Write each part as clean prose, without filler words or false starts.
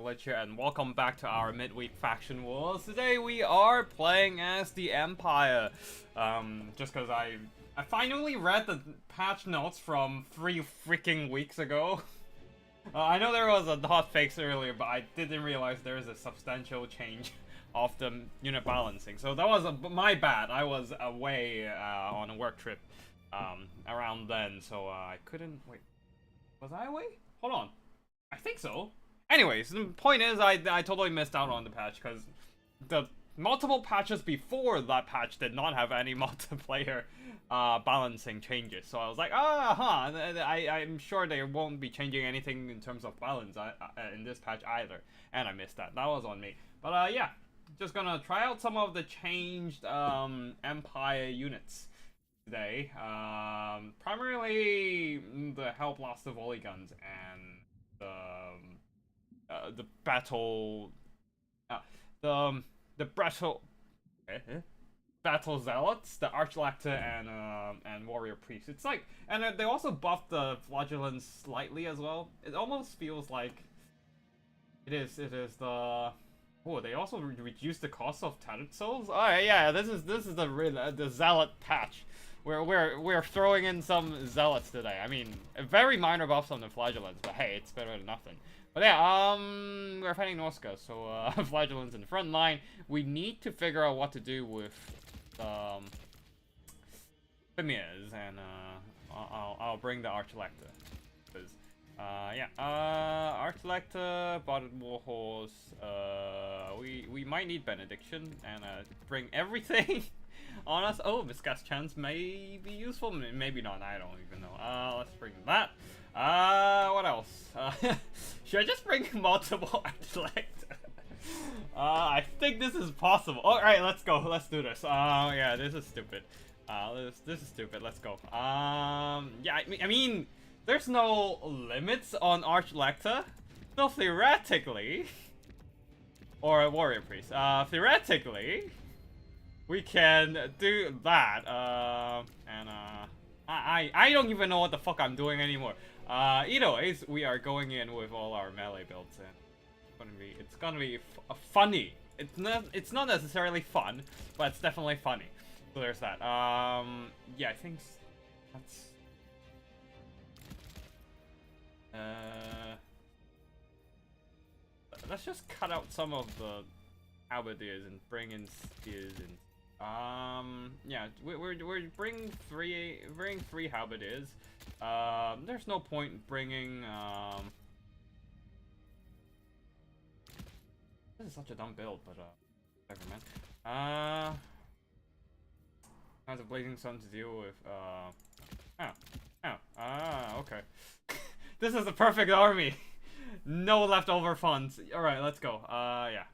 Glitch here, and welcome back to our midweek faction wars. Today we are playing as the Empire. Just because I finally read the patch notes from 3 freaking weeks ago. I know there was a hotfix earlier, but I didn't realize there is a substantial change of the unit balancing. So that was my bad. I was away on a work trip around then, so I couldn't... Wait, was I away? Hold on. I think so. Anyways, the point is I totally missed out on the patch because the multiple patches before that patch did not have any multiplayer balancing changes. So I was like, I'm sure they won't be changing anything in terms of balance in this patch either. And I missed that. That was on me. But yeah, just gonna try out some of the changed Empire units today. Primarily the Hellblaster volley guns and the battle, the battle zealots, the archlector and warrior priest. It's like, and they also buffed the flagellants slightly as well. It almost feels like it is the. Oh, they also reduced the cost of tattered souls. Oh yeah, this is the zealot patch. We're throwing in some zealots today. I mean, very minor buffs on the flagellants, but hey, it's better than nothing. But yeah, we're fighting Norska, so flagellants in the front line. We need to figure out what to do with Fimirs, and I'll bring the archlector. Because yeah, archlector, botted warhorse. We might need benediction and bring everything. On us. Oh, Viscous Chance may be useful. Maybe not. I don't even know. Let's bring that. What else? Should I just bring multiple Archlector? I think this is possible. Alright, let's go. Let's do this. Yeah, this is stupid. This is stupid. Let's go. Yeah, I mean, there's no limits on Archlector. So theoretically, or a warrior priest. Theoretically, we can do that, and I don't even know what the fuck I'm doing anymore. Either ways, we are going in with all our melee builds, and it's gonna be funny. It's not necessarily fun, but it's definitely funny. So there's that. Yeah, I think that's. Let's just cut out some of the halberdiers and bring in spears and. Yeah, we're bring three halberdiers. There's no point bringing, this is such a dumb build, but, whatever, man. Has a blazing sun to deal with, okay. This is the perfect army! No leftover funds. Alright, let's go. Yeah.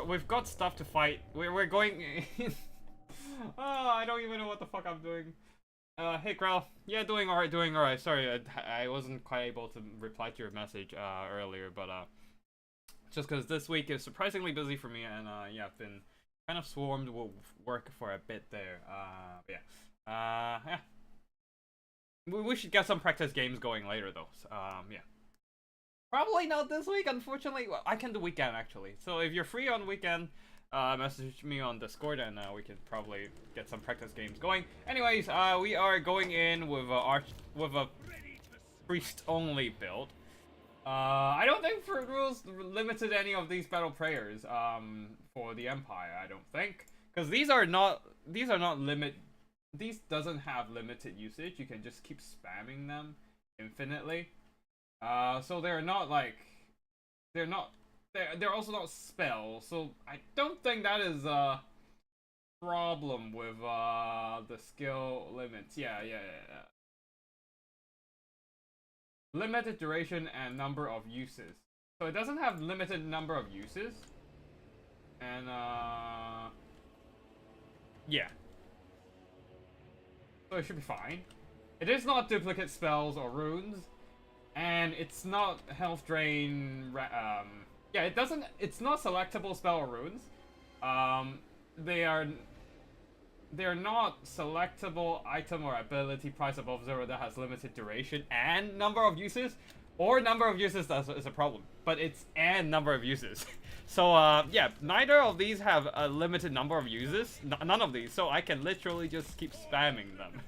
We've got stuff to fight. We're going. Oh, I don't even know what the fuck I'm doing. Hey Grell. Yeah, doing alright. Sorry, I wasn't quite able to reply to your message earlier, but just because this week is surprisingly busy for me, and yeah, I've been kind of swarmed with work for a bit there. Yeah. Yeah. We should get some practice games going later though. So, yeah. Probably not this week, unfortunately. Well, I can do weekend, actually. So if you're free on weekend, message me on Discord, and we can probably get some practice games going. Anyways, we are going in with a priest-only build. I don't think Fruit Rules limited any of these battle prayers for the Empire. I don't think, because these doesn't have limited usage. You can just keep spamming them infinitely. So they're not like, they're also not spells, so I don't think that is a problem with the skill limits. Yeah. Limited duration and number of uses. So it doesn't have limited number of uses. And yeah. So it should be fine. It is not duplicate spells or runes. And it's not health drain, yeah, it's not selectable spell or runes. They're not selectable item or ability price above 0 that has limited duration and number of uses. or number of uses is a problem, but it's and number of uses. So yeah, neither of these have a limited number of uses. None of these, so I can literally just keep spamming them.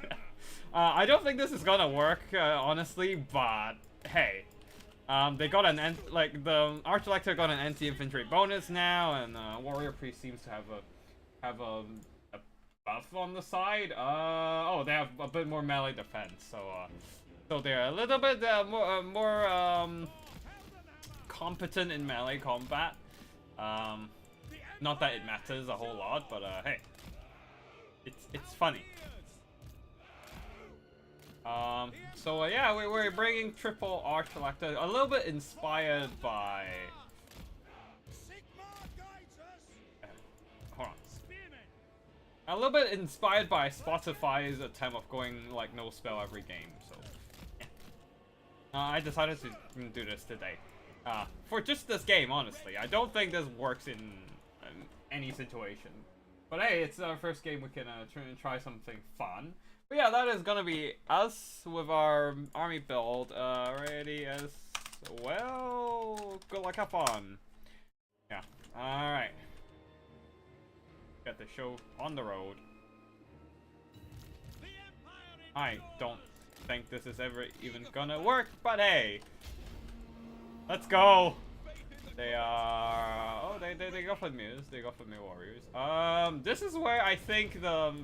I don't think this is gonna work, honestly, but hey. They got like the Archlector got an anti-infantry bonus now, and Warrior Priest seems to have a buff on the side. Oh, they have a bit more melee defense, so they're a little bit more competent in melee combat. Not that it matters a whole lot, but hey, it's funny. So yeah, we're bringing triple Archlector, a little bit inspired by. Hold on. A little bit inspired by Spotify's attempt of going like no spell every game. So yeah. I decided to do this today. For just this game, honestly, I don't think this works in any situation. But hey, it's our first game. We can try something fun. But yeah, that is gonna be us with our army build ready as well. Good luck, have fun. Yeah, alright. Get the show on the road. I don't think this is ever even gonna work, but hey. Let's go! They are... Oh, they go for Muse. They go for me Warriors. This is where I think the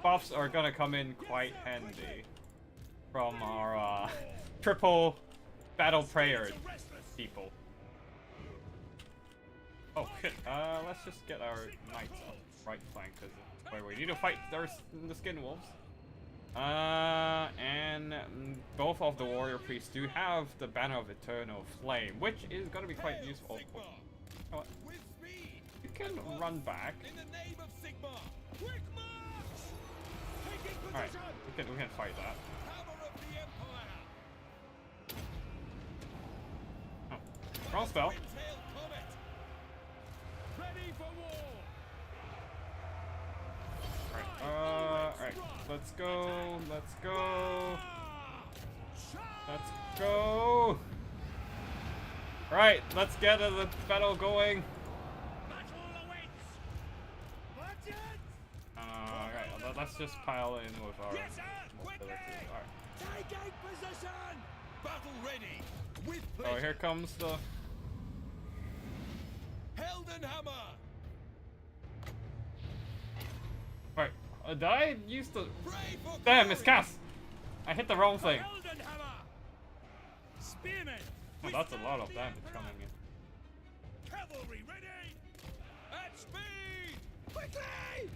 buffs are gonna come in quite handy from our triple battle prayer people. Oh shit, let's just get our knights up right flank, because where we need to fight the skin wolves. And both of the warrior priests do have the banner of eternal flame, which is gonna be quite useful. Oh, you know what? You can run back. Alright, we can fight that. Oh, wrong spell. Alright, let's go, let's go. Let's go. Alright, let's get the battle going. Alright, let's just pile in with our mobility. Alright. Battle ready. With Oh, here comes the Heldenhammer. Alright, did I use the damn miscast? I hit the wrong thing. Spearmen. Oh, that's a lot of damage coming in. Cavalry ready. At speed. Quickly.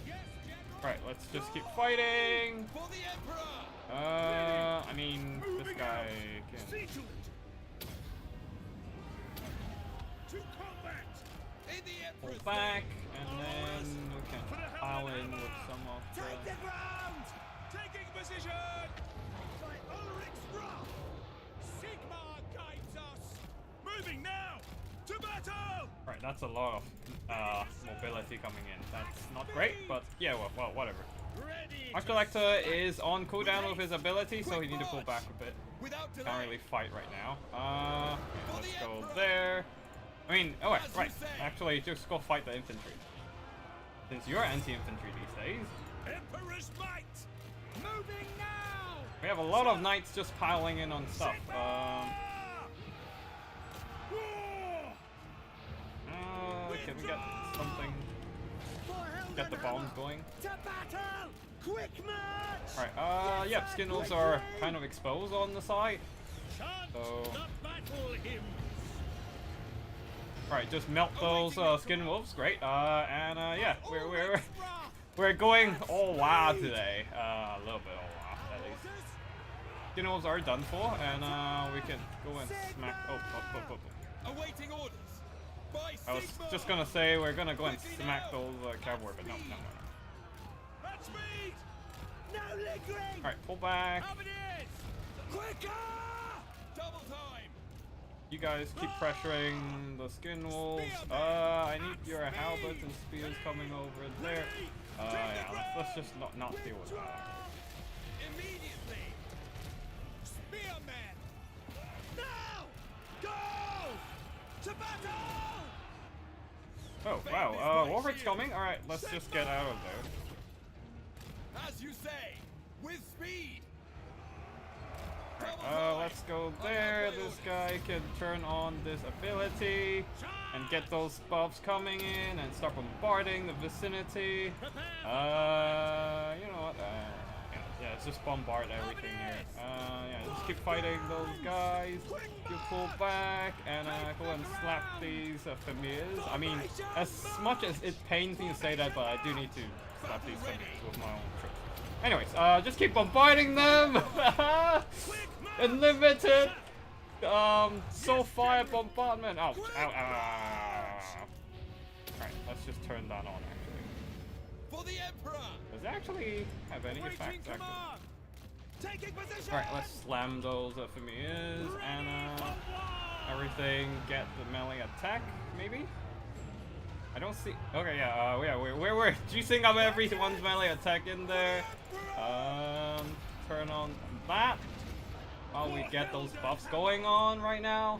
Yes, General. Alright, let's just keep fighting. For the Emperor. I mean, this guy can. See to it. To combat. In the Pull Emperor's back, name. and then we can pile in with some of Take the. the ground. Taking position. By Ulrich's wrath. Sigmar guides us. Moving now. To battle. Right, that's a lot of mobility coming in. That's not great, but yeah, well, whatever. Ready. Archlector is on cooldown with his ability, so he need to pull back a bit. Without delay. Can't really fight right now. Okay, let's go there. I mean, oh wait, right. Actually, just go fight the infantry. Since you're anti-infantry these days. Emperor's might. Moving now. We have a lot of knights just piling in on stuff. Can we get something? Get the bombs going? To battle. Quick march. Alright, yep, skin wolves are kind of exposed on the side. So The battle hymns. Alright, just melt those skin wolves, great. Yeah, we're going all WoW today. A little bit all WoW, at least. Skin wolves are done for, and we can go and smack. Awaiting orders. By I was Sigmar. just gonna say we're gonna go and smack those cavalry, but no. At speed. No lingering. Alright, pull back. Up it is. Quicker. Double time. You guys keep pressuring the skin wolves. I need your halberds and spears coming over there. Yeah, let's just not deal with that. Immediately. Spearmen. To battle! Oh, wow. Warwick's coming. Alright, let's just get out of there. As you say, with speed. Let's go there. This guy can turn on this ability and get those buffs coming in and start bombarding the vicinity. You know what? Yeah, let's just bombard everything here. Yeah, just keep fighting those guys. You pull back and go and slap these familiars. I mean, as much as it pains me to say that, but I do need to slap these familiars with my own troops. Anyways, just keep bombarding them. Unlimited soul fire bombardment. Ouch, ow, ow. Alright, let's just turn that on actually. For the Emperor. Does it actually have any effect actually? Taking position. Alright, let's slam those familiars and everything. Get the melee attack, maybe? I don't see. Okay, yeah, we're juicing up everyone's melee attack in there. Turn on that while we get those buffs going on right now.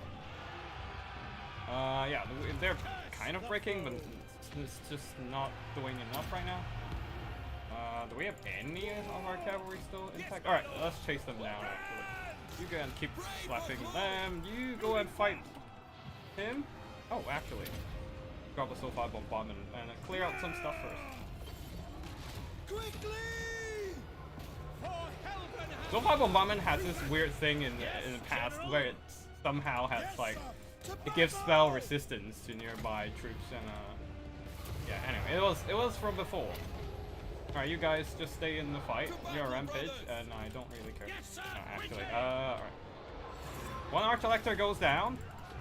Yeah, they're kind of breaking, but it's just not doing enough right now. Do we have any of our cavalry still intact? Alright, let's chase them down actually. You go and keep slapping them. You go and fight him. Oh, actually. Grab a Soul-Fire bombardment and clear out some stuff first. Quickly! Soul-Fire bombardment has this weird thing in the past where it somehow has like it gives spell resistance to nearby troops and yeah. Anyway, it was from before. All right, you guys just stay in the fight. You're a rampage, and I don't really care. No, actually, all right. One Arch-Elector goes down.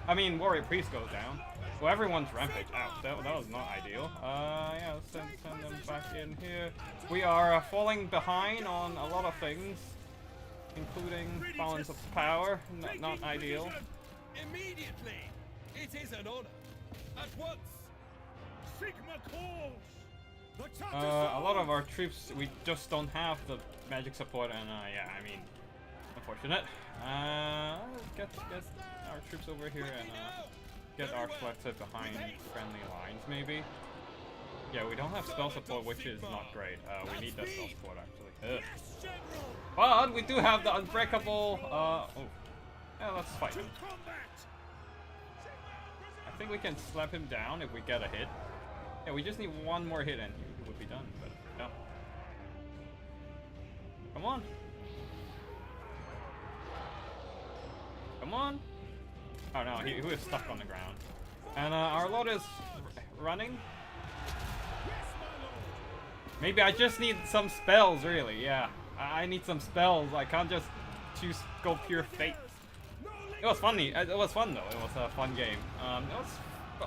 I mean, Warrior Priest goes down. Well, everyone's rampage. Ouch, that was not ideal. Yeah, let's send them back in here. We are falling behind on a lot of things, including balance of power. Not ideal. Immediately. It is an honor. At once. Sigma calls. A lot of our troops, we just don't have the magic support, and yeah, I mean, unfortunate. Get our troops over here and get our Arch-Elector behind friendly lines, maybe. Yeah, we don't have spell support, which is not great. We need that spell support actually. But we do have the unbreakable. Oh, yeah, let's fight him. I think we can slap him down if we get a hit. Yeah, we just need one more hit and he would be done, but no. Come on. Come on. Oh no, he was stuck on the ground. And our Lord is running. Maybe I just need some spells, really, yeah. I need some spells. I can't just go pure fate. It was funny. It was fun though. It was a fun game. It was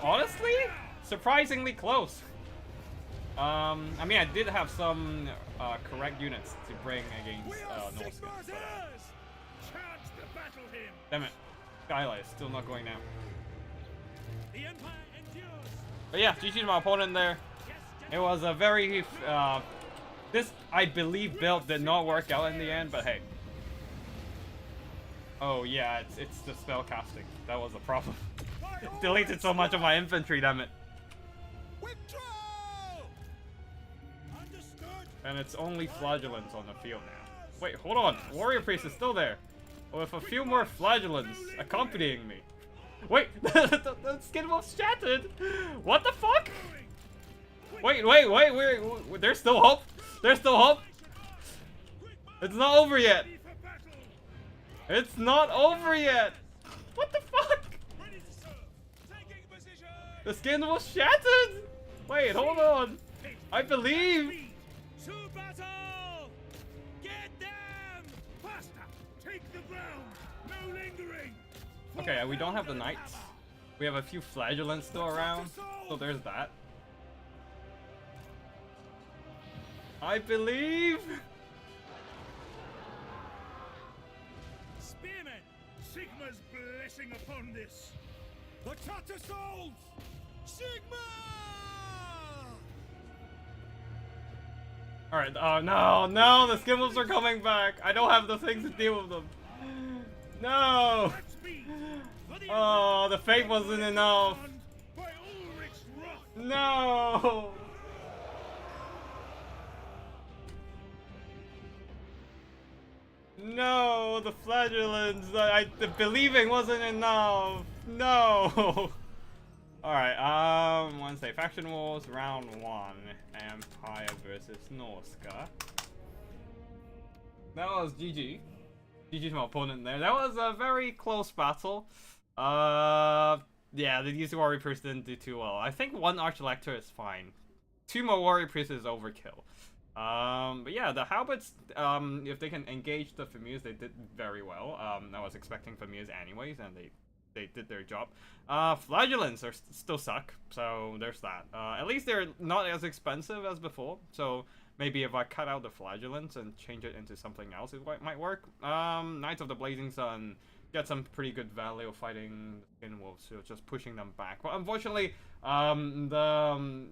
honestly surprisingly close. I mean, I did have some correct units to bring against Norska. But, damn it, Skylight is still not going down. But yeah, GG to my opponent there. It was a very this, I believe, build did not work out in the end, but hey. Oh yeah, it's the spell casting. That was the problem. It deleted so much of my infantry, damn it. And it's only flagellants on the field now. Wait, hold on. Warrior Priest is still there. With a few more flagellants accompanying me. Wait, the skin wolf's shattered. What the fuck? Wait, there's still hope. There's still hope. It's not over yet. It's not over yet. What the fuck? The skin was shattered. Wait, hold on. I believe. To battle! Get them! Faster! Take the ground! No lingering! Okay, we don't have the knights. We have a few flagellants still around, so there's that. I believe! Spearmen! Sigma's blessing upon this! The Tattersouls! Sigma! Alright, oh no, the skin wolves are coming back. I don't have the things to deal with them. No! Oh, the fate wasn't enough. By Ulrich's wrath. No. No, the flagellants. The believing wasn't enough. No. All right. Wednesday faction wars round 1. Empire versus Norska. That was GG. GG to my opponent there. That was a very close battle. Yeah, the User Warrior Priest didn't do too well. I think 1 Arch-Elector is fine. 2 more Warrior Priest is overkill. But yeah, the Halberds, if they can engage the Familiars, they did very well. I was expecting Familiars anyways, and they did their job. Flagellants are still suck, so there's that. At least they're not as expensive as before, so maybe if I cut out the Flagellants and change it into something else, it might work. Knights of the Blazing Sun get some pretty good value fighting Skin Wolves, so just pushing them back. But unfortunately, the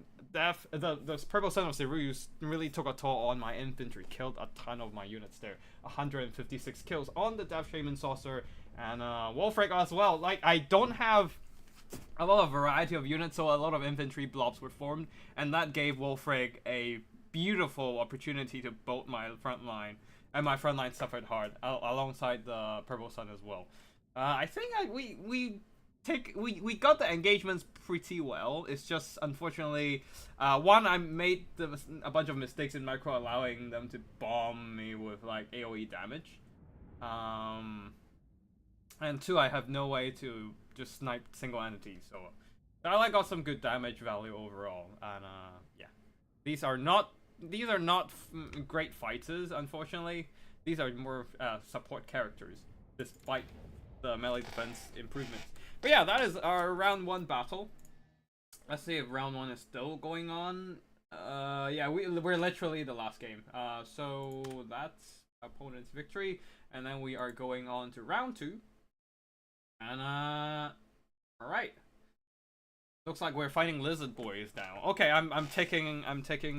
Purple Son of Cerus really took a toll on my infantry, killed a ton of my units there. 156 kills on the Death Shaman Saucer, and Wolfreg as well. Like, I don't have a lot of variety of units, so a lot of infantry blobs were formed, and that gave Wolfreg a beautiful opportunity to bolt my front line, and my front line suffered hard alongside the Purple Sun as well. I think we got the engagements pretty well. It's just unfortunately, one, I made a bunch of mistakes in micro, allowing them to bomb me with like AoE damage, and 2, I have no way to just snipe single entities. So I got some good damage value overall, and yeah, these are not great fighters, unfortunately. These are more support characters, despite the melee defense improvements. But yeah, that is our round 1 battle. Let's see if round 1 is still going on. Yeah, we're literally the last game. So that's opponent's victory, and then we are going on to round 2. And all right. Looks like we're fighting Lizard Boys now. Okay, I'm taking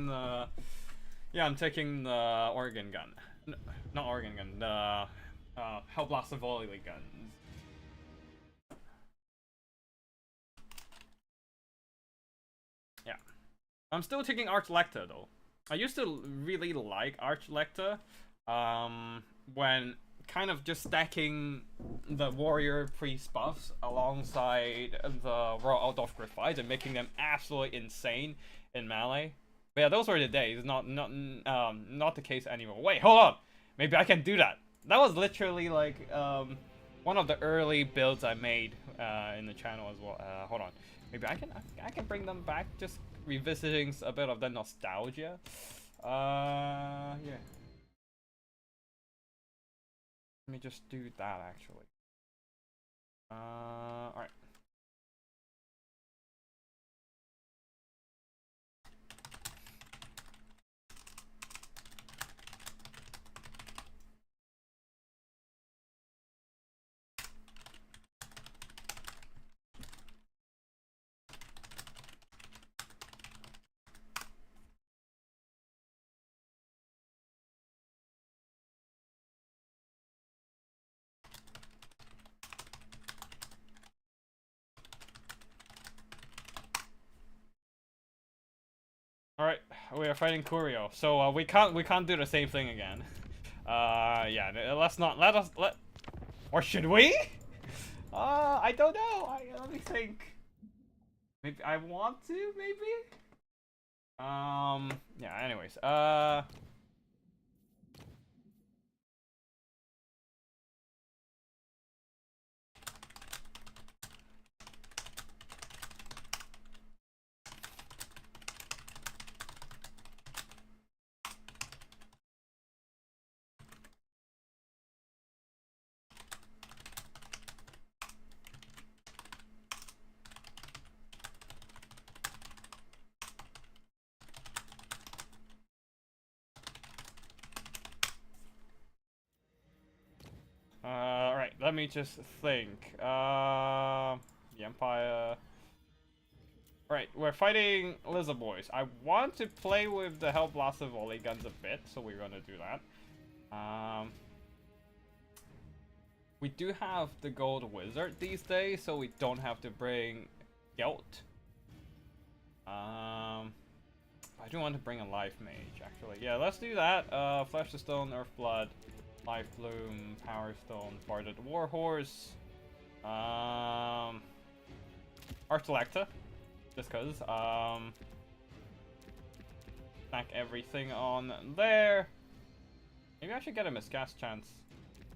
the Oregon gun. Not Oregon gun. The Hellblaster volley guns. Yeah, I'm still taking Arch-Lector though. I used to really like Arch-Lector. When kind of just stacking the warrior priest buffs alongside the Royal Outdoor Griffides and making them absolutely insane in melee. But yeah, those were the days. Not the case anymore. Wait, hold on. Maybe I can do that. That was literally like one of the early builds I made in the channel as well. Hold on. Maybe I can bring them back. Just revisiting a bit of the nostalgia. Yeah. Let me just do that actually. Alright. Alright, we are fighting Curio, so we can't do the same thing again. Yeah, or should we? I don't know. Let me think. Maybe I want to, maybe? Yeah, anyways, alright, let me just think. The Empire. Right, we're fighting Lizard Boys. I want to play with the Hellblaster volley guns a bit, so we're gonna do that. We do have the gold wizard these days, so we don't have to bring guilt. I do want to bring a life mage, actually. Yeah, let's do that. Flesh to Stone, Earth Blood, Life Bloom, Power Stone, Barded Warhorse. Archlecta, just cause. Stack everything on there. Maybe I should get a miscast chance.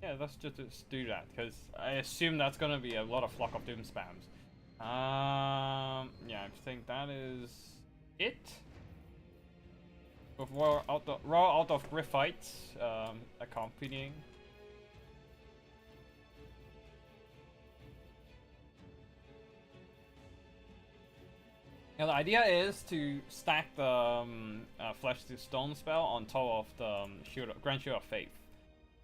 Yeah, let's just do that, because I assume that's gonna be a lot of Flock of Doom spams. Yeah, I think that is it. With raw out of Griffites accompanying. Now the idea is to stack the Flesh to Stone spell on top of the Grand Shield of Faith.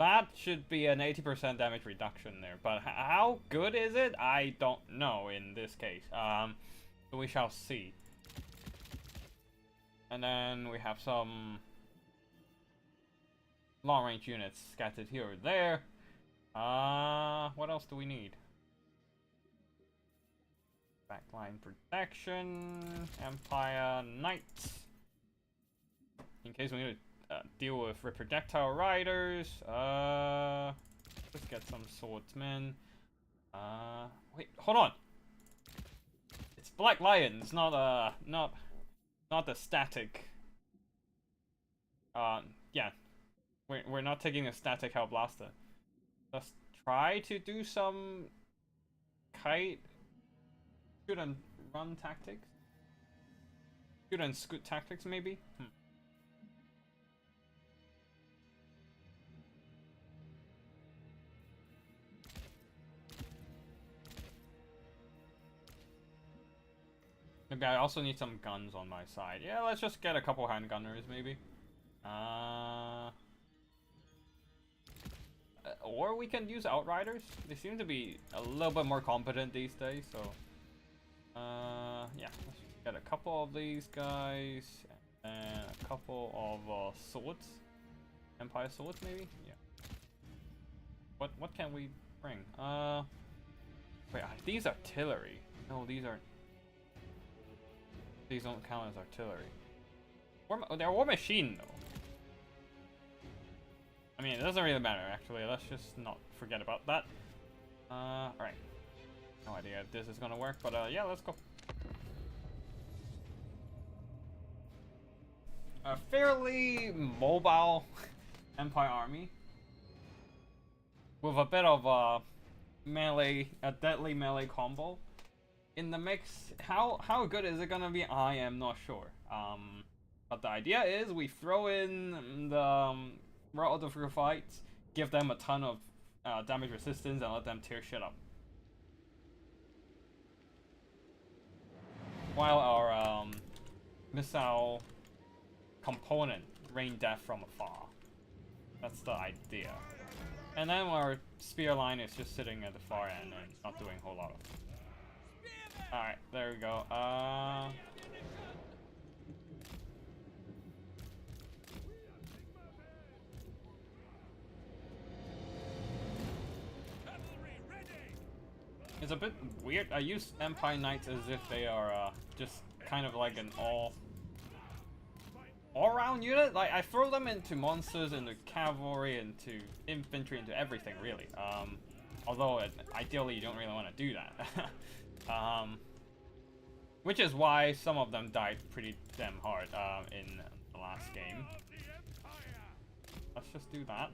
That should be an 80% damage reduction there, but how good is it? I don't know in this case. So we shall see. And then we have some long-range units scattered here or there. What else do we need? Backline protection, Empire Knights. In case we need to deal with Reprojectile Riders. Let's get some Swordsmen. Wait, hold on. It's Black Lions, not the static. Yeah, we're not taking a static Hellblaster. Let's try to do some kite, shoot and run tactics. Shoot and scoot tactics, maybe. Maybe I also need some guns on my side. Yeah, let's just get a couple handgunners, maybe. Or we can use Outriders. They seem to be a little bit more competent these days, so... yeah, let's just get a couple of these guys. And a couple of swords. Empire swords, maybe? Yeah. What can we bring? Wait, these artillery. No, these aren't. These don't count as artillery. They're war machine, though. I mean, it doesn't really matter, actually. Let's just not forget about that. Alright. No idea if this is gonna work, but yeah, let's go. A fairly mobile Empire army. With a bit of a deadly melee combo in the mix. How good is it gonna be? I am not sure. But the idea is we throw in the Raw of the Fights, give them a ton of damage resistance, and let them tear shit up. While our missile component rain death from afar. That's the idea. And then our spear line is just sitting at the far end and not doing a whole lot of. Alright, there we go. It's a bit weird. I use Empire Knights as if they are just kind of like an all-round unit. Like, I throw them into monsters, into cavalry, into infantry, into everything, really. Although, ideally, you don't really want to do that. Which is why some of them died pretty damn hard in the last game. Let's just do that.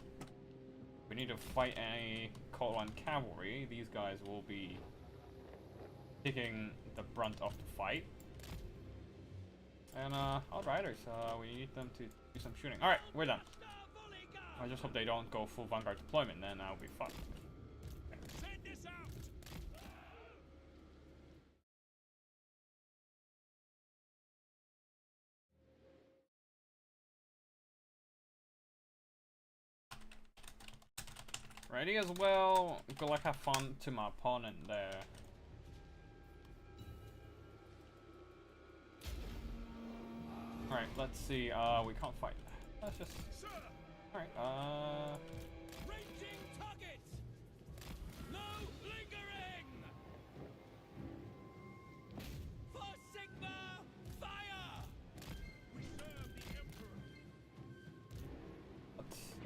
We need to fight a Cold One cavalry. These guys will be taking the brunt of the fight. And Outriders, we need them to do some shooting. Alright, we're done. I just hope they don't go full Vanguard deployment, then I'll be fucked. Ready as well. Good luck, have fun to my opponent there. Alright, let's see. We can't fight. Let's just. Alright,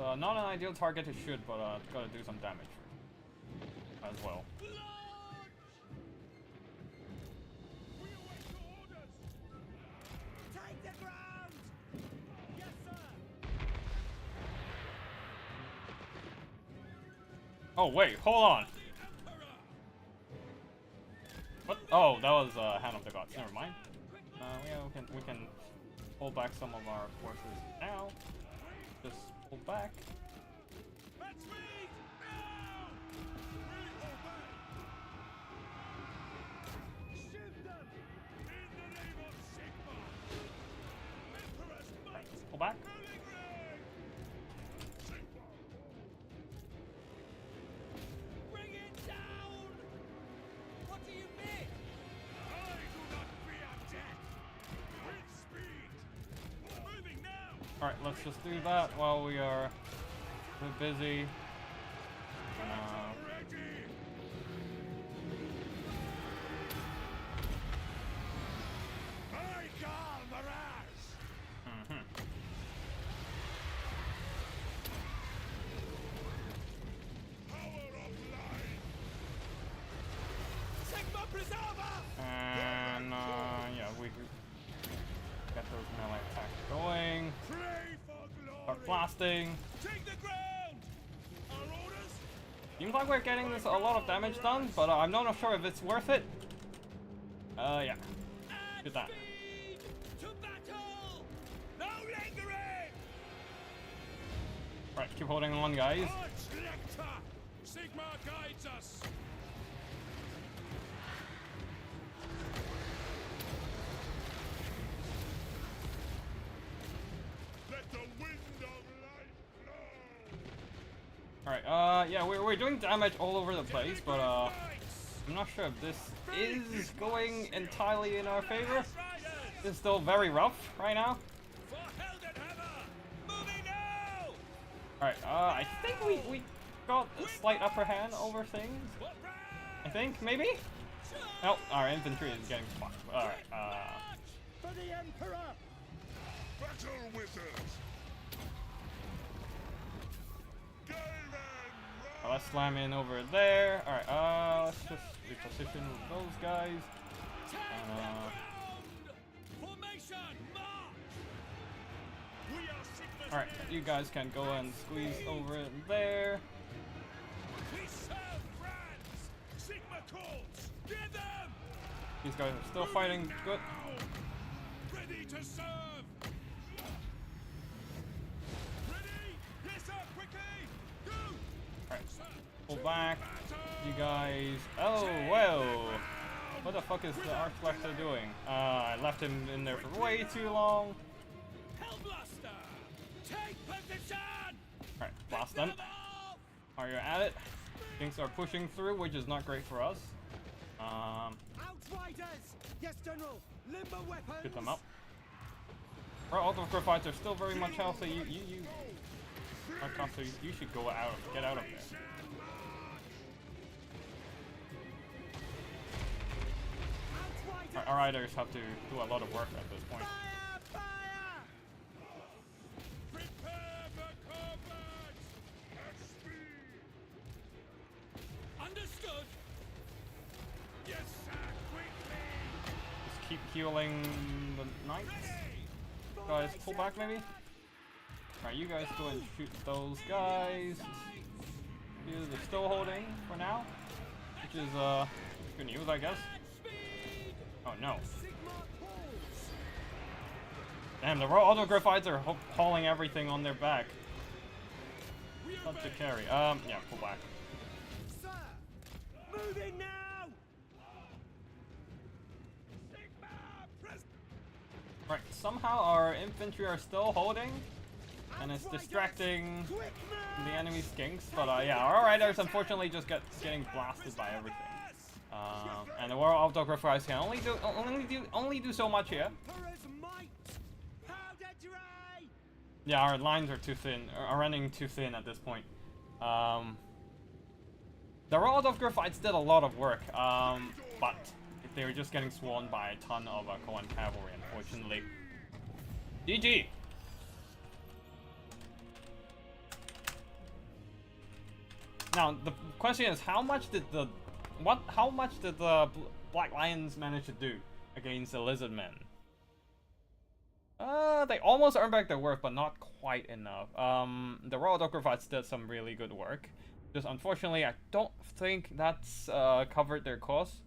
Not an ideal target to shoot, but it's gotta do some damage as well. Take the ground! Yes, sir! Oh wait, hold on. What? Oh, that was Hand of the Gods. Never mind. Yeah, we can pull back some of our forces now. Just pull back. Pull back. Bring it down! What do you mean? I do not fear death. With speed. Moving now. Alright, let's just do that while we are a bit busy. And yeah, we get those melee attacks going. Start blasting. Take the ground. Our orders. Seems like we're getting this a lot of damage done, but I'm not sure if it's worth it. Yeah. Get that. To battle. No lingering. Right, keep holding on, guys. Sigma guides us. Let the wind of life blow. Alright, yeah, we're doing damage all over the place, but I'm not sure if this is going entirely in our favor. It's still very rough right now. Alright, I think we got a slight upper hand over things. I think, maybe? Oh, our infantry is getting fucked. Alright, For the Emperor! Battle wizards! let's slam in over there. Alright, let's just reposition those guys. Alright, you guys can go and squeeze over it there. We serve France! Sigma calls! Get them! These guys are still fighting good. Ready to serve! Ready? Yes, sir! Quickly! Go! Alright, pull back. You guys. Oh, whoa! What the fuck is the Archlector doing? I left him in there for way too long. Hellblaster! Take position! Alright, blast them. Are you at it? Things are pushing through, which is not great for us. Outriders! Yes, General! Limber weapons! Get them up. Our Autograph fights are still very much healthy. You should go out, get out of there. Our riders have to do a lot of work at this point. Fire! Fire! Prepare for combat! At speed! Understood! Yes, sir! Quickly! Just keep healing the knights. Guys, pull back maybe? Alright, you guys go and shoot those guys. They're still holding for now, which is good news, I guess. Oh no. Damn, the raw autographites are hauling everything on their back. Tough to carry. Yeah, pull back. Sir! Move in now! Right, somehow our infantry are still holding, and it's distracting the enemy skinks. But yeah, our riders unfortunately just getting blasted by everything. And the War Autographers can only do so much here. Yeah, our lines are too thin, are running too thin at this point. The War Autographers did a lot of work, but they were just getting swarmed by a ton of Cohen cavalry, unfortunately. GG! Now the question is, how much did the Black Lions manage to do against the Lizardmen? They almost earned back their worth, but not quite enough. The Royal Doggerfights did some really good work. Just unfortunately, I don't think that's covered their costs.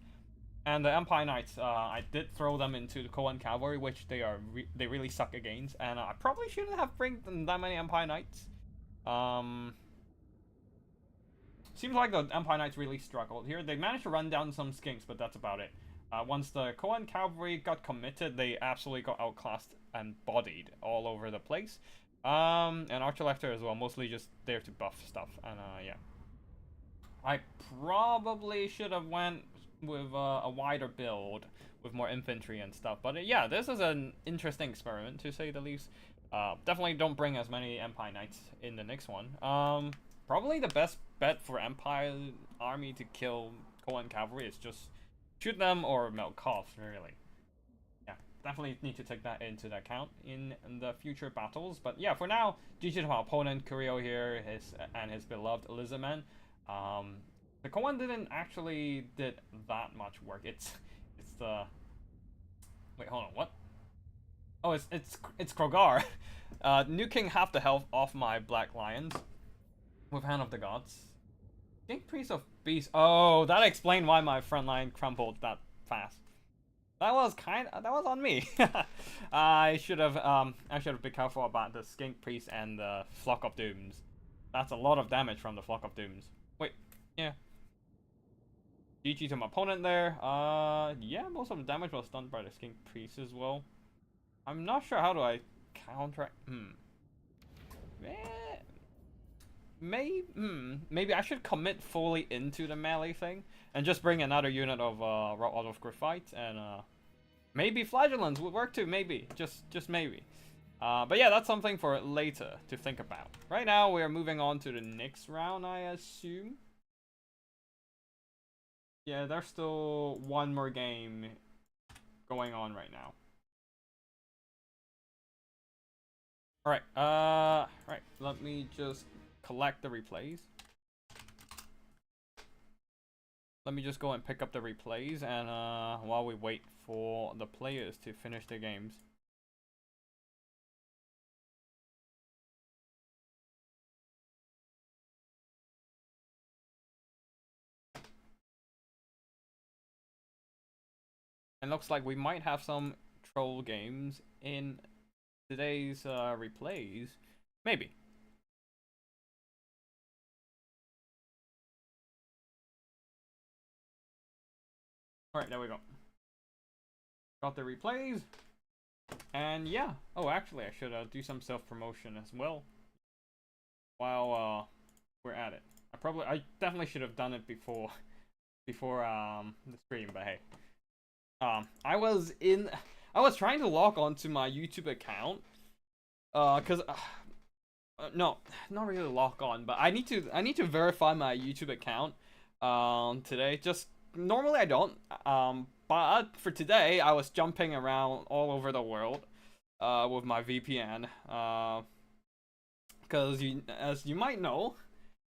And the Empire Knights, I did throw them into the Cohen Cavalry, which they really suck against. And I probably shouldn't have bring that many Empire Knights. Seems like the Empire Knights really struggled here. They managed to run down some skinks, but that's about it. Once the Cohen Cavalry got committed, they absolutely got outclassed and bodied all over the place. And Archlector as well, mostly just there to buff stuff. And yeah. I probably should have went with a wider build with more infantry and stuff. But yeah, this is an interesting experiment, to say the least. Definitely don't bring as many Empire Knights in the next one. Probably the best bet for Empire army to kill Cohen Cavalry is just shoot them or melt coughs, really. Yeah, definitely need to take that into account in the future battles. But yeah, for now, GG to my opponent, Curio here, and his beloved Lizardmen. The Cohen didn't actually did that much work. It's the... Wait, hold on, what? Oh, it's Krogar. Nuking half the health off my Black Lions with Hand of the Gods. King Priest of Beast. Oh, that explained why my front line crumbled that fast. That was on me. I should have been careful about the Skink Priest and the Flock of Dooms. That's a lot of damage from the Flock of Dooms. Wait, yeah. GG to my opponent there. Yeah, most of the damage was done by the Skink Priest as well. I'm not sure how do I counter. Maybe I should commit fully into the melee thing and just bring another unit of raw auto Graphite, and maybe Flagellants would work too. Maybe just maybe. But yeah, that's something for later to think about. Right now, we are moving on to the next round, I assume. Yeah, there's still one more game going on right now. Alright, right, let me just collect the replays. Let me just go and pick up the replays, and while we wait for the players to finish their games. And looks like we might have some troll games in today's replays. Maybe. Alright, there we go. Got the replays. And yeah. Oh, actually, I should do some self-promotion as well while we're at it. I definitely should have done it before the stream, but hey. I was trying to log on to my YouTube account, cause no, not really log on, but I need to verify my YouTube account today. Just normally I don't, but for today I was jumping around all over the world with my VPN, cause as you might know,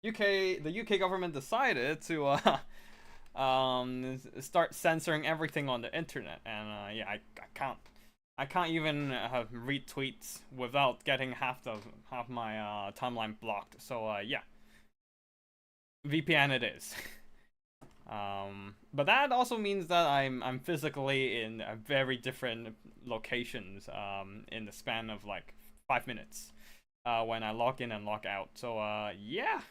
the UK government decided to start censoring everything on the internet, and yeah, I can't even read tweets without getting half my timeline blocked. So yeah, VPN it is. But that also means that I'm physically in very different locations in the span of like 5 minutes when I log in and log out. So yeah,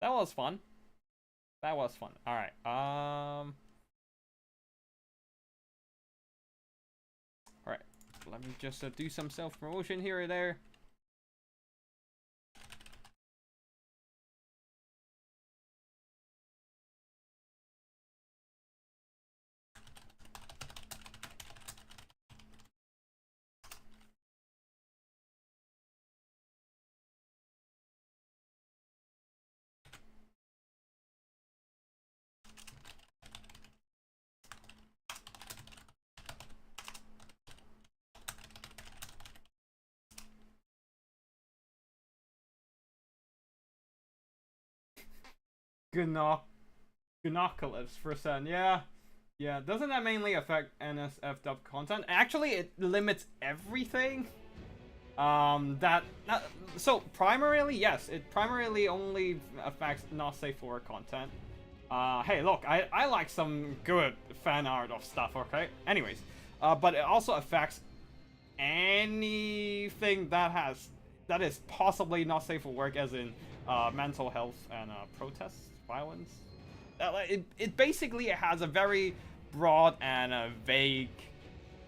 that was fun. That was fun. All right. All right. Let me just do some self-promotion here or there. Gnocalypse%. Yeah. Yeah, doesn't that mainly affect NSFW content? Actually, it limits everything. So primarily, yes, it primarily only affects not safe for work content. Hey, look, I like some good fan art of stuff, okay? Anyways, but it also affects anything that is possibly not safe for work, as in mental health and protest violence. It basically has a very broad and vague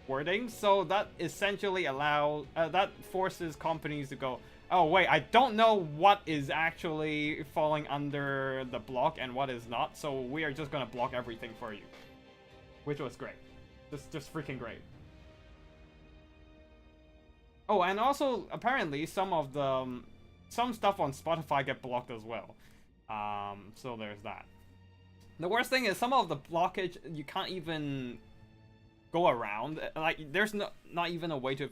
wording, so that essentially that forces companies to go, oh wait, I don't know what is actually falling under the block and what is not, so we are just gonna block everything for you, which was great, just freaking great. Oh, and also apparently some stuff on Spotify get blocked as well, so there's that. The worst thing is some of the blockage you can't even go around. Like, there's not even a way to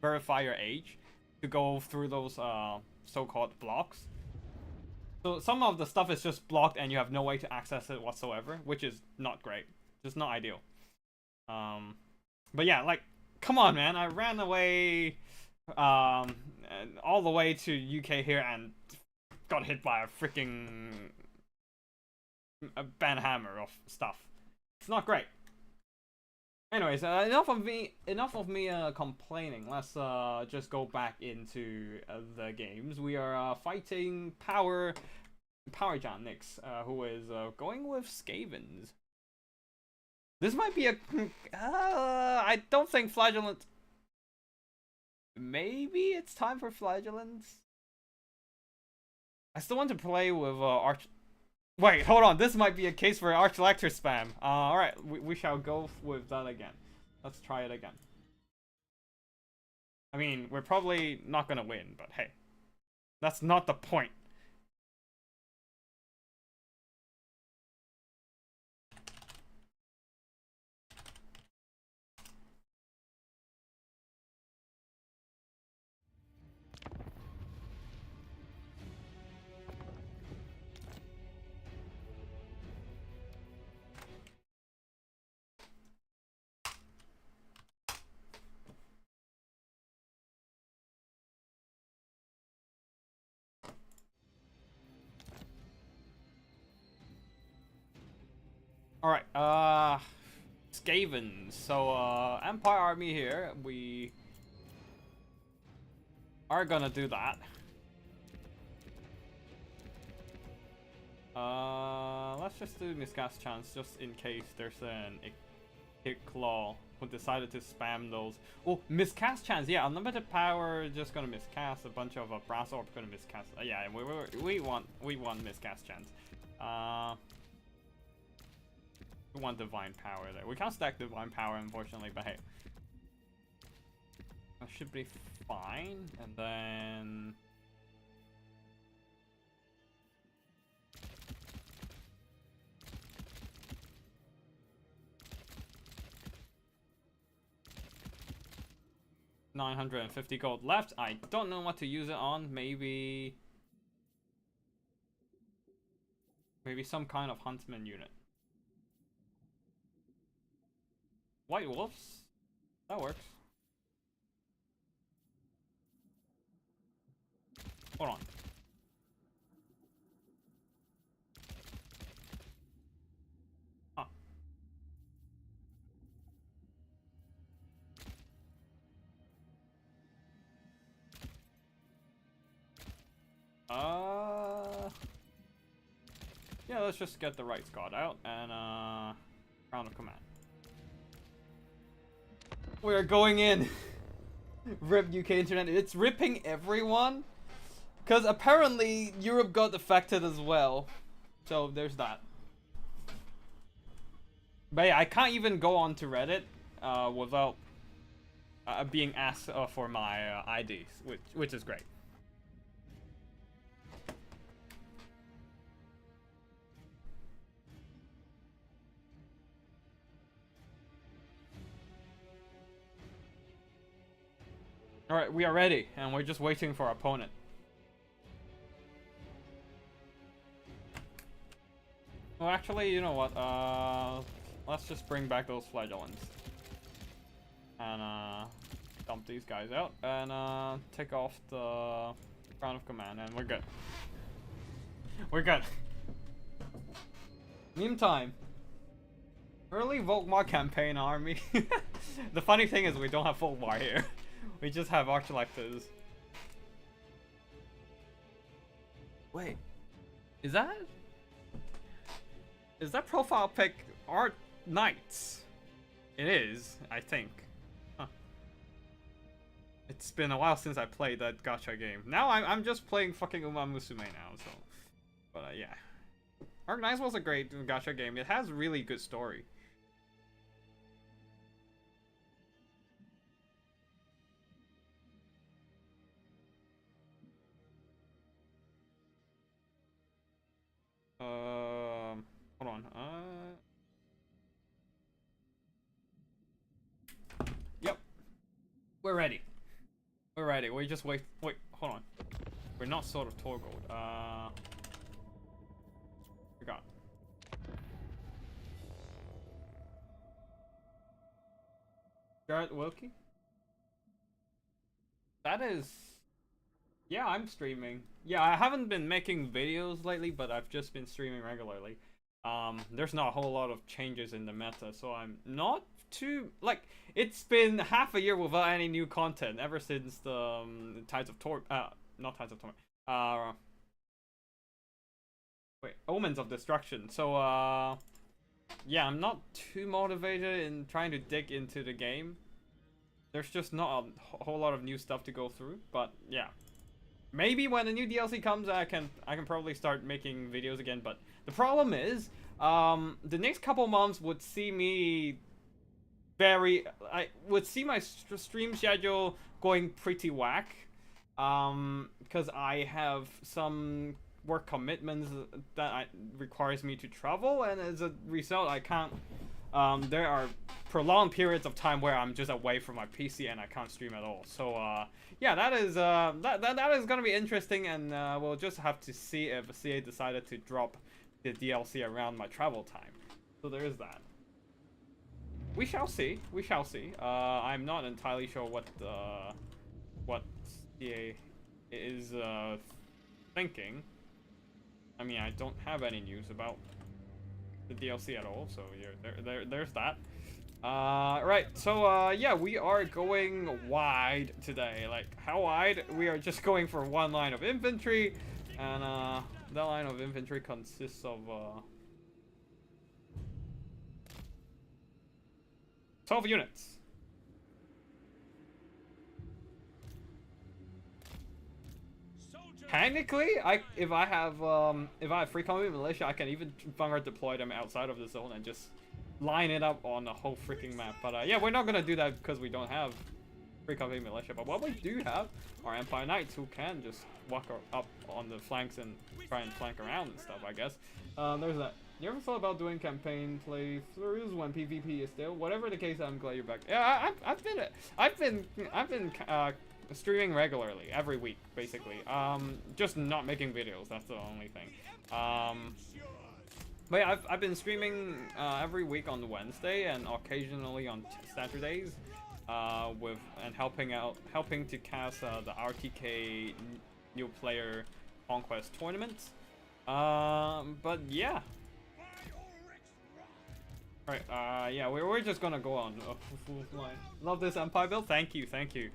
verify your age to go through those so-called blocks. So some of the stuff is just blocked and you have no way to access it whatsoever, which is not great. Just not ideal. But yeah, like, come on, man. I ran away all the way to UK here and got hit by a freaking banhammer of stuff. It's not great. Anyways, enough of me complaining. Let's just go back into the games. We are fighting Power John Nix, who is going with Scavens. This might be a I don't think Flagellant. Maybe it's time for Flagellants. I still want to play with Arch. Wait, hold on. This might be a case for Archlector spam. Alright, we shall go with that again. Let's try it again. I mean, we're probably not gonna win, but hey. That's not the point. Alright, Scaven. So, Empire Army here. We are gonna do that. Let's just do miscast chance, just in case there's an Claw who decided to spam those. Oh, miscast chance, yeah, unlimited power, just gonna miscast a bunch of brass orb, gonna miscast. Yeah, we want miscast chance. We want divine power there. We can't stack divine power, unfortunately, but hey, that should be fine. And then $950 gold left. I don't know what to use it on. Maybe some kind of huntsman unit. White wolves? That works. Hold on. Yeah, let's just get the right Scott out and Crown of Command. We're going in. Rip UK internet. It's ripping everyone. Because apparently Europe got affected as well. So there's that. But yeah, I can't even go on to Reddit without being asked for my IDs, which is great. Alright, we are ready, and we're just waiting for our opponent. Oh, actually, you know what? Let's just bring back those flagellants. And, dump these guys out. And, take off the Crown of Command, and we're good. We're good. Meantime, early Volkmar campaign army. The funny thing is we don't have Volkmar here. We just have Archlectors. Wait, is that profile pic Art Knights? It is, I think. Huh. It's been a while since I played that gacha game. Now I'm just playing fucking Uma Musume now, so. But yeah. Arc Knights was a great gacha game. It has really good story. Hold on. Yep. We're ready. We're ready. We just wait. Wait, hold on. We're not sort of Torgold. We got. Garrett Wilkie? That is. Yeah, I'm streaming. Yeah, I haven't been making videos lately, but I've just been streaming regularly. There's not a whole lot of changes in the meta, so I'm not too like. It's been half a year without any new content ever since the Tides of Torment. Not Tides of Torment. Wait, Omens of Destruction. So yeah, I'm not too motivated in trying to dig into the game. There's just not a whole lot of new stuff to go through, but yeah. Maybe when the new DLC comes, I can probably start making videos again. But the problem is, the next couple months would see me I would see my stream schedule going pretty whack, because I have some work commitments that requires me to travel, and as a result, I can't. There are prolonged periods of time where I'm just away from my PC and I can't stream at all. So yeah, that is that is gonna be interesting, and we'll just have to see if CA decided to drop the DLC around my travel time. So there is that. We shall see. We shall see. I'm not entirely sure what CA is thinking. I mean, I don't have any news about the DLC at all, so yeah, there's that. Right, so yeah, we are going wide today. Like, how wide? We are just going for one line of infantry, and that line of infantry consists of 12 units. Technically, if I have free combat militia, I can even vanguard deploy them outside of the zone and just line it up on the whole freaking map. But yeah, we're not gonna do that because we don't have free combat militia. But what we do have are Empire Knights who can just walk up on the flanks and try and flank around and stuff, I guess. There's that. You ever thought about doing campaign playthroughs when PvP is still? Whatever the case, I'm glad you're back. Yeah, I've been streaming regularly every week, basically. Just not making videos. That's the only thing. But yeah, I've been streaming every week on Wednesday and occasionally on Saturdays, helping to cast the RTK new player Conquest tournament. But yeah. Right, yeah, we're just gonna go on. Love this Empire build. Thank you, thank you.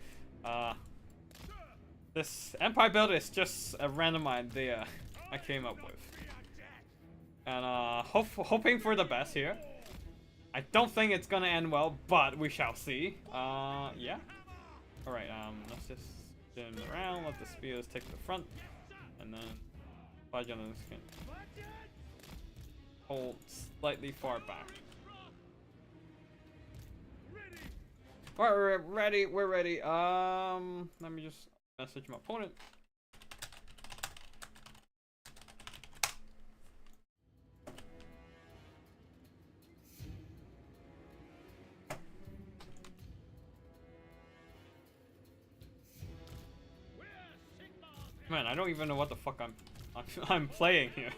This Empire build is just a random idea I came up with. And hoping for the best here. I don't think it's gonna end well, but we shall see. Yeah. Alright, let's just spin around, let the spears take the front, and then Legionnaires can hold slightly far back. Alright, we're ready, we're ready. Let me just message my opponent. Man, I don't even know what the fuck I'm playing here.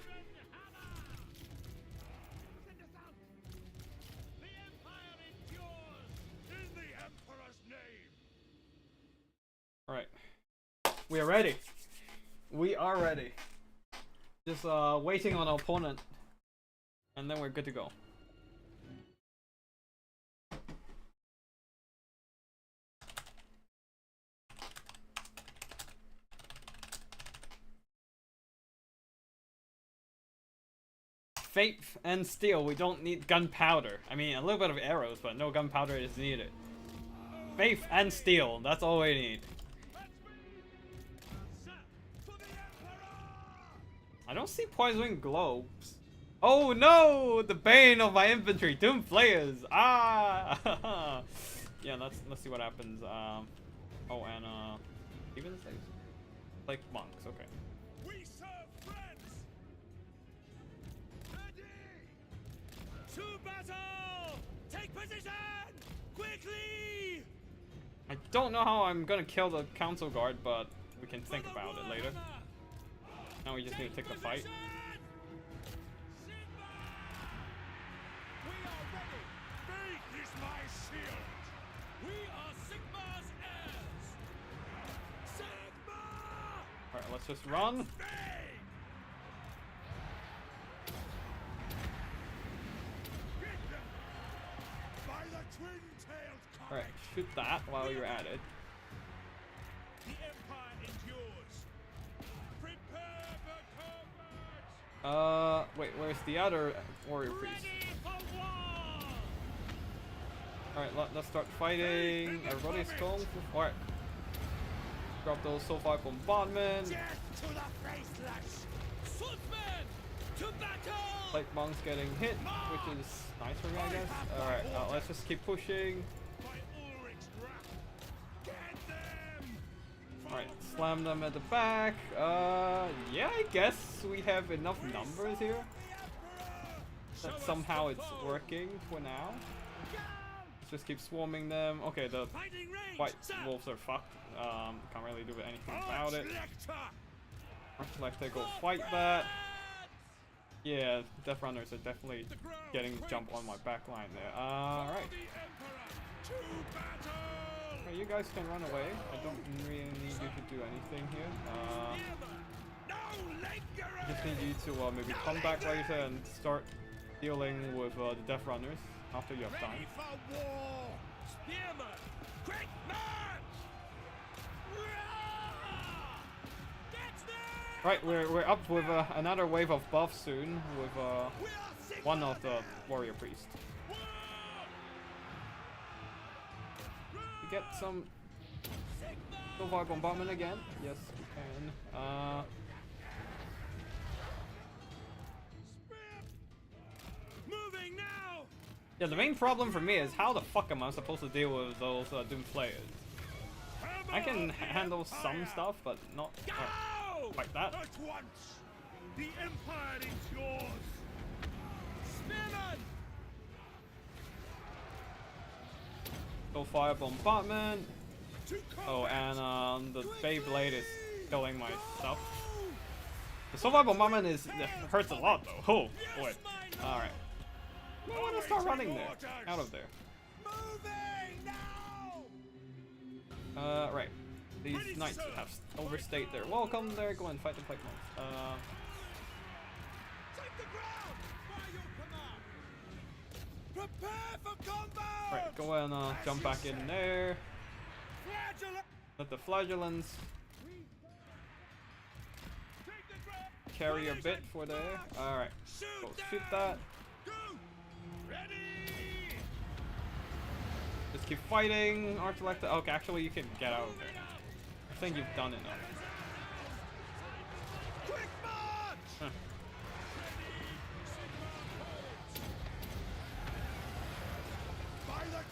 We are ready. We are ready. Just waiting on our opponent, and then we're good to go. Faith and steel. We don't need gunpowder. I mean, a little bit of arrows, but no gunpowder is needed. Faith and steel. That's all we need. I don't see poison globes. Oh no! The bane of my infantry, Doom Players. Ah! Yeah, let's see what happens. Oh, and even like monks. Okay. We serve friends. Ready. To battle. Take position. Quickly. I don't know how I'm gonna kill the council guard, but we can think about it later. Now we just need to take the fight. We are ready. Faith is my shield. We are Sigma's heirs. Sigma! Alright, let's just run. By the twin-tailed Alright, shoot that while you're at it. The Empire endures. Prepare for combat. Wait, where's the other warrior priest? Ready for war. Alright, let's start fighting. Everybody's calm. Alright. Drop those sulfide bombardment. Death to the faceless. Swordsmen to battle. Light monks getting hit, which is nice for me, I guess. Alright, let's just keep pushing. By Ulrich's wrath. Get them. Alright, slam them at the back. Yeah, I guess we have enough numbers here. That somehow it's working for now. Let's just keep swarming them. Okay, the white wolves are fucked. Can't really do anything about it. Archlector, go fight that. Yeah, Death Runners are definitely getting the jump on my back line there. Alright. Alright, you guys can run away. I don't really need you to do anything here. I just need you to maybe come back later and start dealing with the Death Runners after you have time. Right, we're up with another wave of buffs soon with one of the warrior priests. We get some silver bombardment again. Yes, we can. Moving now. Yeah, the main problem for me is how the fuck am I supposed to deal with those Doom Players? I can handle some stuff, but not like that. At once. The Empire is yours. Spearman. Go fire bombardment. Oh, and the Beyblade is killing my stuff. The Silver Bombardment hurts a lot though. Oh boy. Alright. I want to start running there. Out of there. Right. These knights have overstayed their welcome there. Go and fight the plague monks. Prepare for combat. Right, go and jump back in there. Let the flagellants carry a bit for there. Alright. Go shoot that. Just keep fighting, Archlector. Okay, actually you can get out of there now. I think you've done enough. Huh.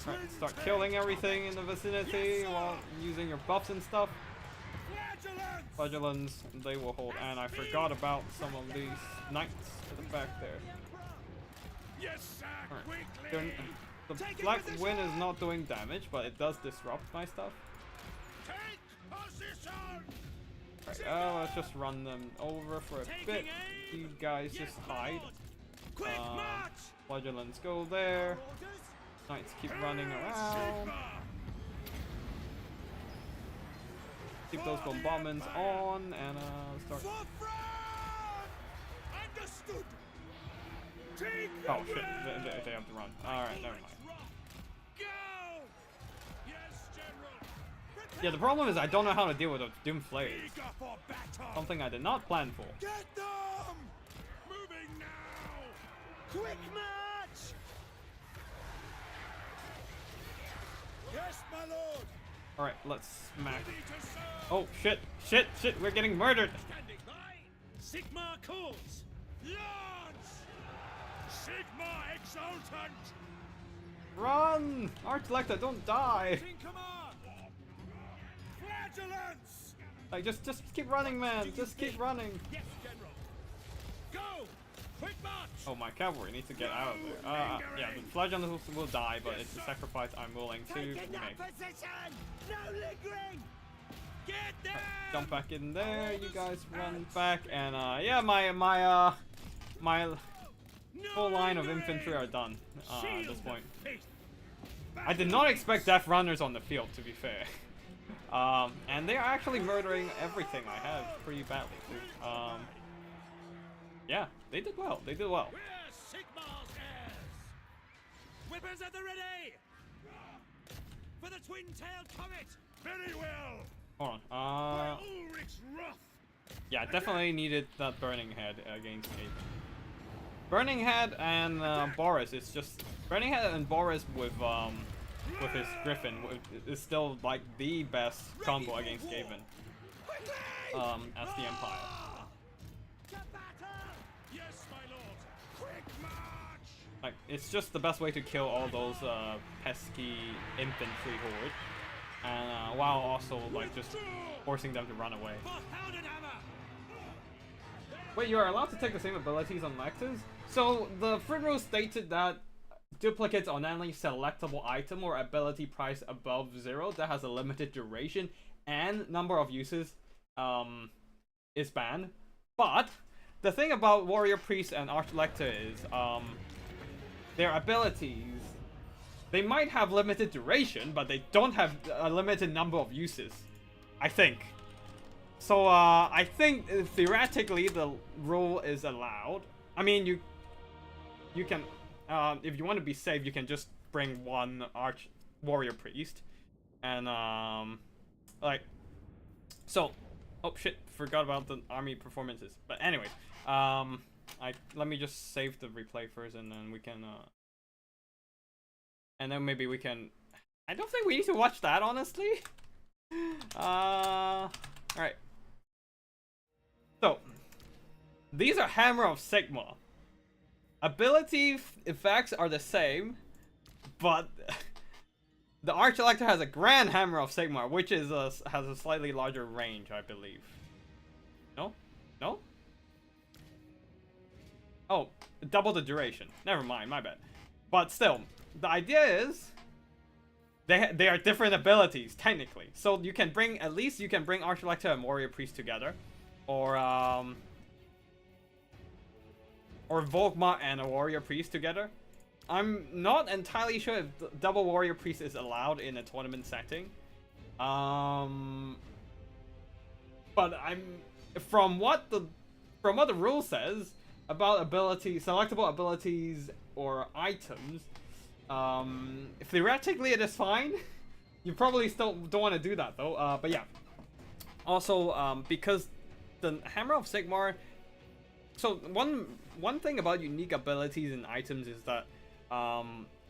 Right, start killing everything in the vicinity while using your buffs and stuff. Flagellants, they will hold. And I forgot about some of these knights at the back there. Right. The Black Wind is not doing damage, but it does disrupt my stuff. Right, let's just run them over for a bit. You guys just hide. Flagellants go there. Knights keep running around. keep those bombardments on and start. For France! Understood. Take Oh shit, they have to run. Alright, never mind. Go! Yes, General. Yeah, the problem is I don't know how to deal with those Doom Flayers. Eager for battle. Something I did not plan for. Get them! Moving now! Quick match! Yes, my lord! Alright, let's smack. Ready to serve! Oh shit, we're getting murdered! Standing by! Sigma calls! Lance! Sigma exultant! Run! Archlector, don't die! In command! Flagellants! Like, just keep running, man. Just keep running. Yes, General! Go! Quick march! Oh, my cavalry needs to get out of there. Yeah, the flagellants will die, but it's a sacrifice I'm willing to make. Position! No lingering! Get there! Jump back in there. You guys run back, and yeah, my full line of infantry are done at this point. I did not expect death runners on the field, to be fair. And they are actually murdering everything I have pretty badly too. Yeah, they did well. They did well. We're Sigmar's heirs! Whippers at the ready! For the twin-tailed comet! Very well! Hold on. Ulrich's wrath! Yeah, definitely needed that Burning Head against Scaven. Burning Head and Boris is just Burning Head and Boris with his Griffin is still like the best combo against Scaven. As the Empire. Yes, my lord! Quick march! Like, it's just the best way to kill all those pesky infantry horde, and while also like just forcing them to run away. For Heldenhammer! Wait, you are allowed to take the same abilities on Lexes? So the Frit rule stated that duplicates on any selectable item or ability price above 0 that has a limited duration and number of uses is banned. But the thing about Warrior Priest and Archlector is their abilities, they might have limited duration, but they don't have a limited number of uses, I think. So I think theoretically the rule is allowed. I mean, you can if you want to be safe, you can just bring one Warrior Priest and like, so oh shit, forgot about the army performances. But anyways, let me just save the replay first, and then we can and then maybe we can. I don't think we need to watch that, honestly. All right. So these are Hammer of Sigma. Ability effects are the same, but the Arch-Elector has a Grand Hammer of Sigmar, which is has a slightly larger range, I believe. No? No? Oh, double the duration. Never mind, my bad. But still, the idea is they are different abilities, technically. So you can bring, at least you can bring Arch-Elector and Warrior Priest together. Or Volkmar and a Warrior Priest together. I'm not entirely sure if double Warrior Priest is allowed in a tournament setting. But from what the rule says about abilities, selectable abilities or items, theoretically it is fine. You probably still don't want to do that though. But yeah. Also, because the Hammer of Sigmar. So one thing about unique abilities and items is that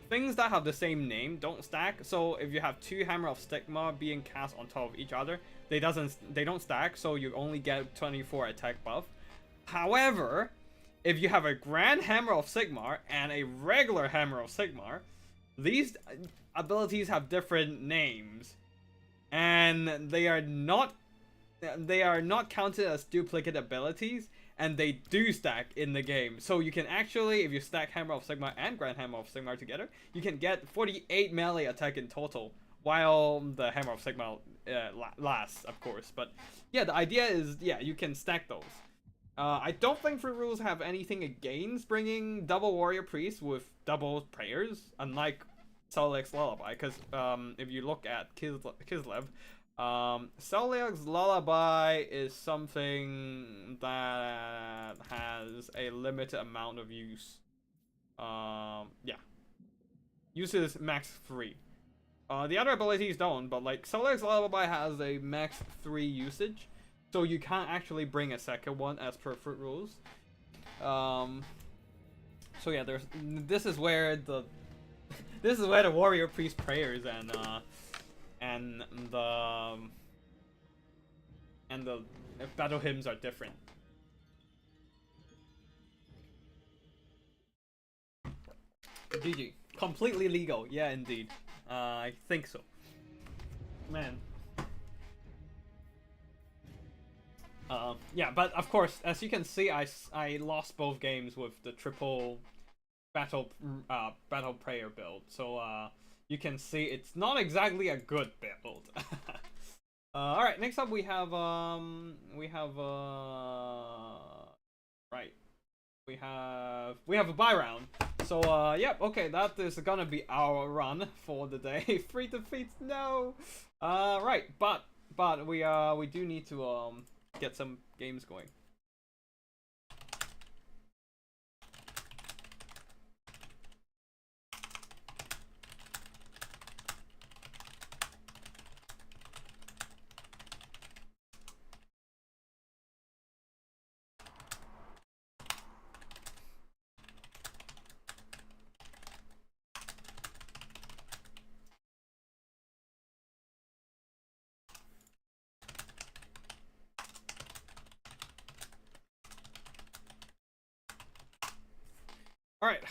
things that have the same name don't stack. So if you have two Hammer of Sigmar being cast on top of each other, they don't stack. So you only get 24 attack buff. However, if you have a Grand Hammer of Sigmar and a regular Hammer of Sigmar, these abilities have different names, and they are not counted as duplicate abilities, and they do stack in the game. So you can actually, if you stack Hammer of Sigmar and Grand Hammer of Sigmar together, you can get 48 melee attack in total, while the Hammer of Sigmar lasts, of course. But yeah, the idea is, yeah, you can stack those. I don't think Fruit Rules have anything against bringing double Warrior Priest with double prayers, unlike Solix Lullaby, because if you look at Kislev, Celiac's Lullaby is something that has a limited amount of use. Yeah. Uses max 3. The other abilities don't, but like Celiac's Lullaby has a max 3 usage, so you can't actually bring a second one as per fruit rules. So yeah, this is where the warrior priest prayers and the battle hymns are different. GG. Completely legal. Yeah, indeed. I think so. Man. Yeah, but of course, as you can see, I lost both games with the triple battle prayer build. So you can see it's not exactly a good build. All right, next up we have right. We have a buy round. So yep, okay, that is gonna be our run for the day. 3 defeats, no. Right, but we do need to get some games going. All right.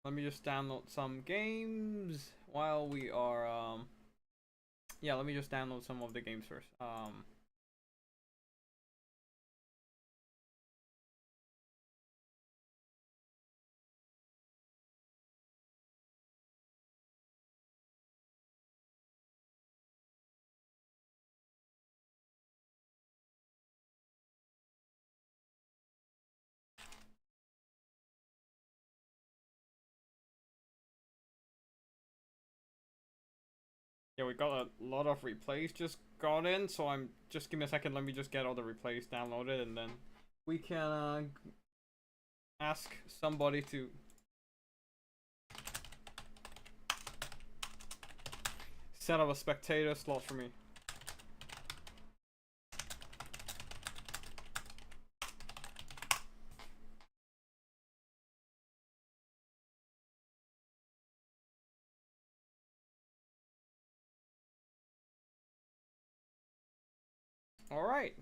Let me just download some games while we are yeah, let me just download some of the games first. Yeah, we got a lot of replays just got in, so just give me a second. Let me just get all the replays downloaded, and then we can ask somebody to set up a spectator slot for me. All right.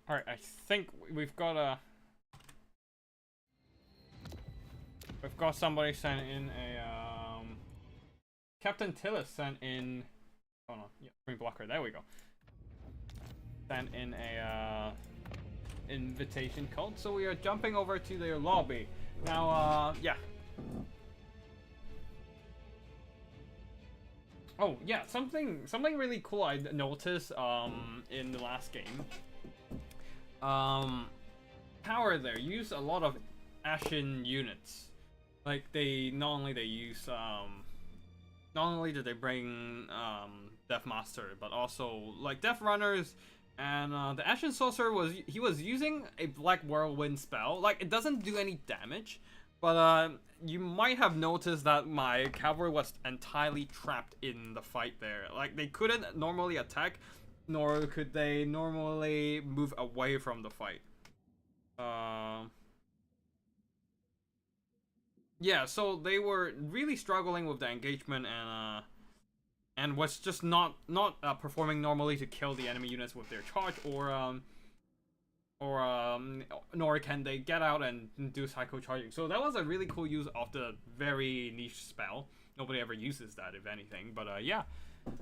All right, I think we've got somebody sent in a Captain Tillis sent in. Oh no, yeah, screen blocker. There we go. Sent in a invitation code, so we are jumping over to their lobby now. Yeah. Oh yeah, something really cool I noticed in the last game. Power there use a lot of Ashen units. Like not only did they bring Death Master, but also like Death Runners, and the Ashen Sorcerer was using a Black Whirlwind spell. Like it doesn't do any damage, but you might have noticed that my cavalry was entirely trapped in the fight there. Like they couldn't normally attack, nor could they normally move away from the fight. Yeah, so they were really struggling with the engagement and was just not performing normally to kill the enemy units with their charge, nor can they get out and do psycho charging. So that was a really cool use of the very niche spell. Nobody ever uses that, if anything. But yeah,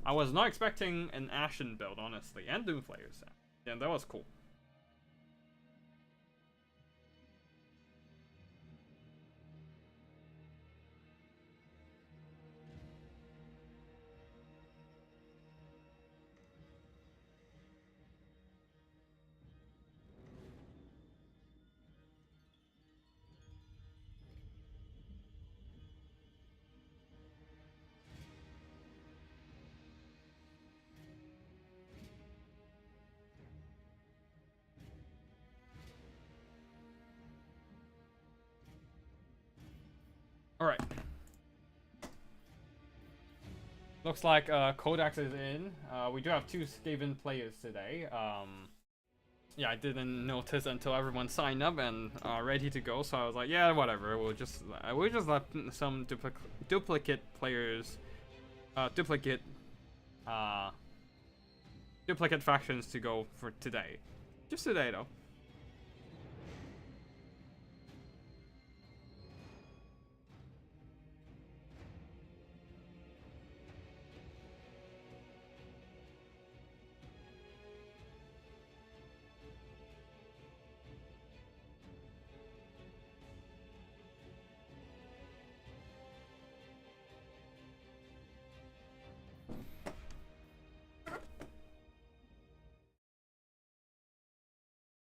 I was not expecting an Ashen build, honestly, and Doomflayers. Yeah, that was cool. Alright. Looks like Codex is in. We do have 2 Scaven players today. Yeah, I didn't notice until everyone signed up and ready to go, so I was like, yeah, whatever. We'll just let some duplicate players, duplicate factions to go for today. Just today, though.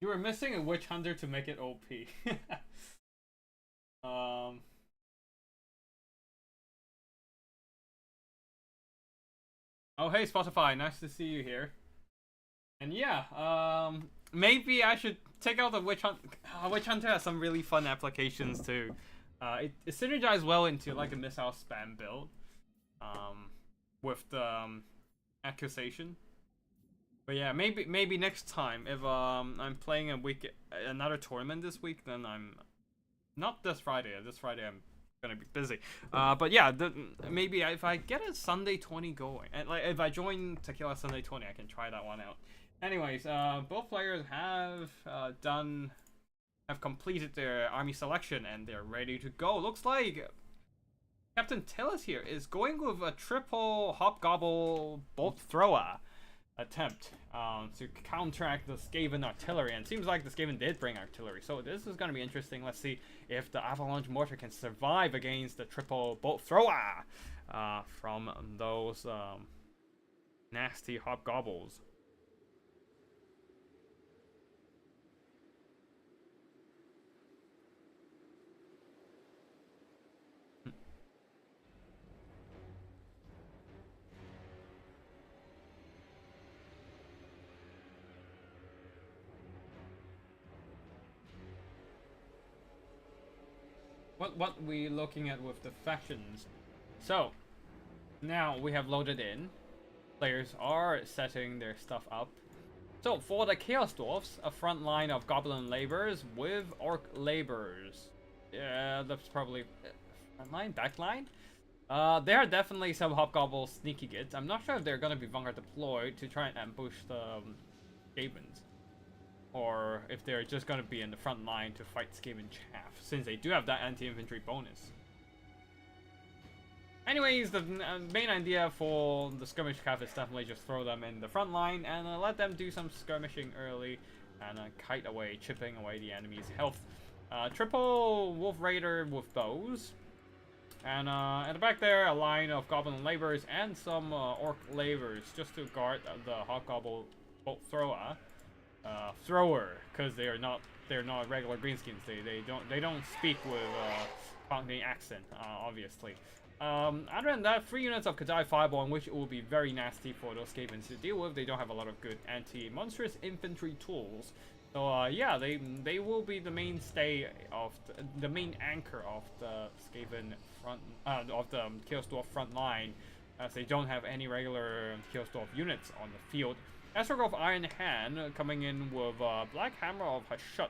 You were missing a witch hunter to make it OP. Oh hey Spotify, nice to see you here. And yeah, maybe I should take out the witch hunter. Witch hunter has some really fun applications too. It synergizes well into like a missile spam build. With the accusation. But yeah, maybe next time if I'm playing another tournament this week, then I'm not this Friday. This Friday I'm gonna be busy. But yeah, maybe if I get a Sunday 20 going, and like if I join Tequila Sunday 20, I can try that one out. Anyways, both players have completed their army selection and they're ready to go. Looks like Captain Tillis here is going with a triple Hobgobble Bolt Thrower attempt to counteract the Scaven artillery, and it seems like the Scaven did bring artillery, so this is going to be interesting. Let's see if the Avalanche Mortar can survive against the triple Bolt Thrower from those nasty Hobgobbles. What we looking at with the factions? So now we have loaded in. Players are setting their stuff up. So for the Chaos Dwarfs, a front line of Goblin Laborers with Orc Laborers. Yeah, that's probably front line, back line. There are definitely some Hobgobble sneaky gits. I'm not sure if they're gonna be Vanguard deployed to try and ambush the Skavens, or if they're just going to be in the front line to fight Skaven chaff, since they do have that anti-infantry bonus. Anyways, the main idea for the skirmish chaff is definitely just throw them in the front line and let them do some skirmishing early and kite away, chipping away the enemy's health. Triple Wolf Raider with bows. And at the back there, a line of Goblin Laborers and some Orc Laborers just to guard the Hobgobble Bolt Thrower, because they're not regular greenskins. They don't speak with Cockney accent, obviously. Other than that, 3 units of Kadai Fireball, in which it will be very nasty for those Skavens to deal with. They don't have a lot of good anti-monstrous infantry tools, so yeah, they will be the mainstay of the main anchor of the Skaven front of the Chaos Dwarf front line, as they don't have any regular Chaos Dwarf units on the field. Astrog of Iron Hand coming in with Black Hammer of Hashut,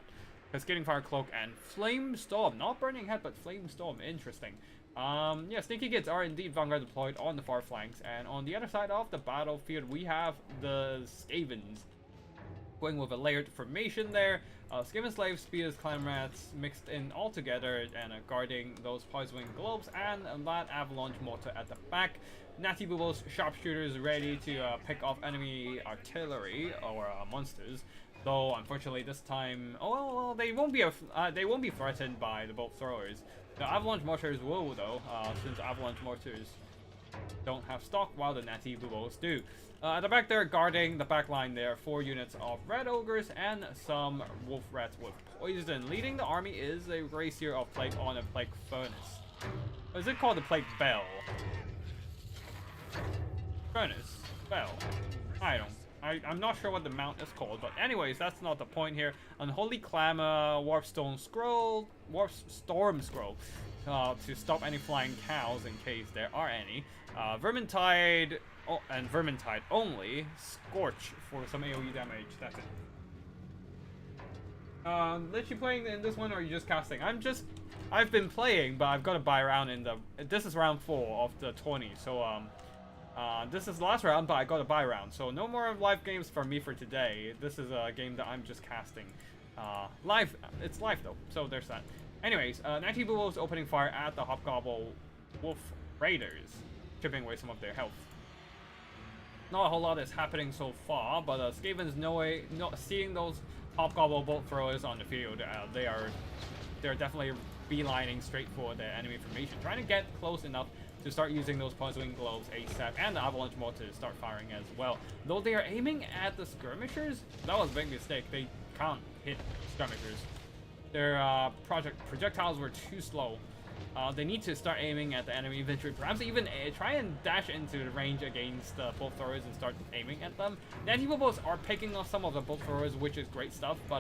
Cascading Fire Cloak, and Flame Storm. Not Burning Head, but Flame Storm. Interesting. Yeah, Sneaky Kids are indeed Vanguard deployed on the far flanks, and on the other side of the battlefield, we have the Skavens going with a layered formation there. Skaven Slaves, Spears, Clan Rats mixed in all together and guarding those Poisewing Globes and that Avalanche Mortar at the back. Natty Booble's sharpshooters ready to pick off enemy artillery or monsters. Though unfortunately this time, well, they won't be threatened by the bolt throwers. The avalanche mortars will though, since avalanche mortars don't have stock while the Natty Boobles do. At the back there, guarding the back line, there are 4 units of red ogres and some wolf rats with poison. Leading the army is a racer of plague on a plague furnace. Or is it called the plague bell? Furnace bell. I'm not sure what the mount is called, but anyways, that's not the point here. Unholy Clamor, Warpstone Scroll, Warpstorm Scroll, to stop any flying cows in case there are any. Vermintide, and Vermintide only. Scorch for some AoE damage, that's it. Let you playing in this one, or are you just casting? I've been playing, but I've got to buy around in the, this is round 4 of the 20, so, this is the last round, but I got a buy round, so no more live games for me for today. This is a game that I'm just casting. Live, it's live though, so there's that. Anyways, Natty Booble's opening fire at the Hobgoblin Wolf Raiders, chipping away some of their health. Not a whole lot is happening so far, but Skaven's seeing those Hobgoblin bolt throwers on the field. They're definitely beelining straight for the enemy formation, trying to get close enough to start using those puzzling globes ASAP, and the avalanche mortars start firing as well. Though they are aiming at the skirmishers, that was a big mistake. They can't hit skirmishers. Their projectiles were too slow. They need to start aiming at the enemy infantry, perhaps even try and dash into the range against the bolt throwers and start aiming at them. Natty Boobles are picking off some of the bolt throwers, which is great stuff, but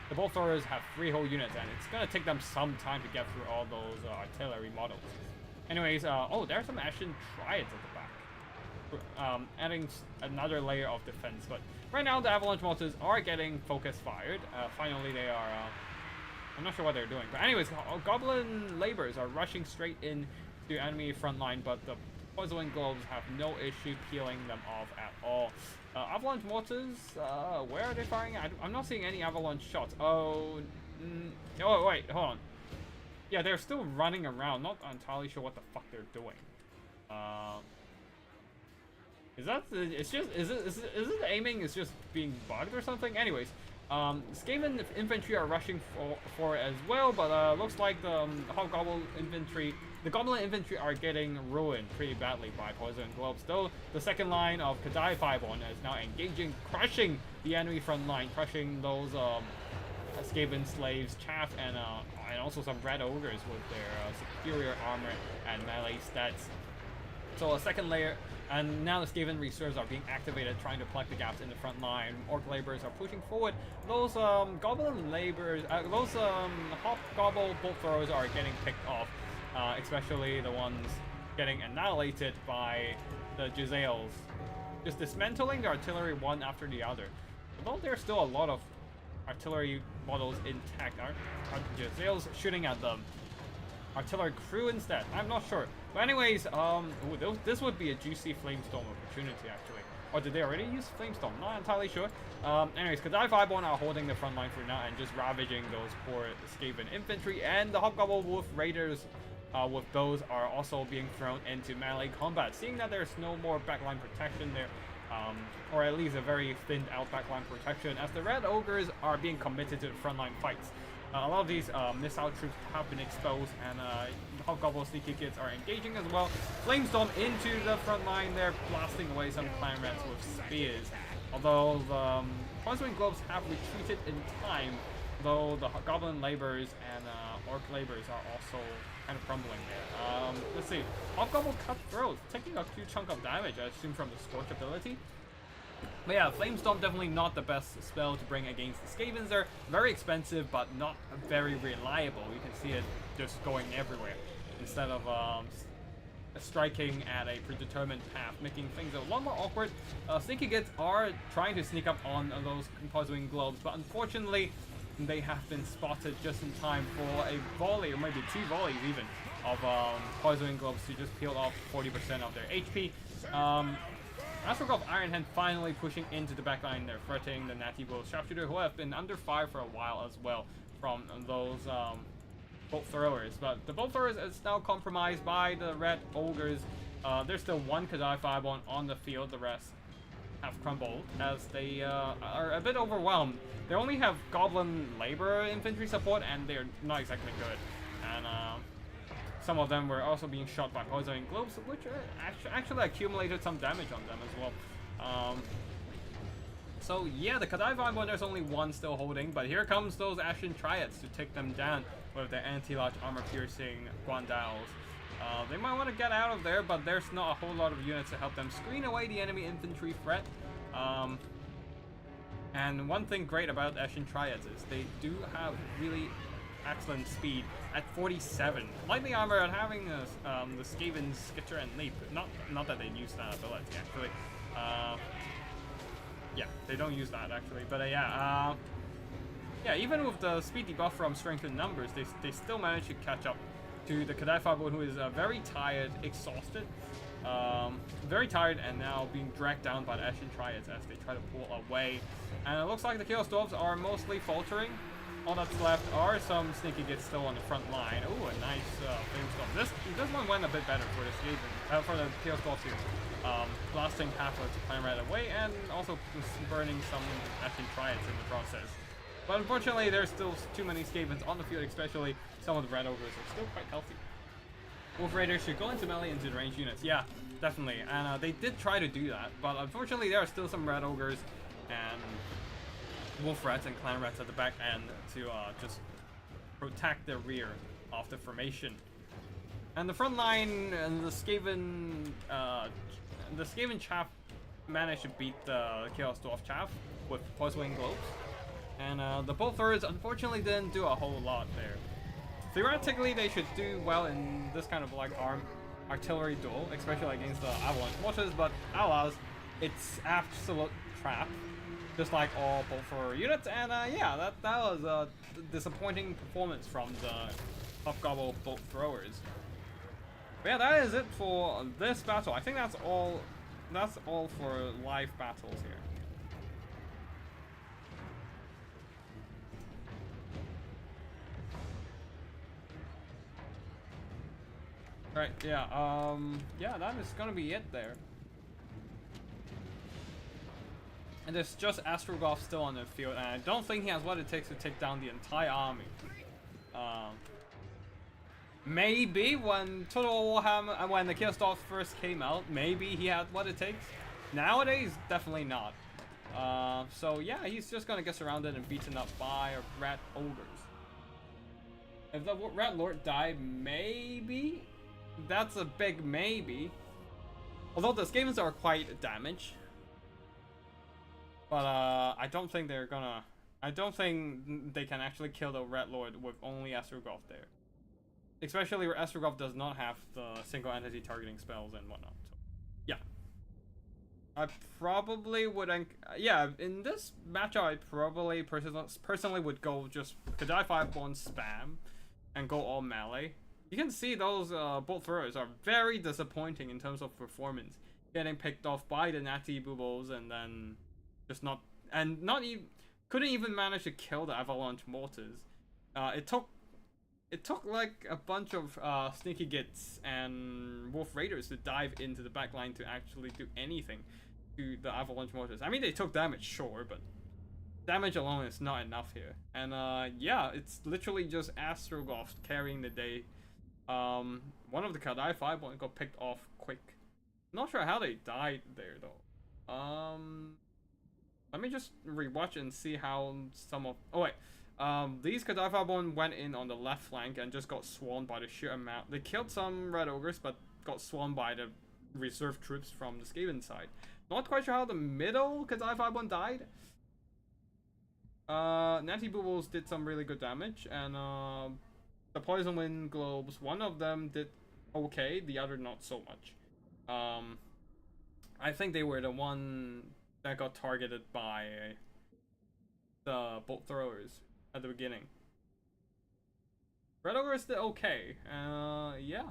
the bolt throwers have 3 whole units, and it's gonna take them some time to get through all those artillery models. Anyways, oh, there are some Ashen Triads at the back, adding another layer of defense. But right now, the avalanche mortars are getting focus fired. Finally, they are. I'm not sure what they're doing, but anyways, Goblin Laborers are rushing straight in to enemy front line, but the puzzling globes have no issue peeling them off at all. Avalanche mortars, where are they firing? I'm not seeing any avalanche shots. Oh, oh wait, hold on. Yeah, they're still running around. Not entirely sure what the fuck they're doing. Is that? It's just. Is it aiming is just being bugged or something? Anyways, Scaven infantry are rushing for as well, but looks like the Hobgoblin infantry, the Goblin infantry are getting ruined pretty badly by poison globes. Though the second line of Kadai Fireball is now engaging, crushing the enemy front line, crushing those Skaven slaves, chaff, and also some red ogres with their superior armor and melee stats. So a second layer, and now the Skaven reserves are being activated, trying to plug the gaps in the front line. Orc laborers are pushing forward. Those Goblin laborers, those Hobgoblin bolt throwers are getting picked off, especially the ones getting annihilated by the Jezzails, just dismantling the artillery one after the other. Although there's still a lot of artillery models intact, are Jezzails shooting at them. Artillery crew instead, I'm not sure. But anyways, this would be a juicy Flamestorm opportunity actually. Or did they already use Flamestorm? Not entirely sure. Anyways, Kadai Fireborn are holding the front line for now and just ravaging those poor Scaven infantry, and the Hobgoblin Wolf Raiders with those are also being thrown into melee combat. Seeing that there's no more backline protection there, or at least a very thinned out backline protection, as the Red Ogres are being committed to the frontline fights. A lot of these missile troops have been exposed, and the Hobgoblin Sneaky Kids are engaging as well. Flamestorm into the front line there, blasting away some clan rats with spears. Although the Poison Globes have retreated in time, though the Goblin Laborers and Orc Laborers are also kind of crumbling there. Let's see. Hobgoblin Cutthroats, taking a huge chunk of damage, I assume, from the Scorch ability. But yeah, Flamestorm definitely not the best spell to bring against the Skavens. They're very expensive, but not very reliable. You can see it just going everywhere, instead of striking at a predetermined path, making things a lot more awkward. Sneaky Kids are trying to sneak up on those Poison Globes, but unfortunately, they have been spotted just in time for a volley, or maybe 2 volleys even, of Poison Globes to just peel off 40% of their HP. Astrogolf Ironhand finally pushing into the backline. They're threatening the Natty Bolt Sharpshooter, who have been under fire for a while as well from those bolt throwers. But the bolt throwers is now compromised by the Red Ogres, There's still one Kadai Fireball on the field. The rest have crumbled as they are a bit overwhelmed. They only have Goblin Labor infantry support, and they're not exactly good. And some of them were also being shot by poisoning globes, which actually accumulated some damage on them as well. So yeah, the Kadai Fireball, there's only one still holding, but here comes those Ashen Triads to take them down with their anti-large armor-piercing Guandals. They might want to get out of there, but there's not a whole lot of units to help them screen away the enemy infantry threat. And one thing great about Ashen Triads is they do have really excellent speed at 47. Lightly armor and having the Scaven Skitter and Leap. Not that they use that ability actually. Yeah, they don't use that actually, but yeah, even with the speed debuff from strength in numbers, they still manage to catch up to the Kadai Fireball, who is very tired, exhausted, very tired, and now being dragged down by the Ashen Triads as they try to pull away. And it looks like the Chaos Dwarfs are mostly faltering. All that's left are some sneaky gets still on the front line. Oh, a nice Flamestorm. This one went a bit better for the Scaven, for the Chaos Dwarfs here. Blasting half of the clan right away, and also burning some Ashen Triads in the process. But unfortunately, there's still too many Scavens on the field, especially some of the Red Ogres are still quite healthy. Wolf Raiders should go into melee into the ranged units. Yeah, definitely. And they did try to do that, but unfortunately, there are still some Red Ogres and Wolf Rats and Clan Rats at the back end to just protect the rear of the formation. And the front line and the Skaven Chaff managed to beat the Chaos Dwarf Chaff with Poison Globes. And the Bolthers unfortunately didn't do a whole lot there. Theoretically, they should do well in this kind of like artillery duel, especially against the Avalanche Mortars, but alas, it's absolute trap, just like all Bolther units. And yeah, that was a disappointing performance from the Hobgobble Bolt Throwers. But yeah, that is it for this battle. I think that's all for live battles here. Right, yeah, yeah, that is gonna be it there. And there's just Astrogoth still on the field, and I don't think he has what it takes to take down the entire army. Maybe when Total Warhammer and when the Chaos Dwarfs first came out, maybe he had what it takes. Nowadays, definitely not. So yeah, he's just gonna get surrounded and beaten up by Rat Ogres. If the Rat Lord died, maybe? That's a big maybe. Although the Skavens are quite damaged. But I don't think they're gonna... I don't think they can actually kill the Rat Lord with only Astrogoth there. Especially where Astrogoth does not have the single entity targeting spells and whatnot. So, yeah. I probably would... yeah, in this matchup, I probably personally would go just Kadai 5-1 spam and go all melee. You can see those bolt throwers are very disappointing in terms of performance. Getting picked off by the Natty Boobles and then just not even couldn't even manage to kill the Avalanche Mortars. It took like a bunch of Sneaky Gits and Wolf Raiders to dive into the backline to actually do anything to the Avalanche Mortars. I mean, they took damage, sure, but damage alone is not enough here. And yeah, it's literally just Astrogoth carrying the day. One of the Kadai 5-1 got picked off quick. Not sure how they died there though. Let me just rewatch and see how some of... Oh wait, these Kadai 5-1 went in on the left flank and just got swarmed by the sheer amount. They killed some Red Ogres, but got swarmed by the reserve troops from the Skaven side. Not quite sure how the middle Kadai 5-1 died. Natty Boobles did some really good damage, and the Poison Wind Globes, one of them did okay, the other not so much. I think they were the one that got targeted by the Bolt Throwers at the beginning. Red Ogres did okay, yeah.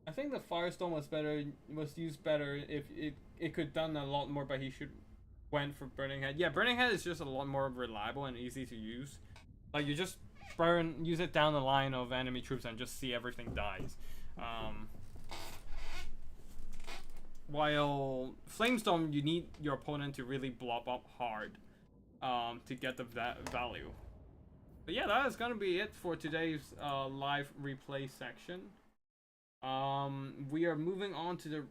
I think the Firestorm was used better if it could done a lot more, but he should went for Burning Head. Yeah, Burning Head is just a lot more reliable and easy to use. Like, you just use it down the line of enemy troops and just see everything dies. While Flamestorm, you need your opponent to really blob up hard to get the value. But yeah, that is gonna be it for today's live replay section. We are moving on to the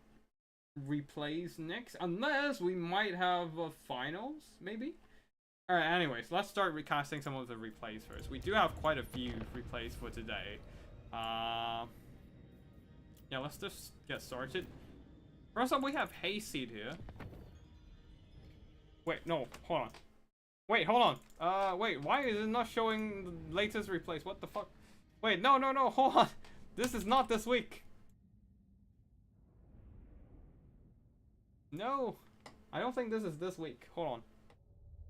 replays next, unless we might have finals, maybe. All right. Anyways, let's start recasting some of the replays first. We do have quite a few replays for today. Yeah, let's just get started. First up, we have Hayseed here. Wait, no, hold on. Wait, hold on. Wait, why is it not showing the latest replays? What the fuck? Wait, no, hold on. This is not this week. No, I don't think this is this week. Hold on.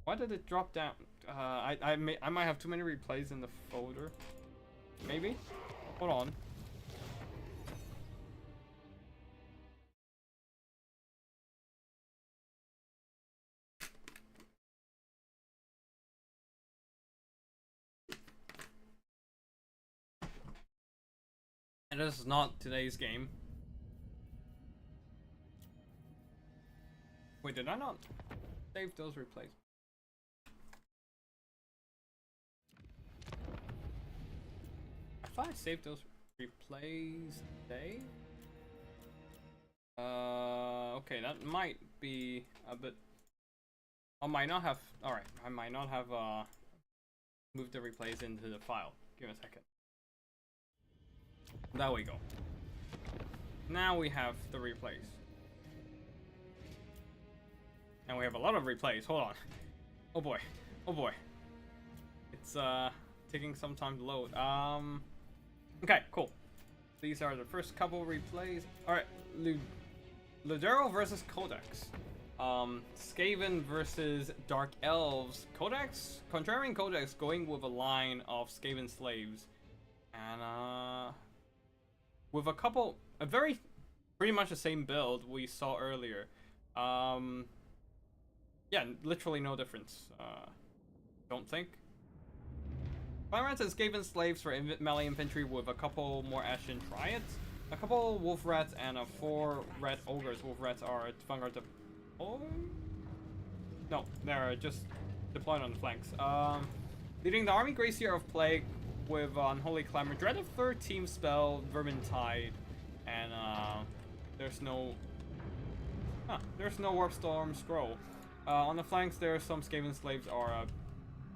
Why did it drop down? I might have too many replays in the folder. Maybe? Hold on. And this is not today's game. Wait, did I not save those replays? I thought I saved those replays today. Okay, that might be a bit. I might not have. All right, I might not have moved the replays into the file. Give me a second. There we go. Now we have the replays. And we have a lot of replays. Hold on. Oh boy. Oh boy. It's taking some time to load. Okay, cool. These are the first couple replays. Alright, Ludero versus Codex. Scaven versus Dark Elves. Codex, contrarian Codex going with a line of Scaven slaves. And with a couple, pretty much the same build we saw earlier. Yeah, literally no difference. Don't think. Pyrans and Scaven slaves for melee infantry with a couple more Ashen Triads, a couple Wolf Rats, and 4 Red Ogres. Wolf Rats are vanguard deployed? No, they're just deployed on the flanks. Leading the army Gracier of Plague with Unholy Clamor, Dread of Third Team spell, Vermintide, and there's no Warp Storm Scroll. On the flanks, there are some Skaven slaves are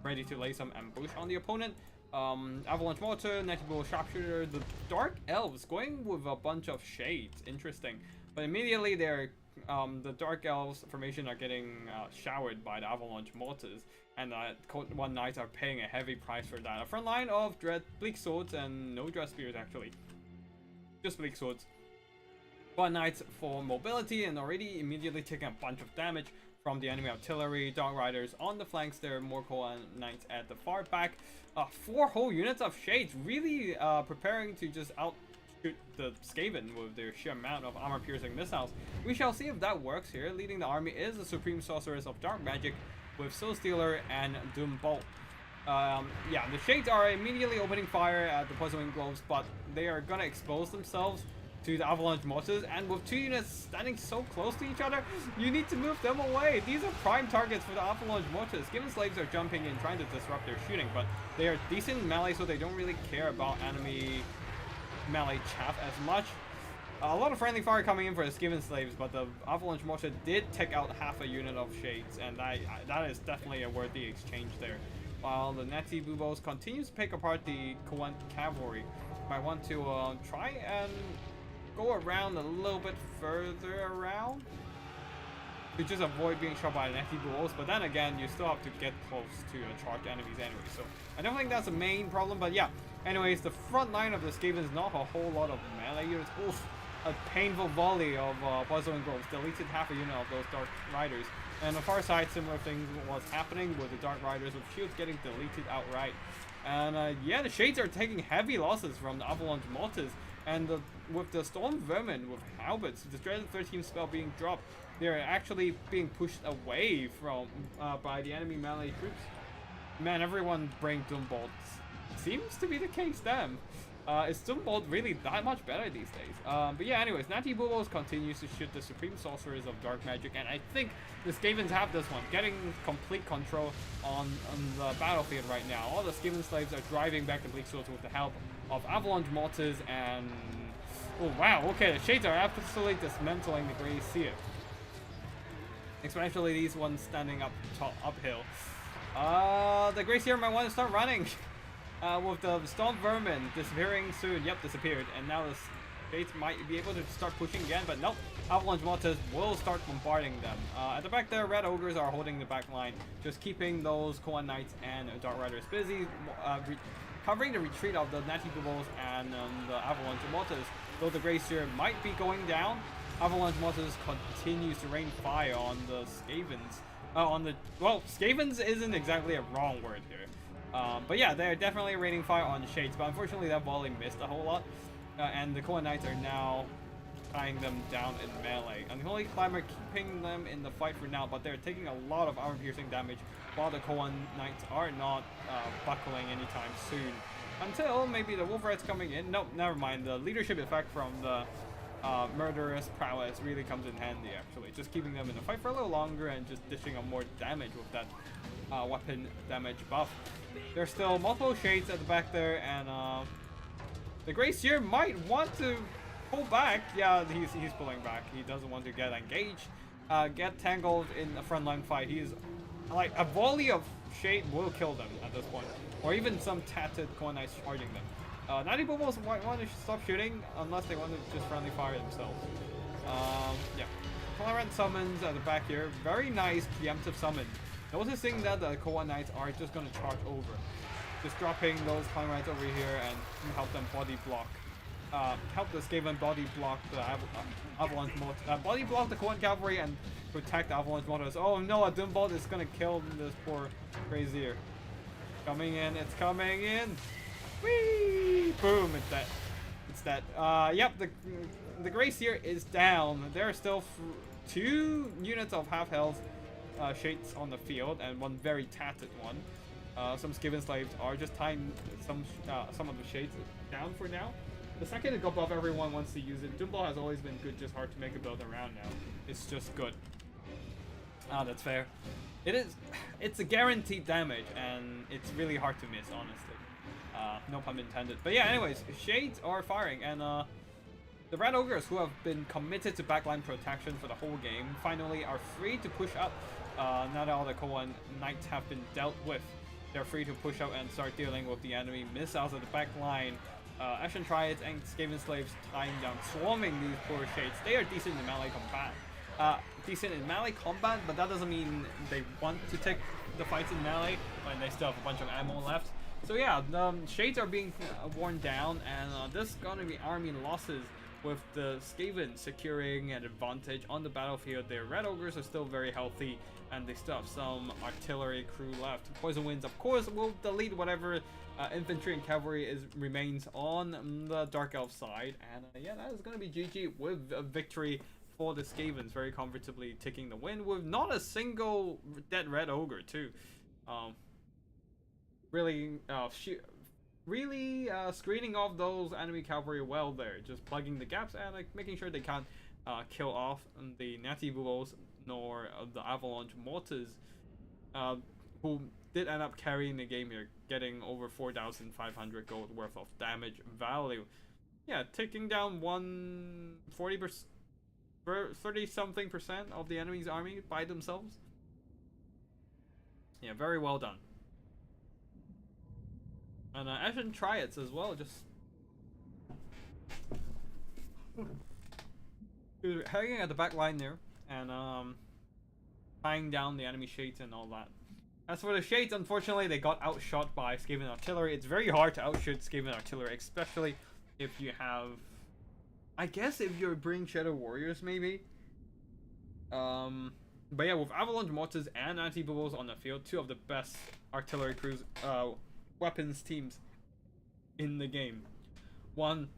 ready to lay some ambush on the opponent. Avalanche Mortar, Netty Sharpshooter, the Dark Elves going with a bunch of shades. Interesting. But immediately they're the Dark Elves formation are getting showered by the Avalanche Mortars, and Code 1 Knights are paying a heavy price for that. A front line of Bleak Swords and no Dread Spears actually. Just Bleak Swords. 1 Knights for mobility and already immediately taking a bunch of damage from the enemy artillery. Dark Riders on the flanks there, Morkel and Knights at the far back. 4 whole units of Shades really preparing to just outshoot the Skaven with their sheer amount of armor-piercing missiles. We shall see if that works here. Leading the army is the Supreme Sorceress of Dark Magic with Soul Stealer and Doom Bolt. Yeah, the Shades are immediately opening fire at the Puzzling Globes, but they are gonna expose themselves to the Avalanche Mortars, and with 2 units standing so close to each other, you need to move them away. These are prime targets for the Avalanche Mortars. Skaven slaves are jumping in, trying to disrupt their shooting, but they are decent melee, so they don't really care about enemy melee chaff as much. A lot of friendly fire coming in for the Skaven slaves, but the Avalanche Mortar did take out half a unit of Shades, and that is definitely a worthy exchange there. While the Netty Bubos continues to pick apart the Coen cavalry. Might want to try and go around a little bit further around to just avoid being shot by Netty Bubos, but then again, you still have to get close to charged enemies anyway, so I don't think that's the main problem, but yeah. Anyways, the front line of the Skaven is not a whole lot of melee units. Oof. A painful volley of Puzzling Globes deleted half a unit of those Dark Riders. And on the far side, similar things was happening with the Dark Riders with shields getting deleted outright. And yeah, the Shades are taking heavy losses from the Avalanche Mortars. And with the Storm Vermin with Halberds, the Dreaded 13 spell being dropped, they're actually being pushed away from by the enemy melee troops. Man, everyone bring Doom Bolts. seems to be the case then. It's still not really that much better these days. But yeah, anyways, Natty Bubbles continues to shoot the Supreme Sorcerers of Dark Magic, and I think the Skavens have this one, getting complete control on the battlefield right now. All the Skaven slaves are driving back the Bleak Swords with the help of Avalanche Mortars and... Oh wow, okay, the Shades are absolutely dismantling the Grey Seer. Especially these ones standing uphill. The Grey Seer might want to start running. With the Storm Vermin disappearing soon. Yep, disappeared. And now the Shades might be able to start pushing again, but nope. Avalanche Mortars will start bombarding them. At the back there, Red Ogres are holding the back line, just keeping those Koan Knights and Dark Riders busy, covering the retreat of the Natty Bubbles and the Avalanche Mortars. Though the Grey Seer might be going down, Avalanche Mortars continues to rain fire on the Skavens. Well, Skavens isn't exactly a wrong word here. But yeah, they're definitely raining fire on the Shades, but unfortunately that volley missed a whole lot. And the Koan Knights are now tying them down in melee. And the Holy Climber keeping them in the fight for now, but they're taking a lot of armor-piercing damage while the Koan Knights are not buckling anytime soon. Until maybe the Wolf Rat's coming in. Nope, never mind. The leadership effect from the murderous prowess really comes in handy, actually. Just keeping them in the fight for a little longer and just dishing out more damage with that weapon damage buff. There's still multiple Shades at the back there, and the Grey Seer might want to pull back. Yeah, he's pulling back. He doesn't want to get engaged, get tangled in a frontline fight. He's like, a volley of Shade will kill them at this point, or even some tattered Koan Knights charging them. Natty Bubbles might want to stop shooting unless they want to just friendly fire themselves. Yeah. Tolerant summons at the back here. Very nice preemptive summon. Noticing that the Koan Knights are just going to charge over. Just dropping those Clan Knights over here and help them body block. Help the Skaven body block the Avalanche Mortars. Body block the Koan Cavalry and protect the Avalanche Mortars. Oh no, a Doombolt is going to kill this poor Brazier. Coming in, it's coming in. Whee! Boom, it's dead. It's dead. Yep, the Grey Seer is down. There are still 2 units of half health Shades on the field and one very tattered one. Some Skaven slaves are just tying some of the Shades down for now. The second it got above, everyone wants to use it. Doombolt has always been good, just hard to make a build around now. It's just good. That's fair. It's a guaranteed damage, and it's really hard to miss, honestly. No pun intended. But yeah, anyways, Shades are firing, and the Red Ogres, who have been committed to backline protection for the whole game, finally are free to push up. Now that all the Koan Knights have been dealt with, they're free to push up and start dealing with the enemy missiles at the back line. Ashen Triads and Skaven Slaves tying down, swarming these poor Shades. They are decent in melee combat. But that doesn't mean they want to take the fights in melee when they still have a bunch of ammo left. So yeah, the Shades are being worn down, and this is gonna be army losses with the Skaven securing an advantage on the battlefield. Their Red Ogres are still very healthy, and they still have some artillery crew left. Poison Winds, of course, will delete whatever infantry and cavalry remains on the Dark Elf side. And yeah, that is going to be GG with a victory for the Skavens, very comfortably taking the win with not a single dead Red Ogre too. Really screening off those enemy cavalry well there, just plugging the gaps and like making sure they can't kill off the Natty Bubbles nor the Avalanche Mortars, who did end up carrying the game here, getting over 4,500 gold worth of damage value. Yeah, taking down 30-something% of the enemy's army by themselves. Yeah, very well done. And Ashen Triads as well, just hanging at the back line there and tying down the enemy Shades and all that. As for the Shades, unfortunately they got outshot by Skaven artillery. It's very hard to outshoot Skaven artillery, especially if you have, I guess if you're bringing Shadow Warriors maybe. But yeah, with Avalanche Mortars and Anti-Bubbles on the field, 2 of the best artillery crews, weapons teams in the game. One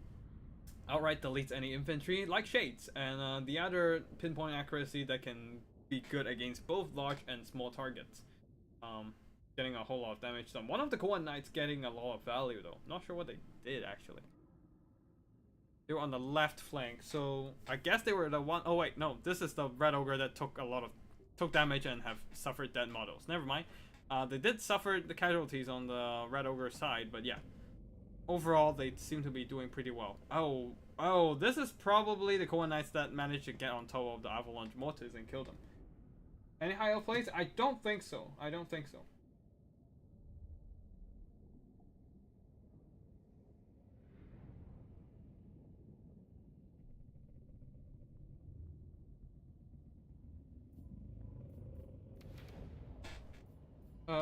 outright deletes any infantry like Shades, and the other pinpoint accuracy that can be good against both large and small targets. getting a whole lot of damage done. One of the Cohen Knights getting a lot of value though. Not sure what they did actually. They were on the left flank, so I guess they were the one. Oh wait, no, this is the Red Ogre that took damage and have suffered dead models. Never mind. They did suffer the casualties on the Red Ogre side, but yeah. Overall, they seem to be doing pretty well. Oh, this is probably the Cohen Knights that managed to get on top of the Avalanche Mortars and kill them. Any high elf plays? I don't think so. I don't think so.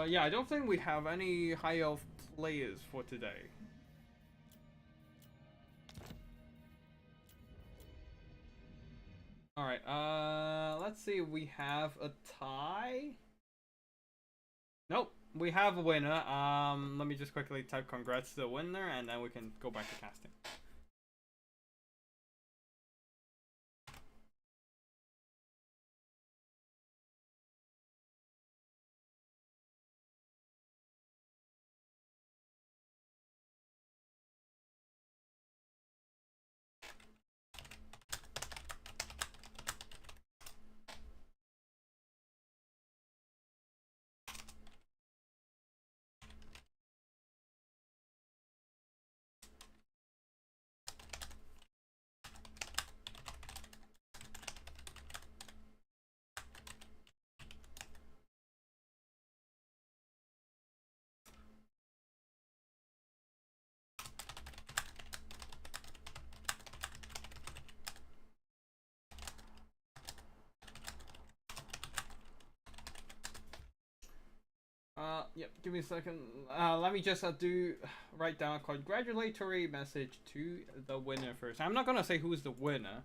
Yeah, I don't think we have any high elf players for today. Alright, let's see, we have a tie? Nope, we have a winner. Let me just quickly type congrats to the winner and then we can go back to casting. Yep, give me a second. Let me just write down a congratulatory message to the winner first. I'm not gonna say who's the winner.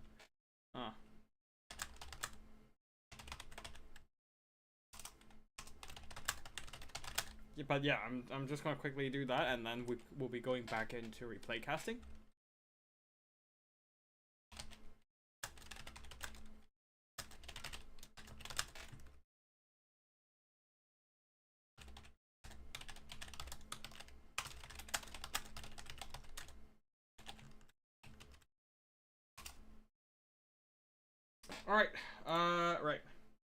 Yeah, but yeah, I'm just gonna quickly do that and then we'll be going back into replay casting. Alright, right.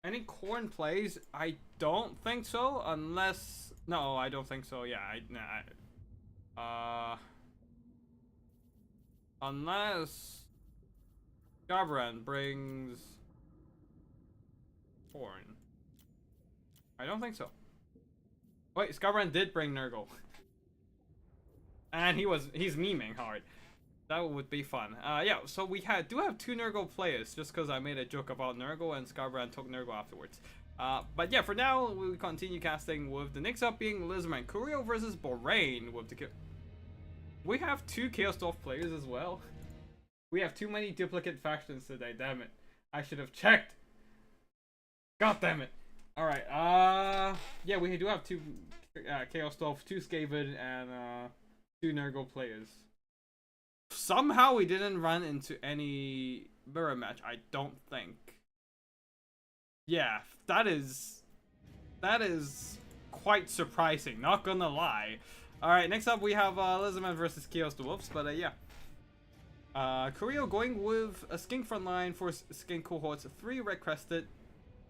Any corn plays? I don't think so, unless... No, I don't think so, yeah, unless... Gavran brings... corn. I don't think so. Wait, Scaven did bring Nurgle. And he's memeing hard. That would be fun. Yeah, so we do have 2 Nurgle players, just because I made a joke about Nurgle and Scaven took Nurgle afterwards. But yeah, for now, we'll continue casting with the next up being Lizardmen. Curio versus Borain with the... We have 2 Chaos Dwarf players as well. We have too many duplicate factions today, damn it. I should have checked. God damn it. Alright, yeah, we do have 2 Chaos Dwarf, 2 Scaven, and 2 Nurgle players. Somehow we didn't run into any mirror match, I don't think. Yeah, that is quite surprising, not gonna lie. Alright, next up we have Lizardmen versus Chaos Dwarfs, but yeah. Curio going with a skink frontline for skink cohorts, 3 red crested,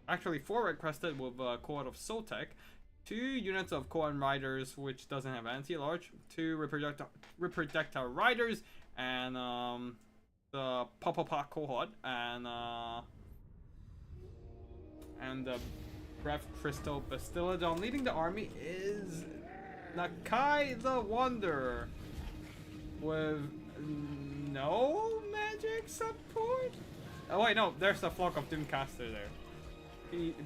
actually 4 red crested with a cohort of Soltech, 2 units of Cohen Riders, which doesn't have anti-large, 2 Reproductor Riders, and the Papa cohort, and the Breath Crystal Bastillodon. Leading the army is Nakai the Wanderer with no magic support. Oh wait, no, there's a Flock of Doomcaster there.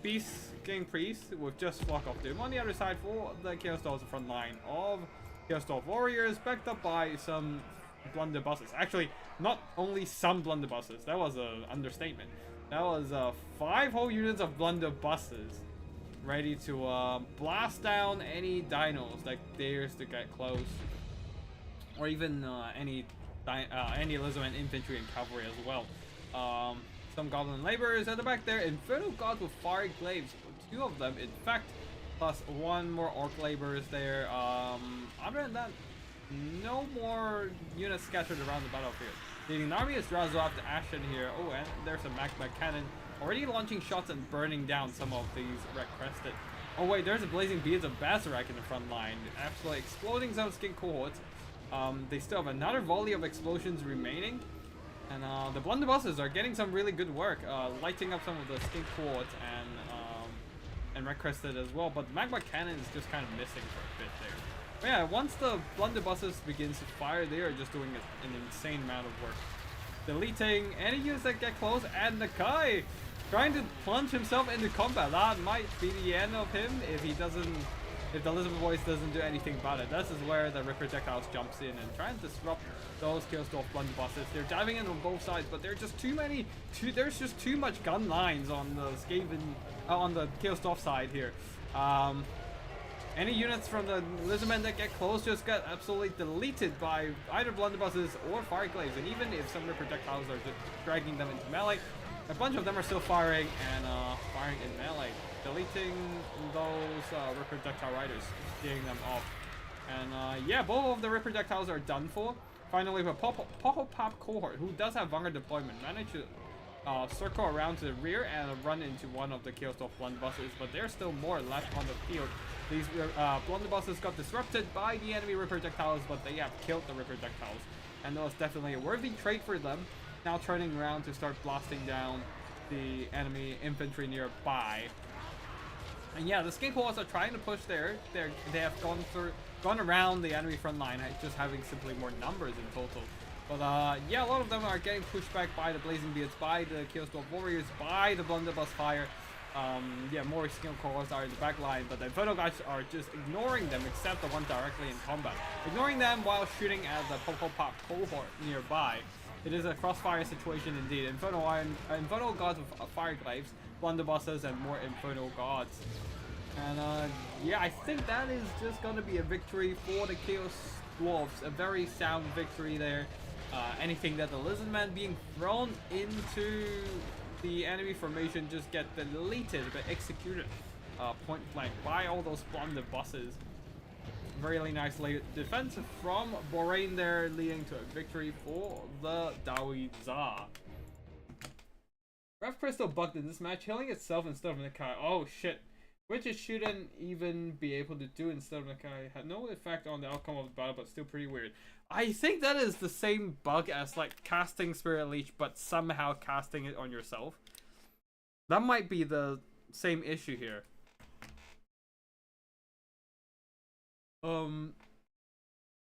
Beast King Priest with just Flock of Doom. On the other side for the Chaos Dwarfs, front line of Chaos Dwarf Warriors, backed up by some blunderbusses. Actually, not only some blunderbusses, that was an understatement. That was 5 whole units of blunderbusses ready to blast down any dinos that dares to get close, or even any Lizardmen infantry and cavalry as well. Some goblin laborers at the back there. Infernal gods with fire glaives. 2 of them, in fact, plus 1 more orc laborers there. Other than that, no more units scattered around the battlefield. Leading an army is Drazov to Ashen here. Oh, and there's a magma cannon already launching shots and burning down some of these red crested. Oh wait, there's a blazing beads of Bazarak in the front line, absolutely exploding some skin cohorts. They still have another volley of explosions remaining, and the blunderbusses are getting some really good work, lighting up some of the skin cohorts and red crested as well. But the magma cannon is just kind of missing for a bit there. But yeah, once the blunderbusses begins to fire, they are just doing an insane amount of work, deleting any units that get close. And Nakai trying to plunge himself into combat. That might be the end of him if he doesn't, if the Lizardman voice doesn't do anything about it. This is where the Rip Projectiles jumps in and try and disrupt those Killstorm blunderbusses. They're diving in on both sides, but there are just too many. There's just too much gun lines on the Scaven, on the Killstorm side here. Any units from the Lizardmen that get close just get absolutely deleted by either blunderbusses or fireglaves. And even if some of the projectiles are just dragging them into melee, a bunch of them are still firing and firing in melee, deleting those rip projectile riders, getting them off. And yeah, both of the rip projectiles are done for. Finally, the Poho Pop cohort, who does have Vanger deployment, managed to circle around to the rear and run into one of the Killstorm blunderbusses, but there's still more left on the field. These blunderbusses got disrupted by the enemy rip projectiles, but they have killed the rip projectiles, and that was definitely a worthy trade for them. Now turning around to start blasting down the enemy infantry nearby. And yeah, the skin cohorts are trying to push there. They have gone around the enemy front line, just having simply more numbers in total. But yeah, a lot of them are getting pushed back by the Blazing Beards, by the Killstorm Warriors, by the blunderbuss fire. Yeah, more skill cores are in the back line, but the Inferno guys are just ignoring them, except the one directly in combat. Ignoring them while shooting at the Popo Pop cohort nearby. It is a crossfire situation indeed. Inferno gods with fireglaves, blunderbusses, and more Inferno gods. And yeah, I think that is just going to be a victory for the Chaos Dwarfs. A very sound victory there. Anything that the Lizardmen being thrown into the enemy formation just get deleted but executed point blank by all those blunderbusses. Really nice late defense from Borain there, leading to a victory for the Dawi Za. Ref Crystal bugged in this match, healing itself instead of Nakai. Oh shit. Which it shouldn't even be able to do instead of Nakai. Had no effect on the outcome of the battle, but still pretty weird. I think that is the same bug as like casting Spirit Leech, but somehow casting it on yourself. That might be the same issue here.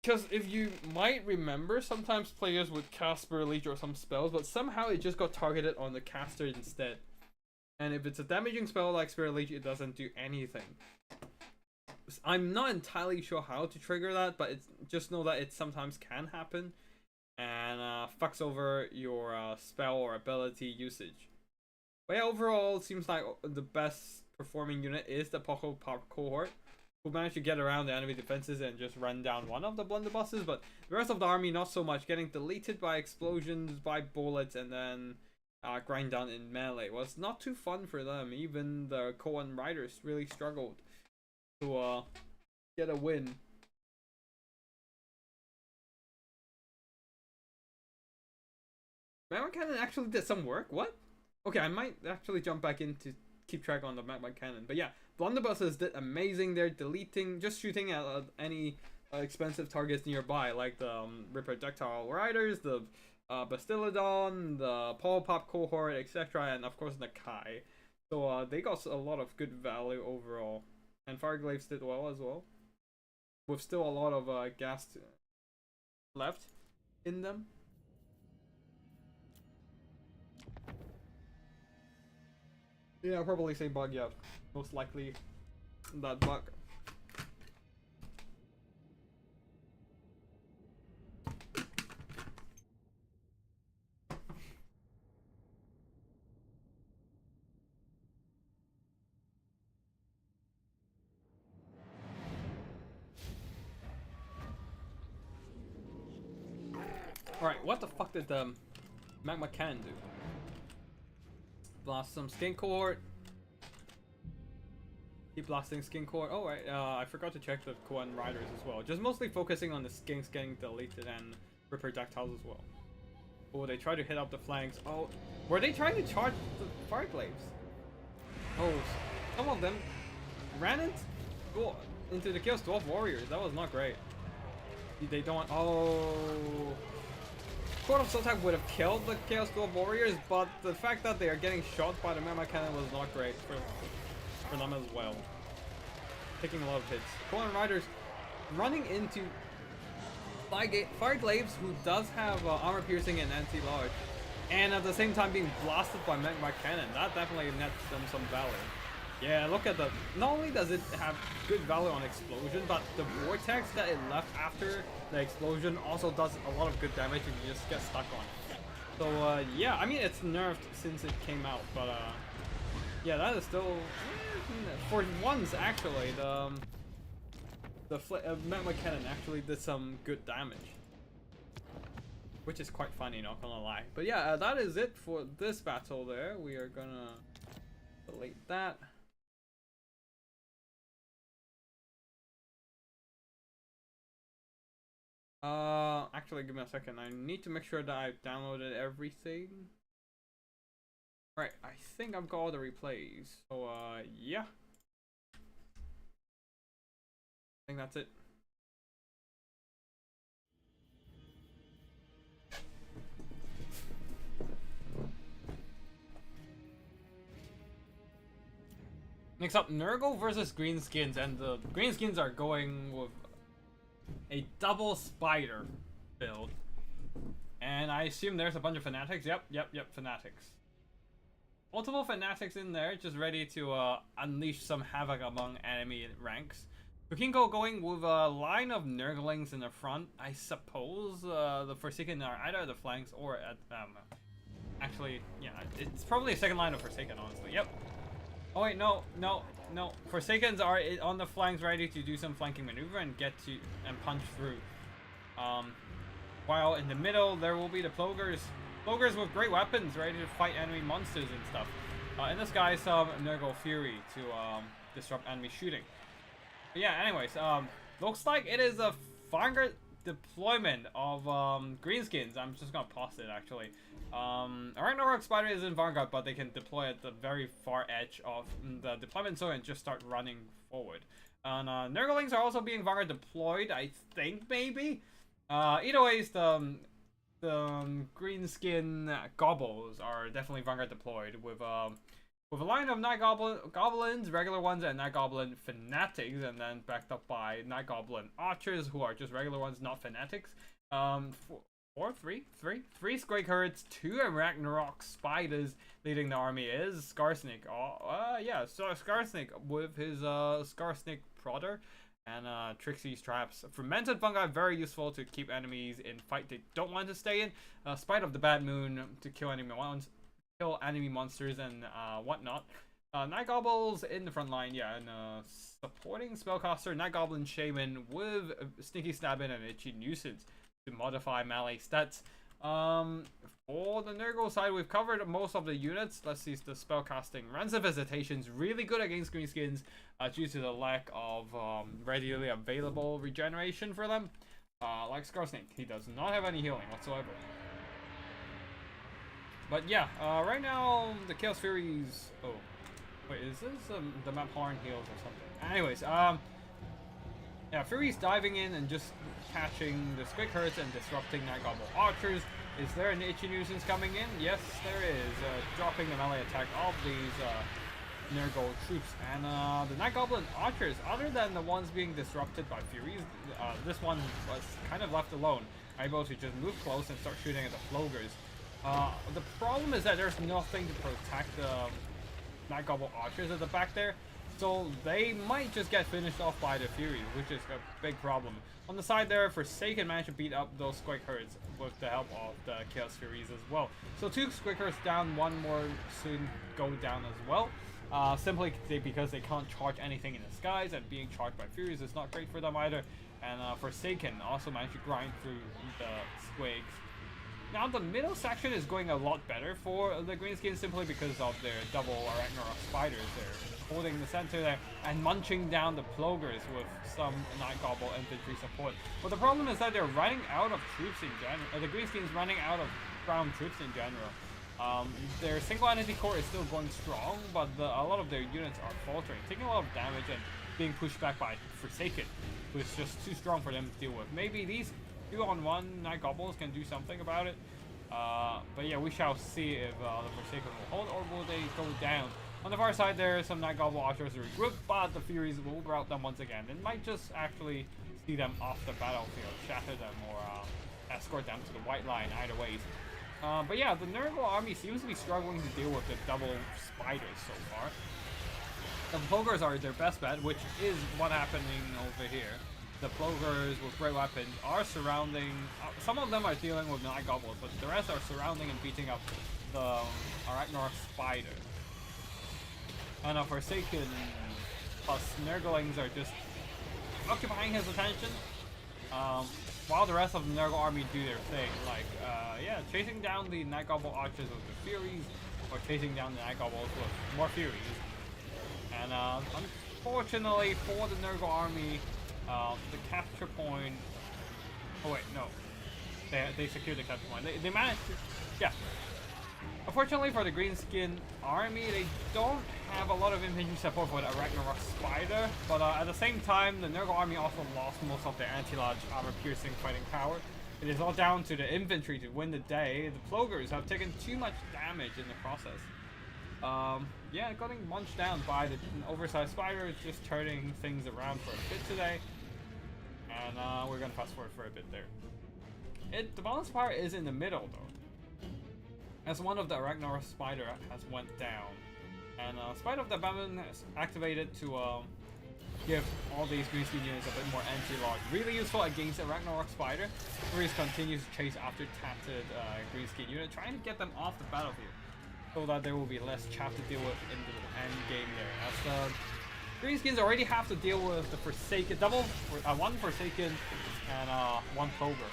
Because if you might remember, sometimes players would cast Spirit Leech or some spells, but somehow it just got targeted on the caster instead. And if it's a damaging spell like Spirit Leech, it doesn't do anything. I'm not entirely sure how to trigger that, but it's just know that it sometimes can happen, and fucks over your spell or ability usage. But yeah, overall, it seems like the best performing unit is the Poco Pop cohort, who managed to get around the enemy defenses and just run down one of the blunderbusses. But the rest of the army, not so much, getting deleted by explosions, by bullets, and then grind down in melee. Was not too fun for them. Even the Koan riders really struggled to get a win. Magma Cannon actually did some work? What? Okay, I might actually jump back in to keep track on the Magma Cannon. But yeah, blunderbusses did amazing. They're deleting, just shooting at any expensive targets nearby, like the Rip Projectile Riders, the Bastillodon, the Paul Pop cohort, etc., and of course the Kai. So they got a lot of good value overall. And Fireglaves did well as well, with still a lot of gas left in them. Yeah, probably same bug, yeah. Most likely that bug. Alright, what the fuck did the Magma Cannon do? Blast some skin cohort. Keep blasting skin core. Oh right, I forgot to check the core and riders as well. Just mostly focusing on the skins getting deleted and ripper projectiles as well. Oh, they try to hit up the flanks. Oh, were they trying to charge the fireglaives? Oh, some of them ran into the Chaos Dwarf Warriors. That was not great. They don't. Oh, Court of Sotak would have killed the Chaos Dwarf Warriors, but the fact that they are getting shot by the Magma Cannon was not great for them as well. Taking a lot of hits. Conan Riders running into Fireglaves, who does have armor piercing and anti-large, and at the same time being blasted by Magma Cannon. That definitely nets them some value. Yeah, look at the. Not only does it have good value on explosion, but the vortex that it left after the explosion also does a lot of good damage if you just get stuck on it. So yeah, I mean it's nerfed since it came out, but yeah, that is still for once actually the Magma Cannon actually did some good damage, which is quite funny, not gonna lie. But yeah, that is it for this battle. There, we are gonna delete that. Actually, give me a second. I need to make sure that I've downloaded everything. Right, I think I've got all the replays. So, yeah. I think that's it. Next up, Nurgle versus Greenskins, and the Greenskins are going with a double spider build. And I assume there's a bunch of fanatics. Yep, fanatics. Multiple fanatics in there, just ready to unleash some havoc among enemy ranks. Lukinko going with a line of Nurglings in the front. I suppose the Forsaken are either at the flanks or at actually, yeah, it's probably a second line of Forsaken, honestly. Yep. Oh wait, no. Forsakens are on the flanks, ready to do some flanking maneuver and get to and punch through. While in the middle there will be the Plogers. Plogers with great weapons, ready to fight enemy monsters and stuff. In this guy, some Nurgle Fury to disrupt enemy shooting. But yeah, anyways, looks like it is a Vanguard deployment of Greenskins. I'm just gonna pause it actually. Ragnarok Spider is in Vanguard, but they can deploy at the very far edge of the deployment zone and just start running forward. And Nurglings are also being Vanguard deployed, I think, maybe. Either ways, the Greenskin Gobbles are definitely Vanguard deployed with a line of Night Goblins, regular ones, and Night Goblin Fanatics, and then backed up by Night Goblin Archers, who are just regular ones, not Fanatics. Three Squake Herds, 2 Ragnarok Spiders. Leading the army is Skarsnik. Yeah, so Skarsnik with his Skarsnik Prodder and Trixie's Traps. Fermented Fungi, very useful to keep enemies in fight they don't want to stay in. Spite of the Bad Moon to kill enemy monsters and whatnot. Night Goblins in the front line, yeah, and supporting Spellcaster, Night Goblin Shaman with Sneaky Stabbing and Itchy Nuisance to modify melee stats. For the Nurgle side, we've covered most of the units. Let's see the spellcasting. Rancid Visitation's really good against Greenskins due to the lack of readily available regeneration for them. Like Skarsnik, he does not have any healing whatsoever. But yeah, right now the Chaos Furies. Oh, wait, is this the map Horn heals or something? Anyways, yeah, Fury's diving in and just catching the Squig Herds and disrupting Night Goblin Archers. Is there an Itchy Nuisance coming in? Yes, there is. Dropping the melee attack of these Nurgle troops. And the Night Goblin Archers, other than the ones being disrupted by Furies, this one was kind of left alone, able to just move close and start shooting at the Flogers. The problem is that there's nothing to protect the Night Goblin Archers at the back there. So they might just get finished off by the Furies, which is a big problem. On the side there, Forsaken managed to beat up those Squig Herds with the help of the Chaos Furies as well. So 2 Squig Herds down, 1 more soon go down as well. Simply because they can't charge anything in the skies, and being charged by Furies is not great for them either. And Forsaken also managed to grind through the Squigs Now the middle section is going a lot better for the Greenskins simply because of their double Ragnarok spiders. They're holding the center there and munching down the Plogers with some Night Gobble infantry support. But the problem is that they're running out of troops in general. The Greenskins running out of ground troops in general. Their single entity core is still going strong, but a lot of their units are faltering, taking a lot of damage and being pushed back by Forsaken, who is just too strong for them to deal with. Maybe these 2-on-1 Night Goblins can do something about it. But yeah, we shall see if the Forsaken will hold or will they go down. On the far side, there are some Night Goblin archers regroup, but the Furies will rout them once again. It might just actually see them off the battlefield, shatter them, or escort them to the white line, either ways. But yeah, the Nurgle army seems to be struggling to deal with the double spiders so far. The Plogers are their best bet, which is what's happening over here. The Plogers with great weapons are surrounding, some of them are dealing with Night Goblins, but the rest are surrounding and beating up the Ragnarok spider. And a Forsaken plus Nurglings are just occupying his attention, while the rest of the Nurgle army do their thing, like, yeah, chasing down the Night Goblin archers with the Furies, or chasing down the Night Goblins with more Furies. And unfortunately for the Nurgle army, the capture point... Oh wait, no. They secured the capture point. They managed to... Yeah. Unfortunately for the Greenskin army, they don't have a lot of infantry support for the Ragnarok Spider, but at the same time, the Nurgle army also lost most of their anti-large armor-piercing fighting power. It is all down to the infantry to win the day. The Plogers have taken too much damage in the process. Yeah, getting munched down by the oversized spider is just turning things around for a bit today. And we're gonna fast forward for a bit there. The balance power is in the middle though, as one of the Ragnarok spider has went down. And Spider of the Abandon is activated to give all these Greenskin units a bit more anti-large. Really useful against a Ragnarok spider. Furies continues to chase after tattered Greenskin unit, trying to get them off the battlefield, so that there will be less chaff to deal with in the end game there. As the Greenskins already have to deal with the Forsaken, one Forsaken and one Plover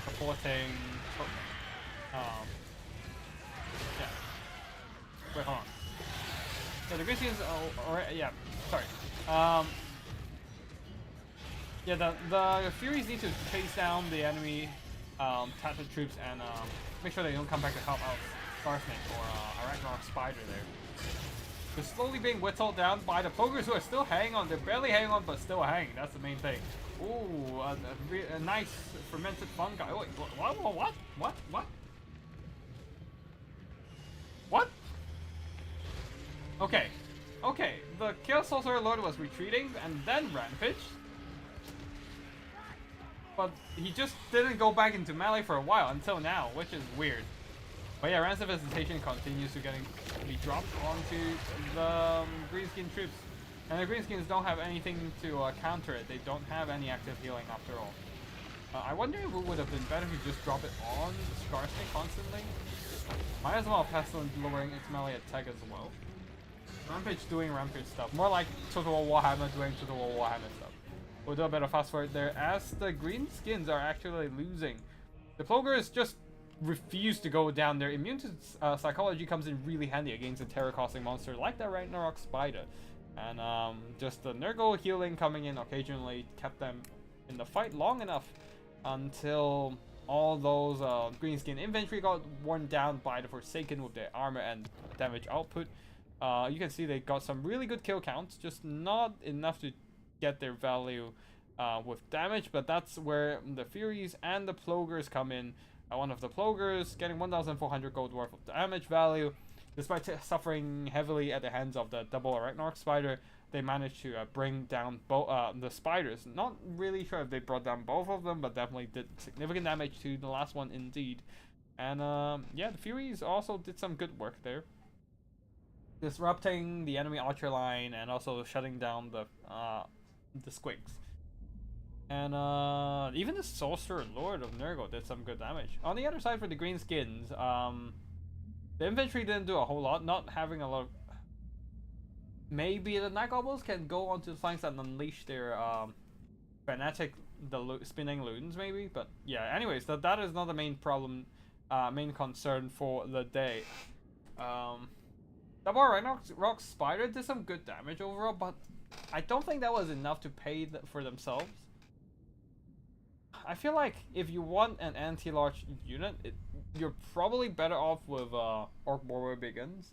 supporting. Yeah. Wait, hold on. Yeah, the Greenskins. Yeah, sorry. Yeah, the Furies need to chase down the enemy tattered troops and make sure they don't come back to help out Scarsnake or a Ragnarok Spider there. They're slowly being whittled down by the Plogers, who are still hanging on. They're barely hanging on, but still hanging. That's the main thing. Ooh, a nice fermented fungi. Oh, wait, what? What? Okay. The Chaos Sorcerer Lord was retreating and then rampaged. But he just didn't go back into melee for a while until now, which is weird. But yeah, Rancid Visitation continues to be dropped onto the Greenskin troops. And the Greenskins don't have anything to counter it. They don't have any active healing after all. I wonder if it would have been better if you just drop it on Scarsnake constantly. Might as well have Pestilence lowering its melee attack as well. Rampage doing Rampage stuff. More like Total War Warhammer doing Total War Warhammer stuff. We'll do a bit of fast forward there as the Greenskins are actually losing. The Plogers just refuse to go down. Their immune to psychology comes in really handy against a terror-causing monster like the Ragnarok Spider. And just the Nurgle healing coming in occasionally kept them in the fight long enough until all those Greenskin infantry got worn down by the Forsaken with their armor and damage output. You can see they got some really good kill counts, just not enough to get their value with damage, but that's where the Furies and the Plogers come in. One of the Plogers getting 1,400 gold worth of damage value. Despite suffering heavily at the hands of the double Ragnarok Spider, they managed to bring down the spiders. Not really sure if they brought down both of them, but definitely did significant damage to the last one indeed. And yeah, the Furies also did some good work there, disrupting the enemy archer line and also shutting down the squigs. And even the Sorcerer Lord of Nurgle did some good damage. On the other side for the Greenskins, the infantry didn't do a whole lot, not having a lot of... Maybe the Night Goblins can go onto the flanks and unleash their fanatic spinning loons maybe, but yeah, anyways, that is not the main problem main concern for the day. The War Rock Spider did some good damage overall, but I don't think that was enough to pay for themselves. I feel like if you want an anti-large unit, you're probably better off with Orc Warrior Begins.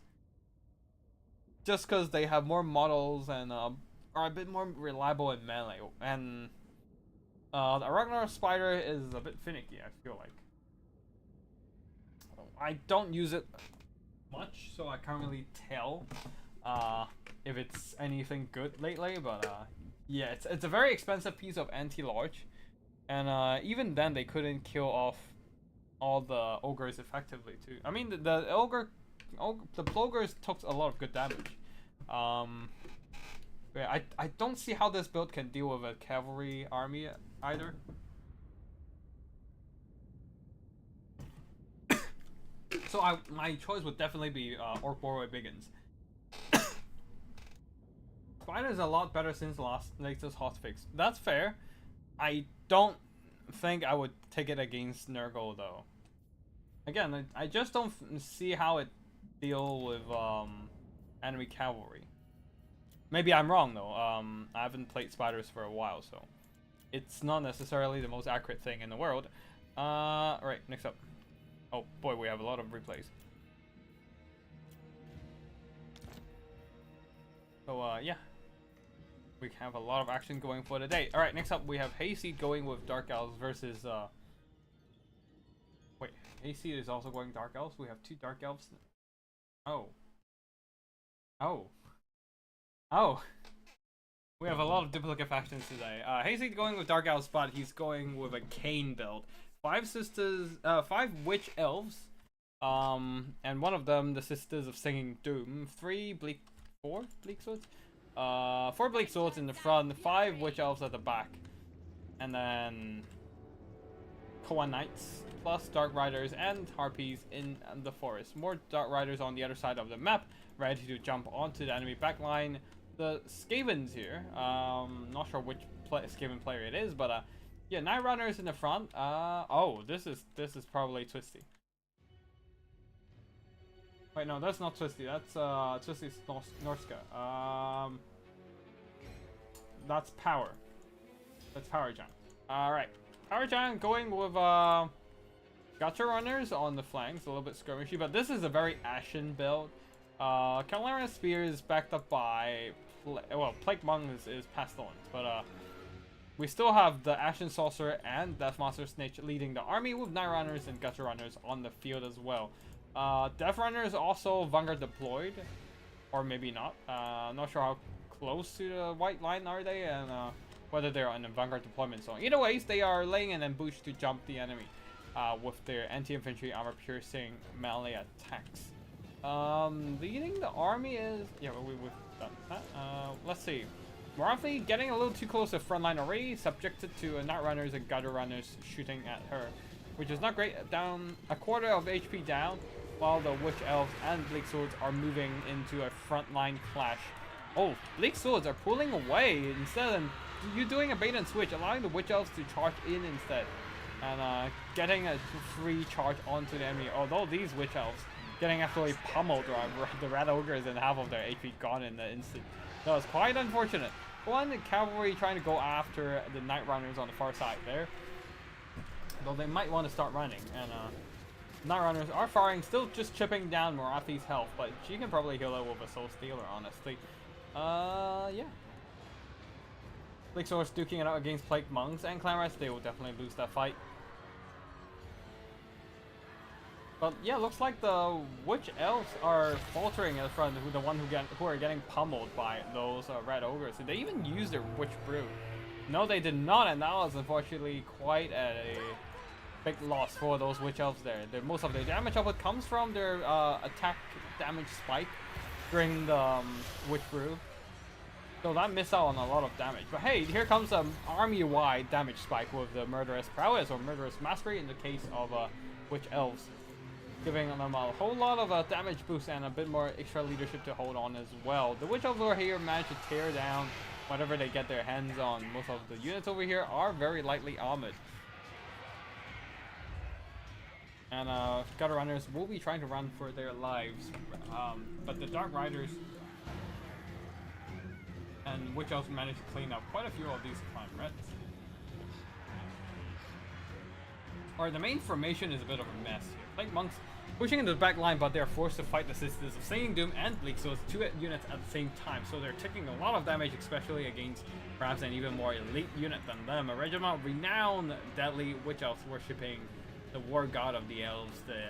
Just because they have more models and are a bit more reliable in melee. And the Ragnar Spider is a bit finicky, I feel like. I don't use it much, so I can't really tell if it's anything good lately, but yeah, it's a very expensive piece of anti-large, and even then they couldn't kill off all the ogres effectively too. I mean, the ogres took a lot of good damage. Yeah, I don't see how this build can deal with a cavalry army either. So my choice would definitely be Orc Warrior Begins. Spider is a lot better since latest hotfix. That's fair. I don't think I would take it against Nurgle though. Again, I just don't see how it deal with enemy cavalry. Maybe I'm wrong though. I haven't played spiders for a while, so it's not necessarily the most accurate thing in the world. Right, next up. Oh boy, we have a lot of replays. So yeah, we have a lot of action going for the day. All right, next up we have Hayseed going with Dark Elves versus wait, Hayseed is also going Dark Elves. We have 2 Dark Elves. Oh. We have a lot of duplicate factions today. Hayseed going with Dark Elves, but he's going with a Cain build. 5 sisters, 5 witch elves, and one of them the Sisters of Singing Doom. 4 bleak swords, 4 bleak swords in the front, 5 witch elves at the back, and then Koa Knights plus Dark Riders and Harpies in the forest. More Dark Riders on the other side of the map, ready to jump onto the enemy backline. The Scavens here, not sure which Scaven player it is, but yeah, 9 runners in the front. Oh, this is probably Twisty. Wait, no, that's not Twisty. That's Twisty's Norska. That's Power. That's Power Giant. All right, Power Giant going with Gotcha runners on the flanks, a little bit skirmishy, but this is a very Ashen build. Cavalry Spear is backed up by Plague Monk is Pestilence, but we still have the Ashen Sorcerer and Death Monster Snitch leading the army with Night Runners and Gutcher Runners on the field as well. Death Runners also Vanguard deployed, or maybe not. Not sure how close to the white line are they, and whether they're on a Vanguard deployment zone. Either ways, they are laying an ambush to jump the enemy with their anti-infantry armor-piercing melee attacks. Leading the army is... yeah, we've done that. Let's see. Marathi getting a little too close to frontline already, subjected to Night Runners and Gutter Runners shooting at her, which is not great. Down a quarter of HP down, while the Witch Elves and Bleak Swords are moving into a frontline clash. Oh, Bleak Swords are pulling away instead of you doing a bait and switch, allowing the Witch Elves to charge in instead, and getting a free charge onto the enemy. Although these Witch Elves getting absolutely pummeled, the Red Ogres and half of their HP gone in the instant. That was quite unfortunate. One, the cavalry trying to go after the Night Runners on the far side there. Though they might want to start running, and Night Runners are firing, still just chipping down Morathi's health, but she can probably heal it with a Soul Stealer, honestly. Yeah. Bleak Swords duking it out against Plague Monks and Clamorous, they will definitely lose that fight. But yeah, looks like the Witch Elves are faltering at the front, who are getting pummeled by those Red Ogres. Did they even use their Witch Brew? No, they did not, and that was unfortunately quite a big loss for those Witch Elves there. Most of their damage output comes from their attack damage spike during the Witch Brew. So that missed out on a lot of damage. But hey, here comes an army-wide damage spike with the Murderous Prowess or Murderous Mastery in the case of Witch Elves, giving them a whole lot of damage boost and a bit more extra leadership to hold on as well. The Witch Elves over here manage to tear down whatever they get their hands on. Most of the units over here are very lightly armored. And gutter runners will be trying to run for their lives, but the Dark Riders and Witch Elves managed to clean up quite a few of these clan reds. Or the main formation is a bit of a mess here. Plague Monks pushing into the back line, but they're forced to fight the Sisters of Singing Doom and Bleak, so it's 2 units at the same time. So they're taking a lot of damage, especially against perhaps an even more elite unit than them. A regiment of renowned deadly Witch Elves worshipping the war god of the elves, the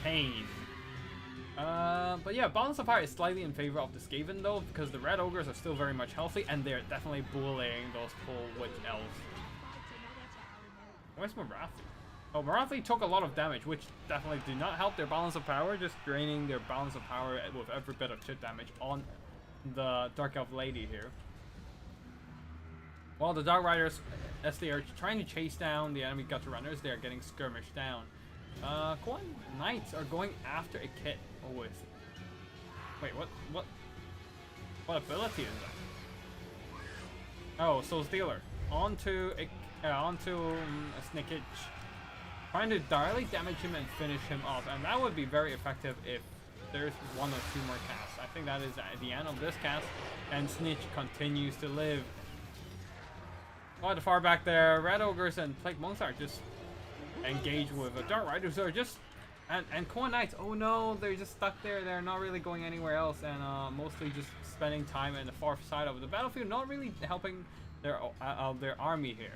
Cain. But yeah, balance of power is slightly in favor of the Scaven though, because the red ogres are still very much healthy and they're definitely bullying those poor witch elves. Where's Marathi? Oh, Marathi took a lot of damage, which definitely did not help their balance of power, just draining their balance of power with every bit of chip damage on the Dark Elf lady here. While the Dark Riders, as they are trying to chase down the enemy gutter runners, they are getting skirmished down. Khorne Knights are going after a kit with... Wait, what ability is that? Oh, Soul Stealer. Onto a Snickage. Trying to directly damage him and finish him off, and that would be very effective if there's 1 or 2 more casts. I think that is at the end of this cast, and Snitch continues to live. Oh, at the far back there, Red Ogres and Plague Monks are just engaged with Dark Riders, who are just... And Khorne Knights, oh no, they're just stuck there. They're not really going anywhere else, and mostly just spending time in the far side of the battlefield, not really helping their army here.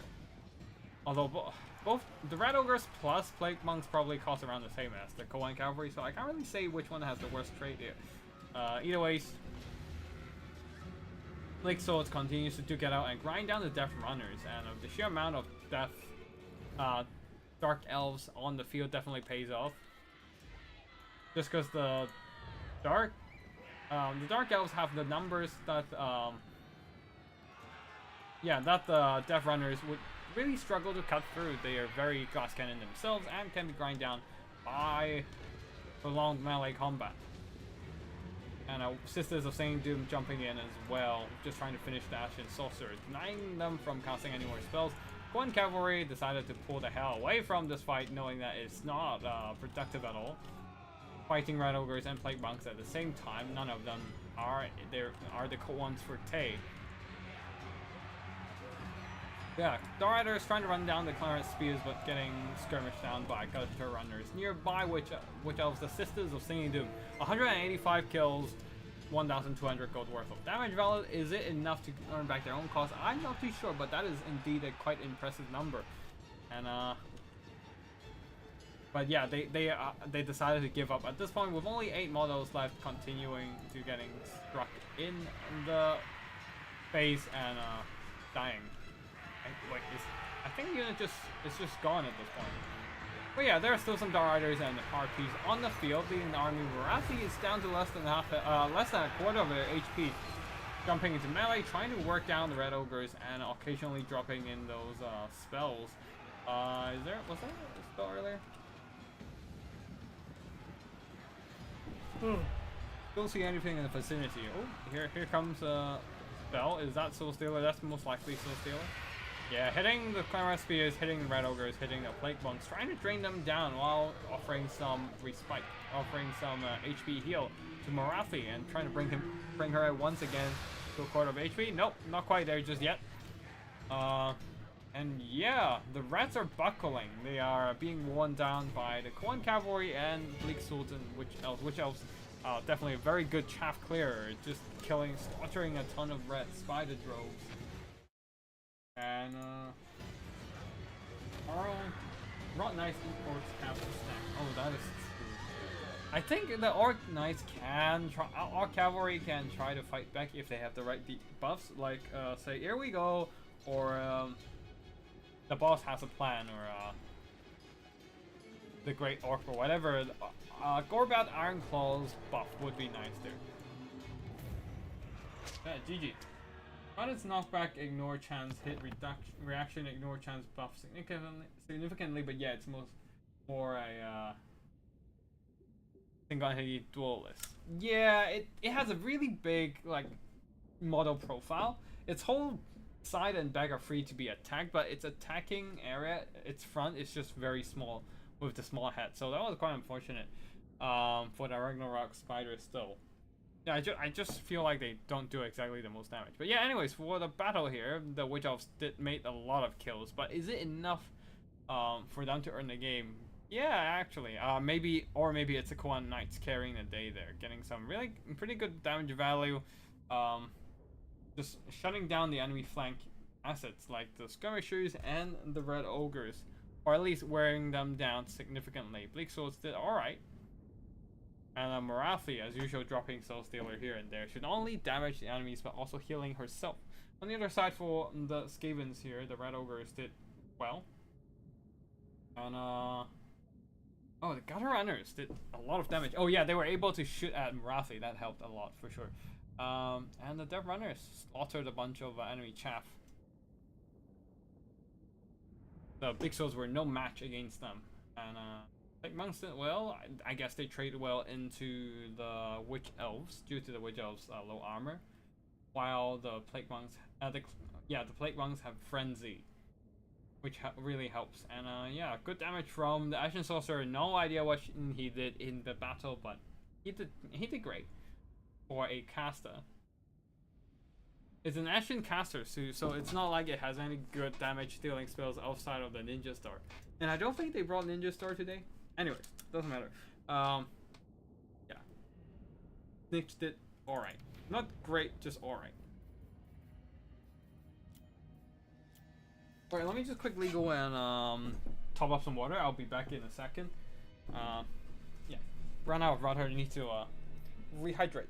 Although both the Red Ogres plus Plague Monks probably cost around the same as the Khorne Cavalry, so I can't really say which one has the worst trait here. Either ways, Blake Swords continues to duke it out and grind down the Death Runners, and the sheer amount of death Dark Elves on the field definitely pays off. Just because the Dark Elves have the numbers that the Death Runners would really struggle to cut through. They are very glass cannon themselves and can be grind down by prolonged melee combat. And Sisters of Singing Doom jumping in as well, just trying to finish the Ashen Sorcerers, denying them from casting any more spells. Khorne Cavalry decided to pull the hell away from this fight, knowing that it's not productive at all. Fighting Red Ogres and Plague Monks at the same time, none of them are the ones for Tay. Yeah, Dark Riders trying to run down the Clarence Spears, but getting skirmished down by Gutter Runners. Nearby, Witch Elves, the Sisters of Singing Doom. 185 kills, 1,200 gold worth of damage value. Is it enough to earn back their own cost? I'm not too sure, but that is indeed a quite impressive number. And but yeah, they decided to give up at this point with only 8 models left, continuing to getting struck in the face and dying. Wait, I think the unit is just gone at this point. But yeah, there are still some Dark Riders and RPs on the field. The army Marathi is down to less than a quarter of their HP. Jumping into melee, trying to work down the Red Ogres and occasionally dropping in those spells. Was there a spell earlier? Don't see anything in the vicinity. Oh, here comes a spell. Is that Soul Stealer? That's most likely Soul Stealer. Yeah, hitting the Clamorous Spears, hitting the Red Ogres, hitting the Plague Monks, trying to drain them down while offering some respite, offering some HP heal to Marathi and trying to bring her once again to a quarter of HP. Nope, not quite there just yet. And yeah, the Rats are buckling. They are being worn down by the Khorne Cavalry and Bleak Swords and Witch Elves. Definitely a very good chaff clearer, just slaughtering a ton of rats by the droves. And our Orc Knights and Orcs have to snack. Oh, that is true. I think the Orc Knights can try, Orc Cavalry can try to fight back if they have the right buffs, like say here we go, or the boss has a plan, or the Great Orc or whatever. Gorbat Iron Claws buff would be nice there. Yeah, GG. But its knockback, ignore chance, hit reaction, ignore chance buff significantly, but yeah, it's more a single-handed duelist. Yeah, it has a really big like model profile. Its whole side and back are free to be attacked, but its attacking area, its front is just very small with the small head. So that was quite unfortunate for the Ragnarok spider still. Yeah, I just feel like they don't do exactly the most damage. But yeah, anyways, for the battle here, the Witch Elves did make a lot of kills, but is it enough for them to earn the game? Yeah, actually, maybe it's the Koan Knights carrying the day there, getting some really pretty good damage value, just shutting down the enemy flank assets like the skirmishers and the red ogres, or at least wearing them down significantly. Bleak Swords did alright, and Marathi, as usual, dropping Soul Stealer here and there, should not only damage the enemies but also healing herself. On the other side, for the Scavens here, the red ogres did well, and oh, the Gutter Runners did a lot of damage. Oh yeah, they were able to shoot at Marathi. That helped a lot for sure. And the Death Runners slaughtered a bunch of enemy chaff. The Big Swords were no match against them. And Plague Monks did well. I guess they traded well into the Witch Elves due to the Witch Elves' low armor. While the Plague Monks, the Plague Monks have Frenzy, which really helps. And yeah, good damage from the Ashen Sorcerer. No idea what he did in the battle, but he did great for a caster. It's an Ashen caster, so it's not like it has any good damage dealing spells outside of the Ninja Star. And I don't think they brought Ninja Star today. Anyways, doesn't matter. Yeah, Nyx did alright. Not great, just alright. Alright, let me just quickly go and top up some water. I'll be back in a second. Yeah, run out of water. Need to rehydrate.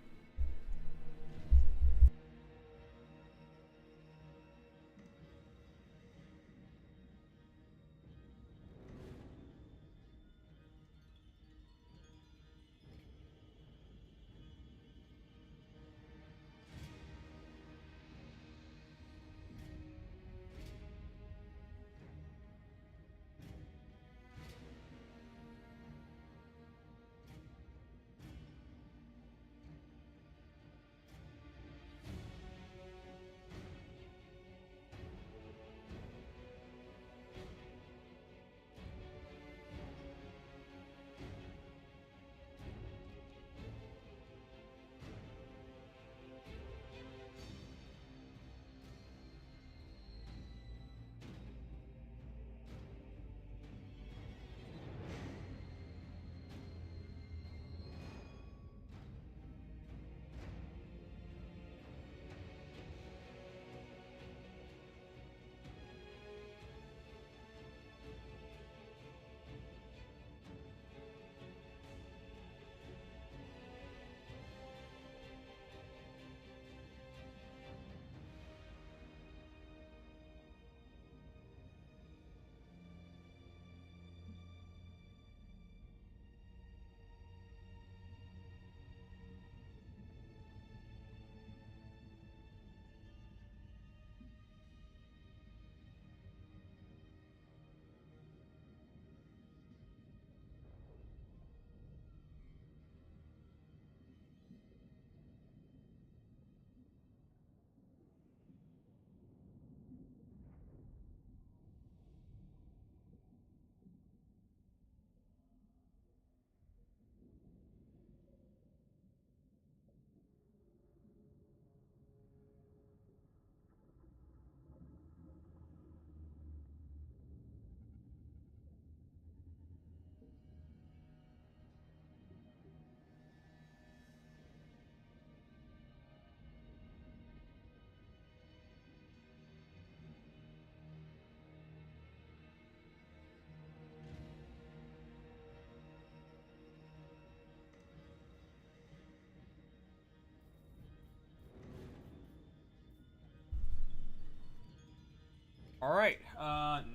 Alright,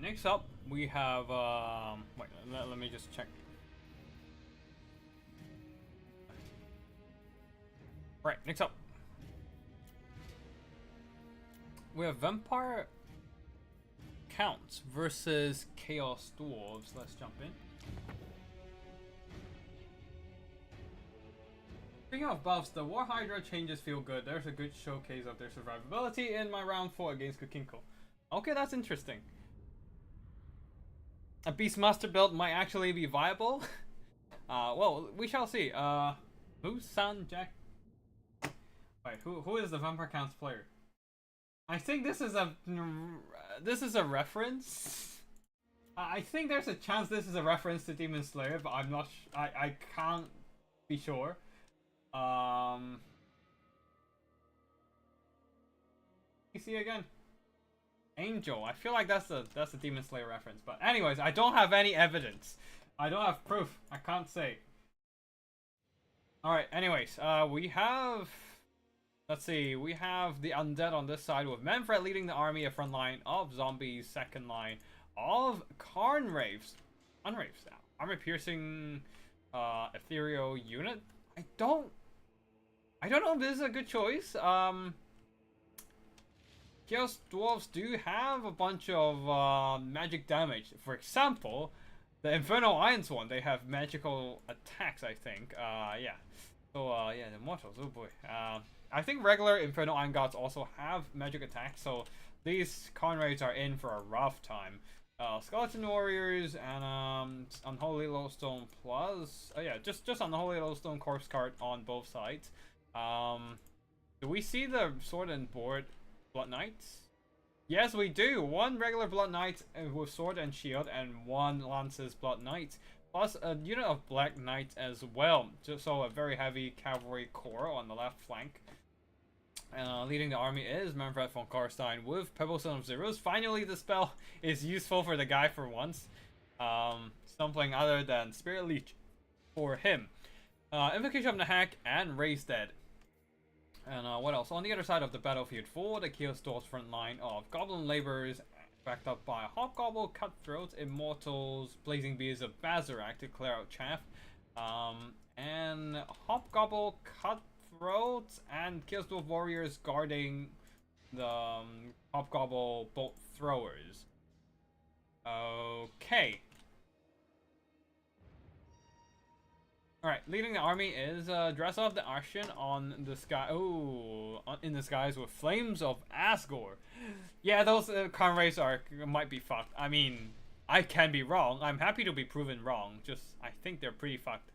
next up we have, wait, let me just check. Right, next up. We have Vampire Counts versus Chaos Dwarves. Let's jump in. Speaking of buffs, the War Hydra changes feel good. There's a good showcase of their survivability in my round 4 against Kukinko. Okay, that's interesting. A Beastmaster build might actually be viable. Well, we shall see. Who's San Jack? Wait, who is the Vampire Counts player? I think this is a reference. I think there's a chance this is a reference to Demon Slayer, but I'm not. I can't be sure. You see again? Angel. I feel like that's a Demon Slayer reference. But anyways, I don't have any evidence. I don't have proof. I can't say. Alright, anyways, we have... Let's see, we have the undead on this side with Manfred leading the army, a front line of zombies, second line of Karn Wraiths. Unwraiths now. Armor piercing ethereal unit. I don't know if this is a good choice. Chaos Dwarfs do have a bunch of magic damage. For example, the Infernal Irons one, they have magical attacks, I think. Yeah. So, yeah, the Mortals, oh boy. I think regular Infernal Iron Gods also have magic attacks, so these Conrads are in for a rough time. Skeleton Warriors and Unholy Lodestone plus... Oh yeah, just Unholy Lodestone Corpse Card on both sides. Do we see the Sword and Board Blood Knights? Yes, we do! One regular Blood Knight with Sword and Shield, and one Lance's Blood Knight. Plus a unit of Black Knights as well. Just so a very heavy cavalry corps on the left flank. Leading the army is Manfred von Karstein with Pebble Son of Zeros. Finally, the spell is useful for the guy for once. Something other than Spirit Leech for him. Invocation of the Hack and Raise Dead. And what else? On the other side of the battlefield for the Chaos Dwarfs front line of Goblin Laborers, backed up by Hobgobble, Cutthroats, Immortals, Blazing Bees of Bazarak to clear out chaff. And Hobgobble, Cutthroats, and Chaos Dwarf Warriors guarding the Hobgobble Bolt Throwers. Okay. Alright, leading the army is Dress of the Ashen on the sky. Oh, in the skies with Flames of Asgore. Yeah, those Conrays might be fucked. I mean, I can be wrong. I'm happy to be proven wrong. Just, I think they're pretty fucked.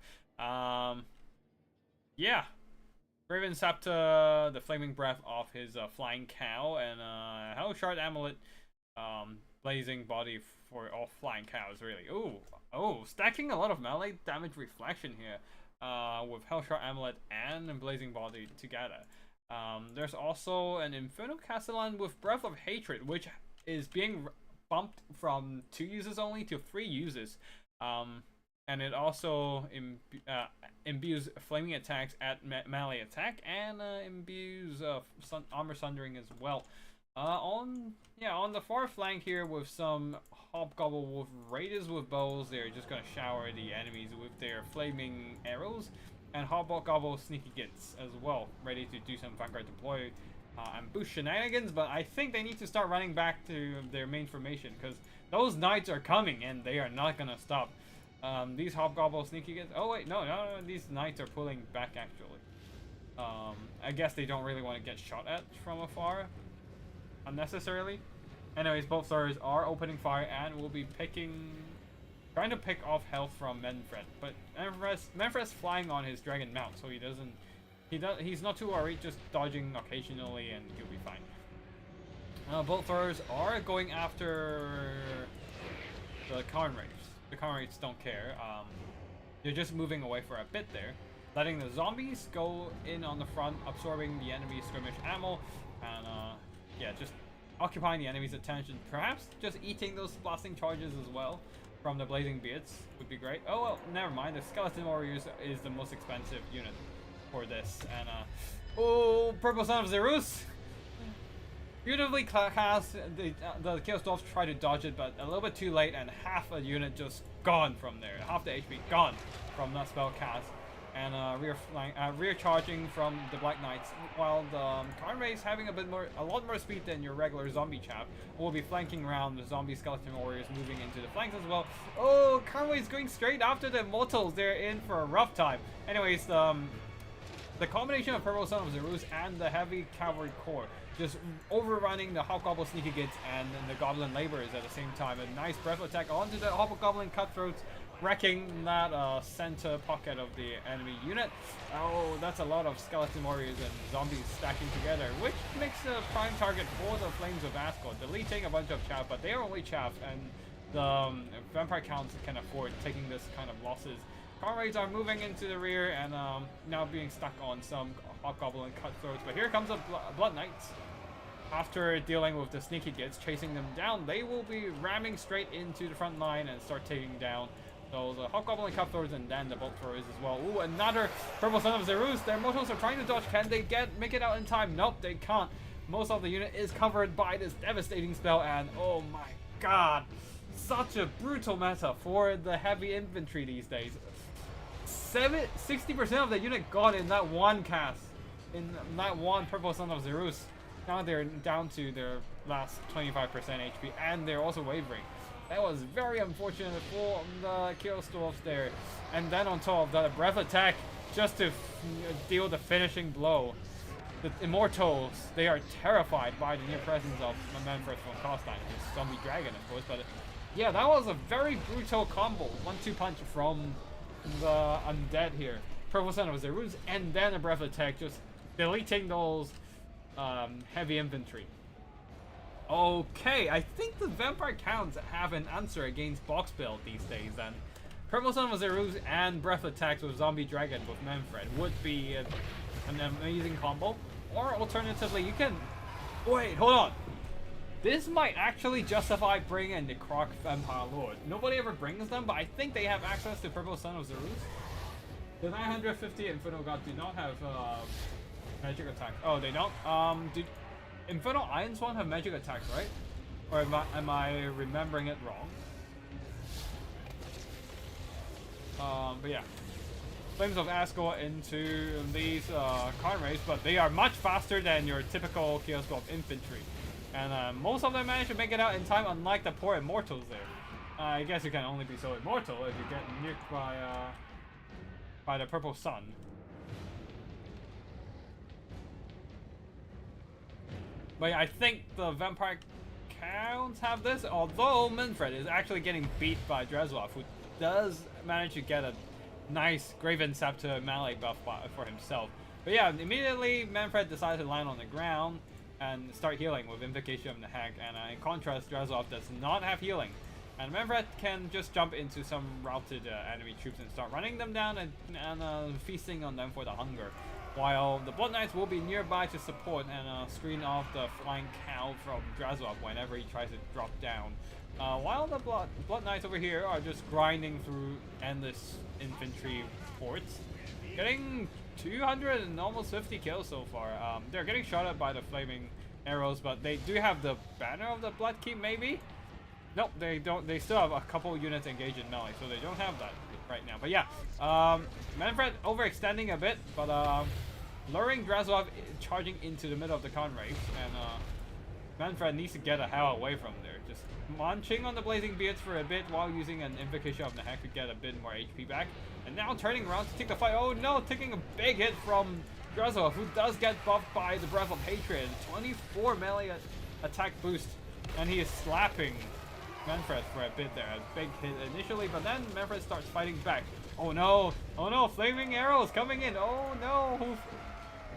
Yeah. Raven Scepter, the Flaming Breath of his Flying Cow, and Hellshard Amulet, Blazing Body for all Flying Cows, really. Ooh. Oh, stacking a lot of melee damage reflection here with Hellshard Amulet and Blazing Body together. There's also an Infernal Castellan with Breath of Hatred, which is being bumped from 2 uses only to 3 uses. And it also imbues flaming attacks at melee attack and imbues armor sundering as well. On the far flank here with some Hobgobble Wolf Raiders with bows, they're just gonna shower the enemies with their flaming arrows, and Hobgobble Sneaky Gits as well, ready to do some Vanguard deploy and boost shenanigans. But I think they need to start running back to their main formation, because those knights are coming and they are not gonna stop. These Hobgobble Sneaky Gits. Oh wait, no, these knights are pulling back actually. I guess they don't really want to get shot at from afar unnecessarily. Anyways, both stars are opening fire and will be trying to pick off health from Manfred. But Manfred's flying on his dragon mount, so he's not too worried, just dodging occasionally and he'll be fine. Both stars are going after the Karn Wraiths. The Karn Wraiths don't care. They're just moving away for a bit there, letting the zombies go in on the front, absorbing the enemy's skirmish ammo, and yeah, just occupying the enemy's attention. Perhaps just eating those blasting charges as well from the Blazing Beards would be great. Oh well, never mind. The Skeleton Warriors is the most expensive unit for this. And oh, Purple Son of Zerus! Beautifully cast. The Chaos Dwarfs try to dodge it, but a little bit too late, and half a unit just gone from there. Half the HP gone from that spell cast. And rear charging from the Black Knights, while the Karn Wraiths having a lot more speed than your regular zombie chap, will be flanking around the zombie Skeleton Warriors, moving into the flanks as well. Oh, Karn Wraiths going straight after the Immortals. They're in for a rough time. Anyways, the combination of Purple Son of Zerus and the heavy cavalry corps just overrunning the Hobgoblin Sneaky Gits and the Goblin Laborers at the same time. A nice breath attack onto the Hobgoblin Cutthroats, wrecking that center pocket of the enemy unit. Oh, that's a lot of Skeleton Warriors and Zombies stacking together, which makes a prime target for the Flames of Ascot, deleting a bunch of chaff, but they are only chaff, and the Vampire Counts can afford taking this kind of losses. Comrades are moving into the rear and now being stuck on some Hobgoblin Cutthroats, but here comes a Blood Knights. After dealing with the Sneaky Gits, chasing them down, they will be ramming straight into the front line and start taking down those Hobgoblin Cutthroats and then the Bolt Throwers as well. Ooh, another Purple Son of Zerus. Their Mortals are trying to dodge. Can they make it out in time? Nope, they can't. Most of the unit is covered by this devastating spell, and oh my god, such a brutal meta for the heavy infantry these days. 60% of the unit gone in that one cast, in that one Purple Son of Zerus. Now they're down to their last 25% HP, and they're also wavering. That was very unfortunate for the Chaos Dwarfs there. And then on top of that, a breath attack just to deal the finishing blow. The Immortals, they are terrified by the near presence of Manfred von Carstein, his zombie dragon, of course. But yeah, that was a very brutal combo. 1-2 punch from the undead here. Purple Son of Zerus, and then a breath attack, just deleting those heavy infantry. Okay, I think the Vampire Counts have an answer against box build these days, and Purple Son of Zerus and breath attacks with Zombie Dragon with Manfred would be an amazing combo. Or alternatively, you can... Wait, hold on. This might actually justify bringing the Croc Vampire Lord. Nobody ever brings them, but I think they have access to Purple Son of Zerus. The 950 Infernal God do not have magic attack. Oh, they don't? Did Infernal Iron Swan have magic attacks, right? Or am I remembering it wrong? But yeah. Flames of Ascot into these Conrays, but they are much faster than your typical Chaos Dwarf infantry. And most of them manage to make it out in time, unlike the poor Immortals there. I guess you can only be so immortal if you get nicked by the Purple Sun. But yeah, I think the Vampire Counts have this, although Manfred is actually getting beat by Dresloff, who does manage to get a nice Graven Scepter melee buff for himself. But yeah, immediately Manfred decides to land on the ground and start healing with Invocation of the Hag, and in contrast, Dresloff does not have healing. And Manfred can just jump into some routed enemy troops and start running them down and feasting on them for the hunger. While the Blood Knights will be nearby to support and screen off the flying cow from Dresloff whenever he tries to drop down. While the Blood Knights over here are just grinding through endless infantry ports, getting 200 and almost 50 kills so far. They're getting shot at by the flaming arrows, but they do have the banner of the Blood Keep, maybe? Nope, they don't. They still have a couple units engaged in melee, so they don't have that right now. But yeah, Manfred overextending a bit, but luring Dresloff charging into the middle of the Conrays, and Manfred needs to get the hell away from there. Just munching on the Blazing Beards for a bit while using an Invocation of the Hag to get a bit more HP back. And now turning around to take the fight. Oh no, taking a big hit from Dresloff, who does get buffed by the Breath of Hatred. 24 melee attack boost, and he is slapping Manfred for a bit there. A big hit initially, but then Manfred starts fighting back. Oh no, flaming arrows coming in. Oh no,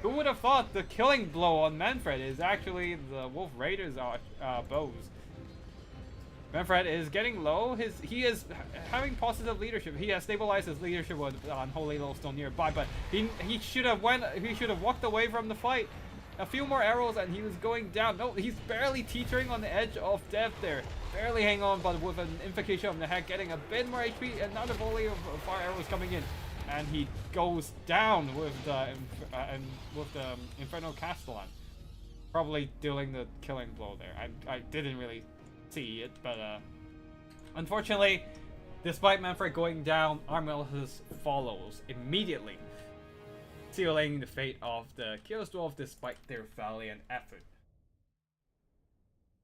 who would have thought the killing blow on Manfred is actually the Wolf Raiders' bows. Manfred is getting low. He is having positive leadership. He has stabilized his leadership with Unholy Lowstone nearby, but he should have walked away from the fight. A few more arrows and he was going down. No, he's barely teetering on the edge of death there. Barely hang on, but with an Invocation of the Hag getting a bit more HP, another volley of fire arrows coming in, and he goes down with the Infernal Castellan, probably dealing the killing blow there. I didn't really see it, but unfortunately, despite Manfred going down, Armillus follows immediately, sealing the fate of the Chaos Dwarf despite their valiant effort.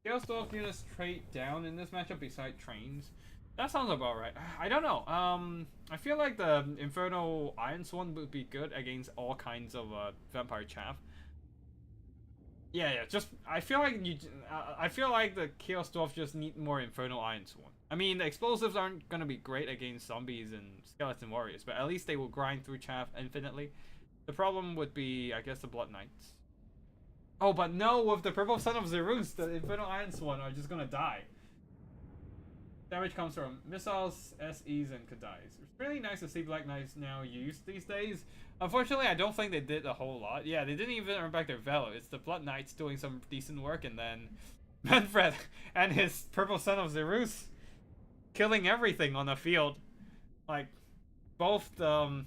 Chaos Dwarf units trade down in this matchup beside trains. That sounds about right. I don't know. I feel like the Inferno Iron Swan would be good against all kinds of vampire chaff. Yeah, yeah. Just I feel like I feel like the Chaos Dwarfs just need more Infernal Iron Sworn. I mean, the explosives aren't gonna be great against zombies and skeleton warriors, but at least they will grind through chaff infinitely. The problem would be, I guess, the Blood Knights. Oh, but no, with the Purple Son of Zerus, the Infernal Iron Sworn are just gonna die. Damage comes from missiles, SEs, and Kadais. It's really nice to see Black Knights now used these days. Unfortunately, I don't think they did a whole lot. Yeah, they didn't even earn back their value. It's the Blood Knights doing some decent work, and then Manfred and his Purple Son of Zerus killing everything on the field. Like, both the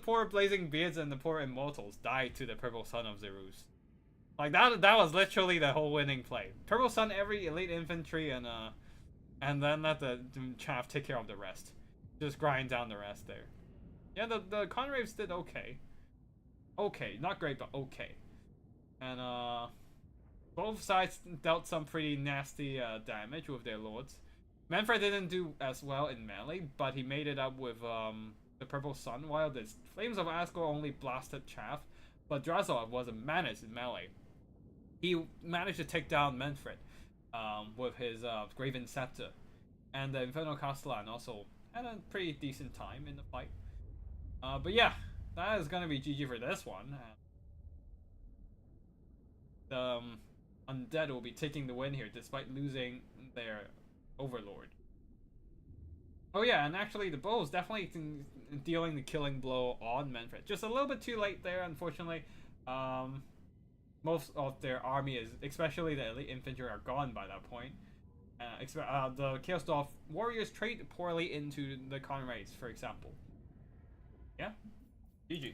poor Blazing Beards and the poor Immortals died to the Purple Son of Zerus. Like that was literally the whole winning play. Purple Sun every elite infantry and then let the chaff take care of the rest. Just grind down the rest there. Yeah, the Conraves did okay. Okay, not great, but okay. And both sides dealt some pretty nasty damage with their lords. Manfred didn't do as well in melee, but he made it up with the Purple Sun, while the Flames of Asgore only blasted chaff, but Drazov was a menace in melee. He managed to take down Manfred with his Graven Scepter, and the Infernal Castellan also had a pretty decent time in the fight. But yeah, that is gonna be GG for this one. The Undead will be taking the win here despite losing their Overlord. Oh yeah, and actually the bow is definitely dealing the killing blow on Manfred. Just a little bit too late there, unfortunately. Most of their army is, especially the elite infantry, are gone by that point. The Chaos Dwarf warriors trade poorly into the Conrads, for example. Yeah, GG.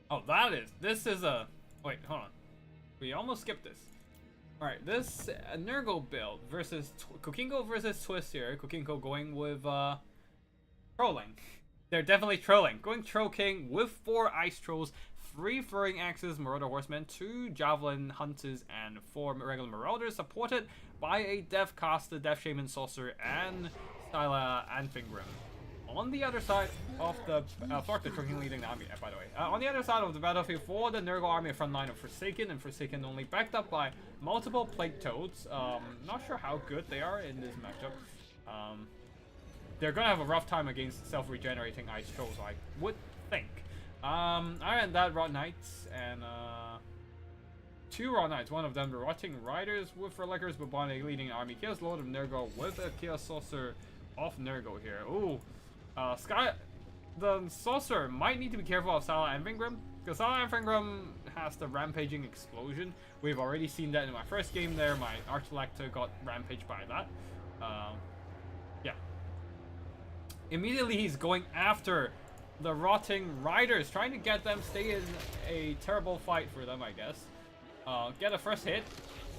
Oh, this is a, wait, hold on. We almost skipped this. Alright, this Nurgle build versus Kokinko versus Twist here. Kokinko going with trolling. They're definitely trolling. Going Troll King with 4 Ice Trolls, 3 Throwing Axes, Marauder Horsemen, 2 Javelin Hunters, and 4 regular Marauders, supported by a Death Caster, Death Shaman Sorcerer, and Styla Anfingrim. On the other side of the Thork King leading the army, by the way. On the other side of the battlefield for the Nurgle army, front line of Forsaken, and Forsaken only backed up by multiple Plague Toads. Not sure how good they are in this matchup. They're gonna have a rough time against self-regenerating Ice Trolls, I would think. And that Rot Knights and 2 Rot Knights, one of them the Rotting Riders with Relickers, Babane leading army. Chaos Lord of Nurgle with a Chaos Sorcerer of Nurgle here. Ooh. The Sorcerer might need to be careful of Sala Anfingrim, because Sala Anfingrim has the Rampaging Explosion. We've already seen that in my first game there. My Archlector got rampaged by that. Yeah. Immediately he's going after the Rotting Riders, trying to get them stay in a terrible fight for them, I guess. Get a first hit,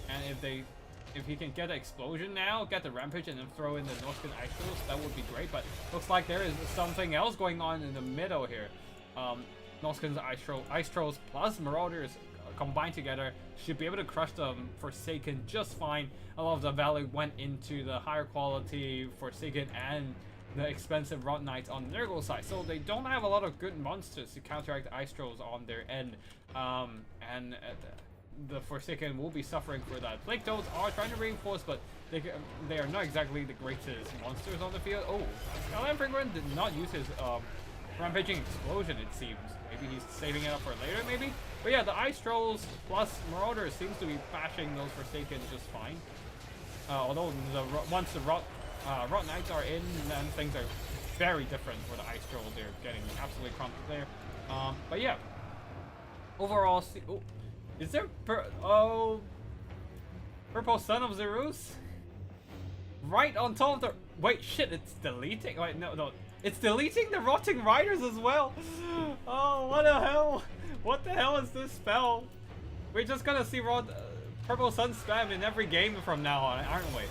and if he can get an explosion now, get the rampage, and then throw in the Norskan Ice Trolls, that would be great. But looks like there is something else going on in the middle here. Norskan's Ice Trolls plus Marauders combined together should be able to crush them Forsaken just fine. A lot of the value went into the higher quality Forsaken and the expensive Rot Knights on the Nurgle side, so they don't have a lot of good monsters to counteract the Ice Trolls on their end. The Forsaken will be suffering for that. Plague Toads are trying to reinforce, but they are not exactly the greatest monsters on the field. Oh, Skyline Penguin did not use his Rampaging Explosion, it seems. Maybe he's saving it up for later, maybe? But yeah, the Ice Trolls plus Marauders seems to be bashing those Forsaken just fine. Although once the Rot Knights are in, then things are very different for the Ice Trolls. They're getting absolutely crumpled there. But yeah, overall, is there Purple Son of Zerus? Right on top of the... Wait, shit, it's deleting... Wait, no. It's deleting the Rotting Riders as well. Oh, what the hell? What the hell is this spell? We're just gonna see Purple Sun spam in every game from now on, aren't we?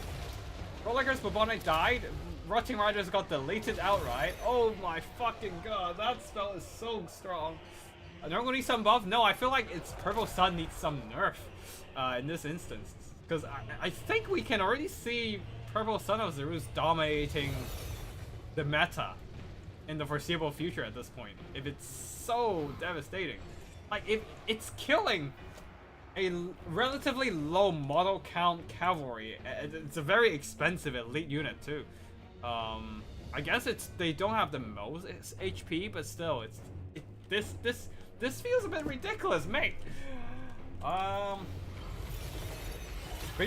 Rollickers Babone died. Rotting Riders got deleted outright. Oh my fucking god, that spell is so strong. Nurgle needs some buff? No, I feel like it's Purple Sun needs some nerf in this instance. Because I think we can already see Purple Sun of Zerus dominating the meta in the foreseeable future at this point. If it's so devastating. Like, if it's killing a relatively low model count cavalry. It's a very expensive elite unit too. I guess they don't have the most HP, but still, this feels a bit ridiculous, mate. But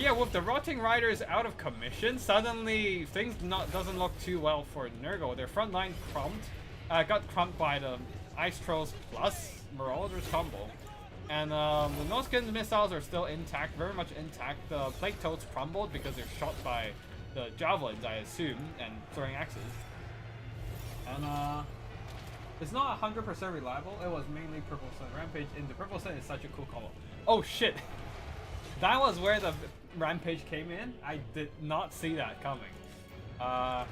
yeah, with the Rotting Riders out of commission, suddenly things doesn't look too well for Nurgle. Their front line got crumped by the Ice Trolls plus Marauders combo. And the Norska missiles are still intact, very much intact. The Plague Toads crumbled because they're shot by the Javelins, I assume, and throwing axes. And it's not 100% reliable. It was mainly Purple Sun. Rampage into Purple Sun is such a cool combo. Oh shit! That was where the Rampage came in. I did not see that coming. Yeah.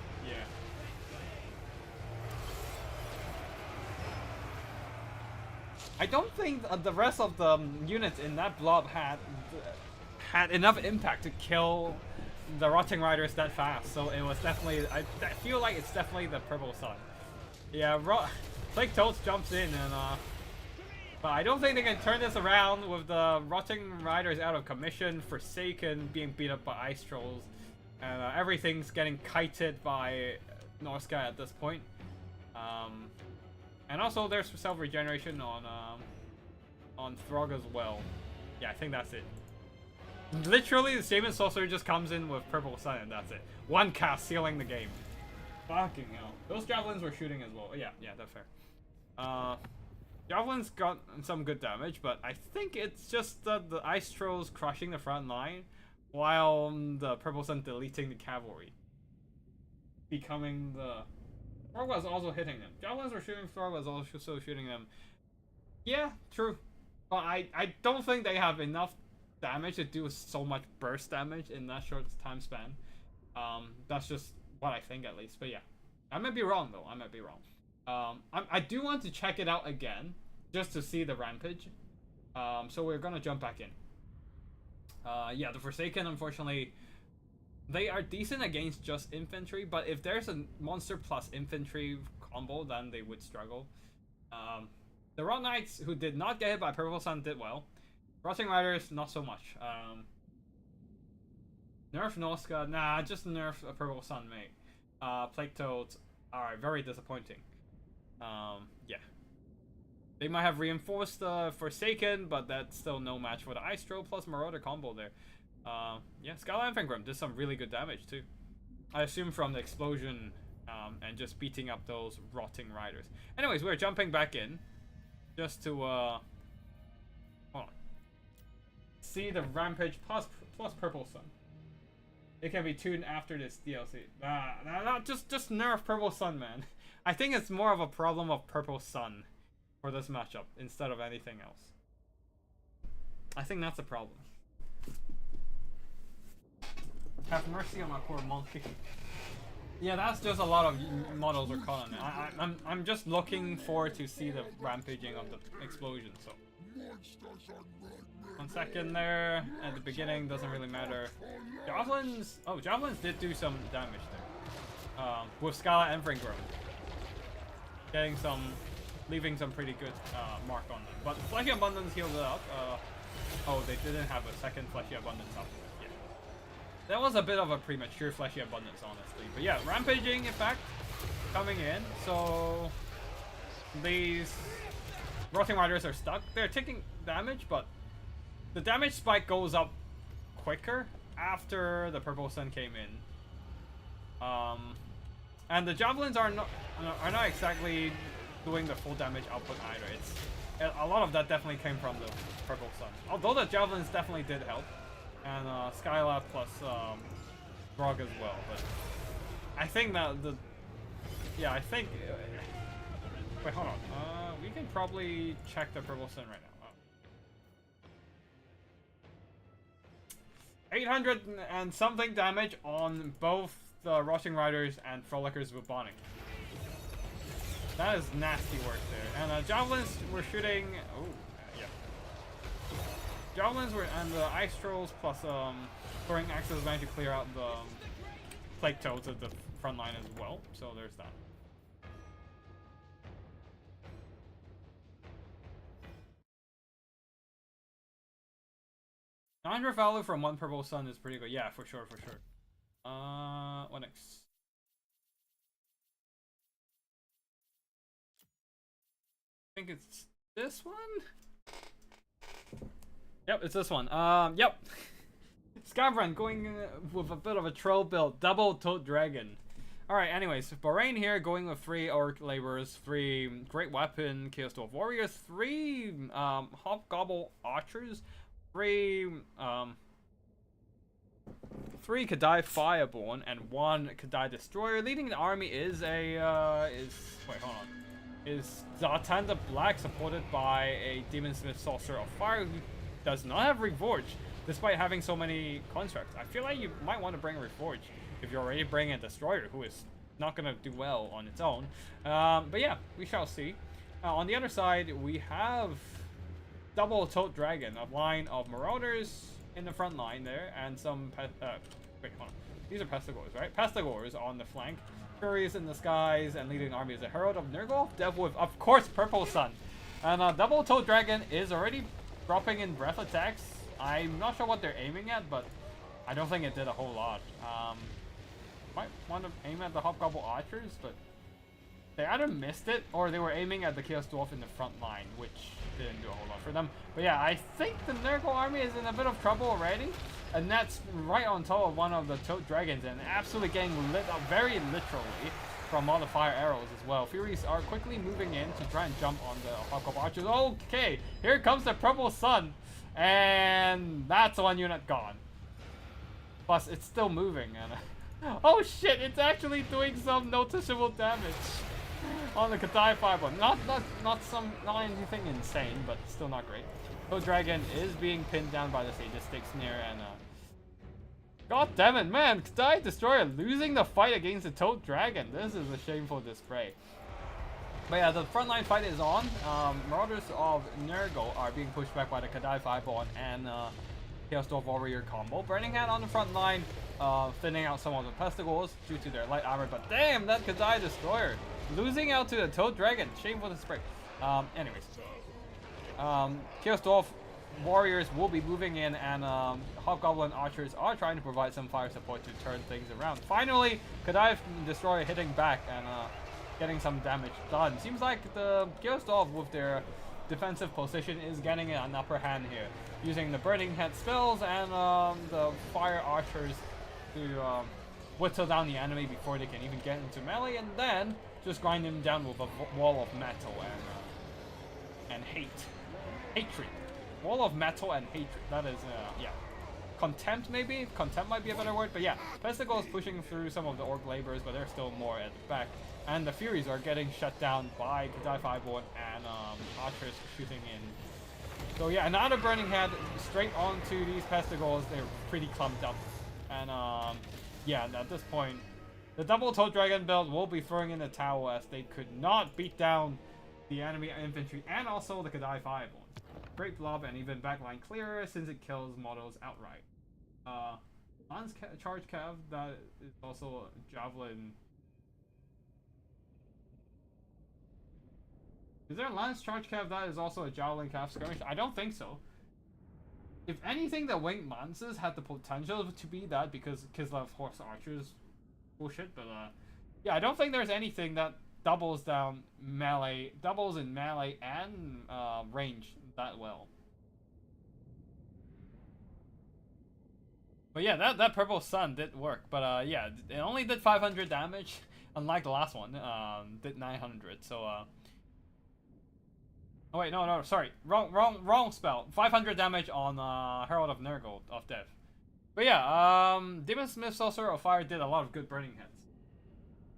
I don't think the rest of the units in that blob had enough impact to kill the Rotting Riders that fast. So it was definitely, I feel like it's definitely the Purple Sun. Yeah, Plague Toads jumps in and but I don't think they can turn this around with the Rotting Riders out of commission, Forsaken being beat up by Ice Trolls, and everything's getting kited by Norska at this point. And also there's self-regeneration on Throg as well. Yeah, I think that's it. Literally, the Scaven Sorcerer just comes in with Purple Sun and that's it. One cast sealing the game. Fucking hell. Those Javelins were shooting as well. Yeah, that's fair. Javelins got some good damage, but I think it's just the Ice Trolls crushing the front line while the Purple Sun deleting the cavalry. Becoming the... Throg was also hitting them. Javelins were shooting, Throg was also shooting them. Yeah, true. But I don't think they have enough damage to do so much burst damage in that short time span. That's just what I think at least. But yeah, I might be wrong though. I might be wrong. I do want to check it out again just to see the Rampage. So we're gonna jump back in. Yeah, the Forsaken, unfortunately, they are decent against just infantry, but if there's a monster plus infantry combo, then they would struggle. The Rock Knights, who did not get hit by Purple Sun, did well. Rotting Riders, not so much. Nerf Norska, nah, just nerf a Purple Sun, mate. Plague Toads are very disappointing. Yeah. They might have reinforced Forsaken, but that's still no match for the Ice Troll plus Marauder combo there. Yeah, Skyline Fangrim did some really good damage too. I assume from the explosion and just beating up those Rotting Riders. Anyways, we're jumping back in just to hold on. See the Rampage plus Purple Sun. It can be tuned after this DLC. Nah, just nerf Purple Sun, man. I think it's more of a problem of Purple Sun for this matchup instead of anything else. I think that's a problem. Have mercy on my poor monkey. Yeah, that's just a lot of models are caught on it. I'm just looking forward to see the rampaging of the explosion. So 1 second there at the beginning doesn't really matter. Javelins. Oh, Javelins did do some damage there. With Scala and Fringrim. Getting some, leaving some pretty good mark on them. But Fleshy Abundance healed it up. Oh, they didn't have a second Fleshy Abundance up. Yeah. That was a bit of a premature Fleshy Abundance, honestly. But yeah, Rampaging effect coming in. So these Rotting Riders are stuck. They're taking damage, but the damage spike goes up quicker after the Purple Sun came in. And the Javelins are not exactly doing the full damage output either. It's a lot of that definitely came from the Purple Sun. Although the Javelins definitely did help. And Skylab plus Grog as well. But I think that yeah, I think... wait, hold on. We can probably check the Purple Sun right now. 800 and something damage on both the Rushing Riders and Frolickers with bonding. That is nasty work there. And Javelins were shooting... Oh, yeah. Javelins were... And the Ice Trolls plus throwing axes managed to clear out the Plague Toads at the front line as well. So there's that. 900 value from one purple sun is pretty good. Yeah, for sure, for sure. What next? I think it's this one? Yep, it's this one. Yep. Scaven going with a bit of a troll build. Double Toad Dragon. Alright, anyways. Bahrain here going with 3 Orc Laborers, 3 Great Weapon Chaos Dwarf Warriors, 3 Hobgoblin Archers, 3 Kadai Fireborn, and 1 Kadai Destroyer. Leading the army is a wait, hold on. Is Zatan the Black, supported by a Demon Smith Sorcerer of Fire who does not have Reforge, despite having so many constructs. I feel like you might want to bring a Reforge if you're already bringing a Destroyer who is not going to do well on its own. But yeah, we shall see. On the other side, we have Double Toad Dragon, a line of Marauders in the front line there, and some wait, hold on. These are Pestigores, right? Pestigores on the flank. Furies in the skies, and leading army is a Herald of Nurgle, dealt with, of course, Purple Sun. And Double Toad Dragon is already dropping in breath attacks. I'm not sure what they're aiming at, but I don't think it did a whole lot. Might want to aim at the Hobgoblin Archers, but they either missed it or they were aiming at the Chaos Dwarf in the front line, which didn't do a whole lot for them. But yeah, I think the Nurgle army is in a bit of trouble already, and that's right on top of one of the Toad Dragons and absolutely getting lit up very literally from all the fire arrows as well. Furies are quickly moving in to try and jump on the Hobgoblin Archers. Okay, here comes the Purple Sun, and that's one unit gone. Plus, it's still moving, and oh shit, it's actually doing some noticeable damage on the Kadai Fireball. Not anything insane, but still not great. Toad Dragon is being pinned down by the Sage's Stick Snare, and god damn it, man! Kadai Destroyer losing the fight against the Toad Dragon. This is a shameful display. But yeah, the frontline fight is on. Marauders of Nurgle are being pushed back by the Kadai Fireball and Chaos Dwarf Warrior combo. Burning Hand on the front line, thinning out some of the Pestigores due to their light armor. But damn, that Kadai Destroyer losing out to the Toad Dragon. Shameful display. Anyways. Chaos Dwarf Warriors will be moving in, and Hobgoblin Archers are trying to provide some fire support to turn things around. Finally, Kadai Destroyer hitting back and getting some damage done. Seems like the Chaos Dwarf with their defensive position is getting an upper hand here, using the Burning Head spells and the Fire Archers to whittle down the enemy before they can even get into melee, and then just grind them down with a wall of metal and hatred. Wall of metal and hatred. That is, yeah. Contempt, maybe? Contempt might be a better word, but yeah. Pesticle is pushing through some of the Orc Laborers, but there's still more at the back. And the Furies are getting shut down by Kadai Fireborn and Archers shooting in. So yeah, another Burning Head straight onto these Pestigores. They're pretty clumped up. And yeah, at this point, the Double Toad Dragon build will be throwing in the towel as they could not beat down the enemy infantry and also the Kadai Fireborn. Great blob and even backline clearer since it kills models outright. Lance Charge Cav, that is also a Javelin. Is there a Lance Charge Cav that is also a Javelin Cav skirmish? I don't think so. If anything, the Winged Lances had the potential to be that because Kislev Horse Archers bullshit, but yeah, I don't think there's anything that doubles in melee and range that well. But yeah, that Purple Sun did work, but yeah, it only did 500 damage, unlike the last one, did 900, so oh wait, no, sorry, wrong spell. 500 damage on Herald of Nurgle of Death. But yeah, Demon Smith Sorcerer of Fire did a lot of good burning heads.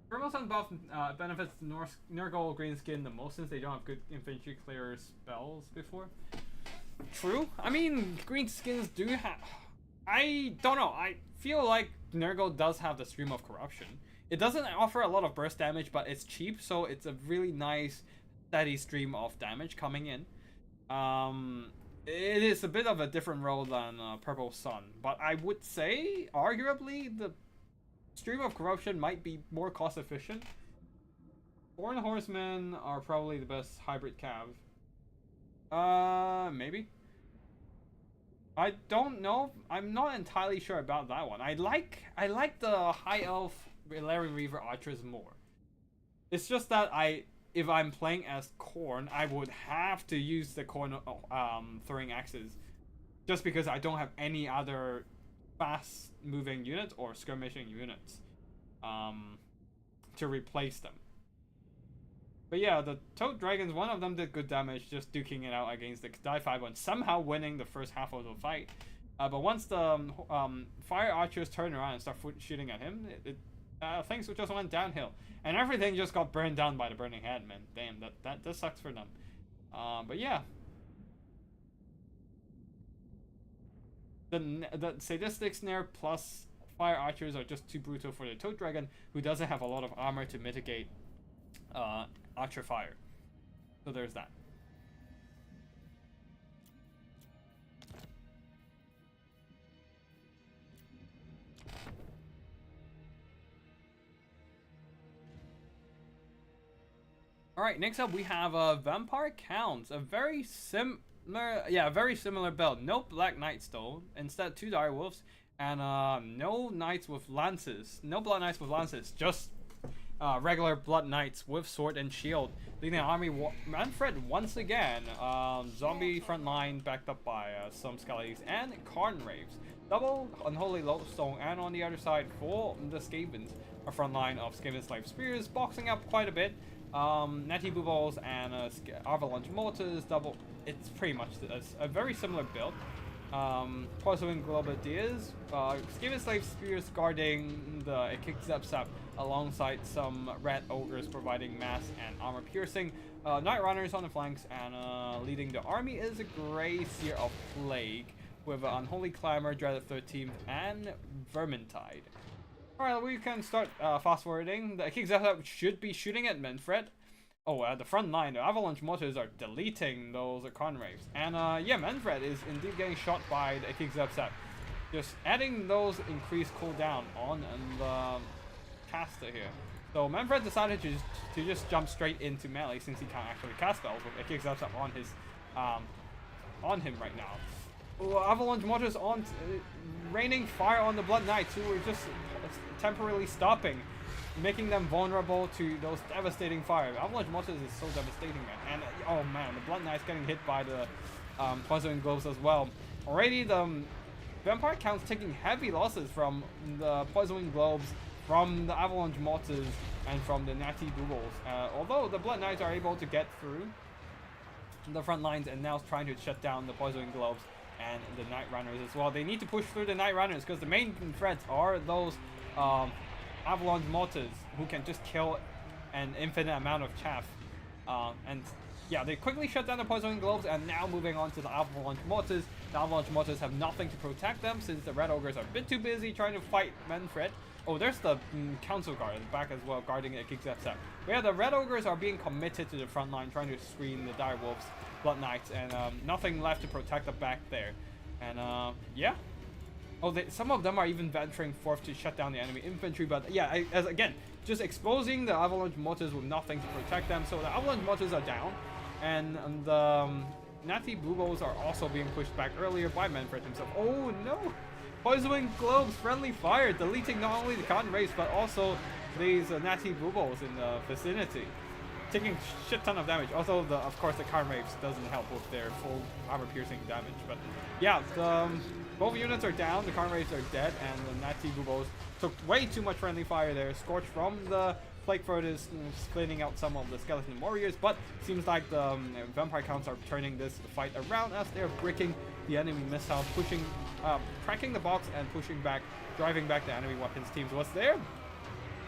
Purple Sun buff benefits Nurgle Greenskin the most since they don't have good infantry clear spells before. True. I mean, Greenskins do have... I don't know. I feel like Nurgle does have the Stream of Corruption. It doesn't offer a lot of burst damage, but it's cheap, so it's a really nice, steady stream of damage coming in. It is a bit of a different role than Purple Sun, but I would say, arguably, the Stream of Corruption might be more cost efficient. Horn Horsemen are probably the best hybrid cav. Maybe. I don't know. I'm not entirely sure about that one. I like the High Elf Valerian Reaver Archers more. It's just that if I'm playing as Khorne, I would have to use the Khorne throwing axes, just because I don't have any other fast moving units or skirmishing units to replace them. But yeah, the Toad Dragons, one of them did good damage just duking it out against the Die 5 one, somehow winning the first half of the fight. But once the Fire Archers turned around and started shooting at him, things just went downhill. And everything just got burned down by the Burning Hand, man. Damn, that sucks for them. But yeah. The Sadistic Snare plus Fire Archers are just too brutal for the Toad Dragon, who doesn't have a lot of armor to mitigate Archer Fire. So there's that. Alright, next up we have Vampire Counts. A very similar build. No Black Knights though. Instead 2 Dire Wolves and no Knights with Lances. No Blood Knights with Lances. Just regular Blood Knights with sword and shield. Leading the army, Manfred once again. Zombie front line backed up by some Skellies and Karn Raves. Double Unholy Lodestone, and on the other side for the Scavens, a front line of Skaven Slave Spears, boxing up quite a bit. Natty Booballs and Avalanche Mortars, double. It's pretty much a very similar build. Porcelain Globadiers, Skaven Slave Spears guarding the Ikik-Zep-Zep alongside some Red Ogres providing mass and armor piercing. Night Runners on the flanks, and leading the army is a Grey Seer of Plague with Unholy Clamor, Dreaded 13th, and Vermintide. Alright, we can start fast forwarding. The Ikik-Zep-Zep should be shooting at Manfred. Oh, at the front line, the Avalanche Mortars are deleting those Karn Raves. And yeah, Manfred is indeed getting shot by the Ikik-Zep-Zep. Just adding those increased cooldown on the caster here. So Manfred decided to just jump straight into melee since he can't actually cast spells with Ikik-Zep-Zep on him right now. Avalanche Mortars on raining fire on the Blood Knights, who were just temporarily stopping, making them vulnerable to those devastating fire. Avalanche Mortars is so devastating, man. And oh man, the Blood Knight's getting hit by the Poison Globes as well. Already the Vampire Count's taking heavy losses from the Poison Globes, from the Avalanche Mortars, and from the Natty Booballs. Although the Blood Knights are able to get through the front lines and now trying to shut down the Poison Globes and the Night Runners as well. They need to push through the Night Runners because the main threats are those Avalanche Mortars, who can just kill an infinite amount of chaff. And yeah, they quickly shut down the Poison Globes, and now moving on to the Avalanche Mortars. The Avalanche Mortars have nothing to protect them since the Red Ogres are a bit too busy trying to fight Manfred. Oh, there's the Council Guard back as well, guarding Ikik-Zep-Zep. But yeah, the Red Ogres are being committed to the front line, trying to screen the Dire Wolves, Blood Knights, and nothing left to protect the back there. And yeah. Oh, some of them are even venturing forth to shut down the enemy infantry, but yeah, again, just exposing the Avalanche Mortars with nothing to protect them. So the Avalanche Mortars are down, and the Natty Booballs are also being pushed back earlier by Manfred himself. Oh no! Poison Globes, friendly fire, deleting not only the Karn Raves, but also these Natty Booballs in the vicinity, taking shit ton of damage. Also, of course, the Karn Raves doesn't help with their full armor piercing damage. But yeah, both units are down, the Karn Raves are dead, and the Natty Booballs took way too much friendly fire there. Scorch from the Plague Throat is splitting out some of the Skeleton Warriors, but seems like the Vampire Counts are turning this fight around as they're bricking the enemy missiles, pushing, cracking the box and pushing back, driving back the enemy weapons teams. What's there?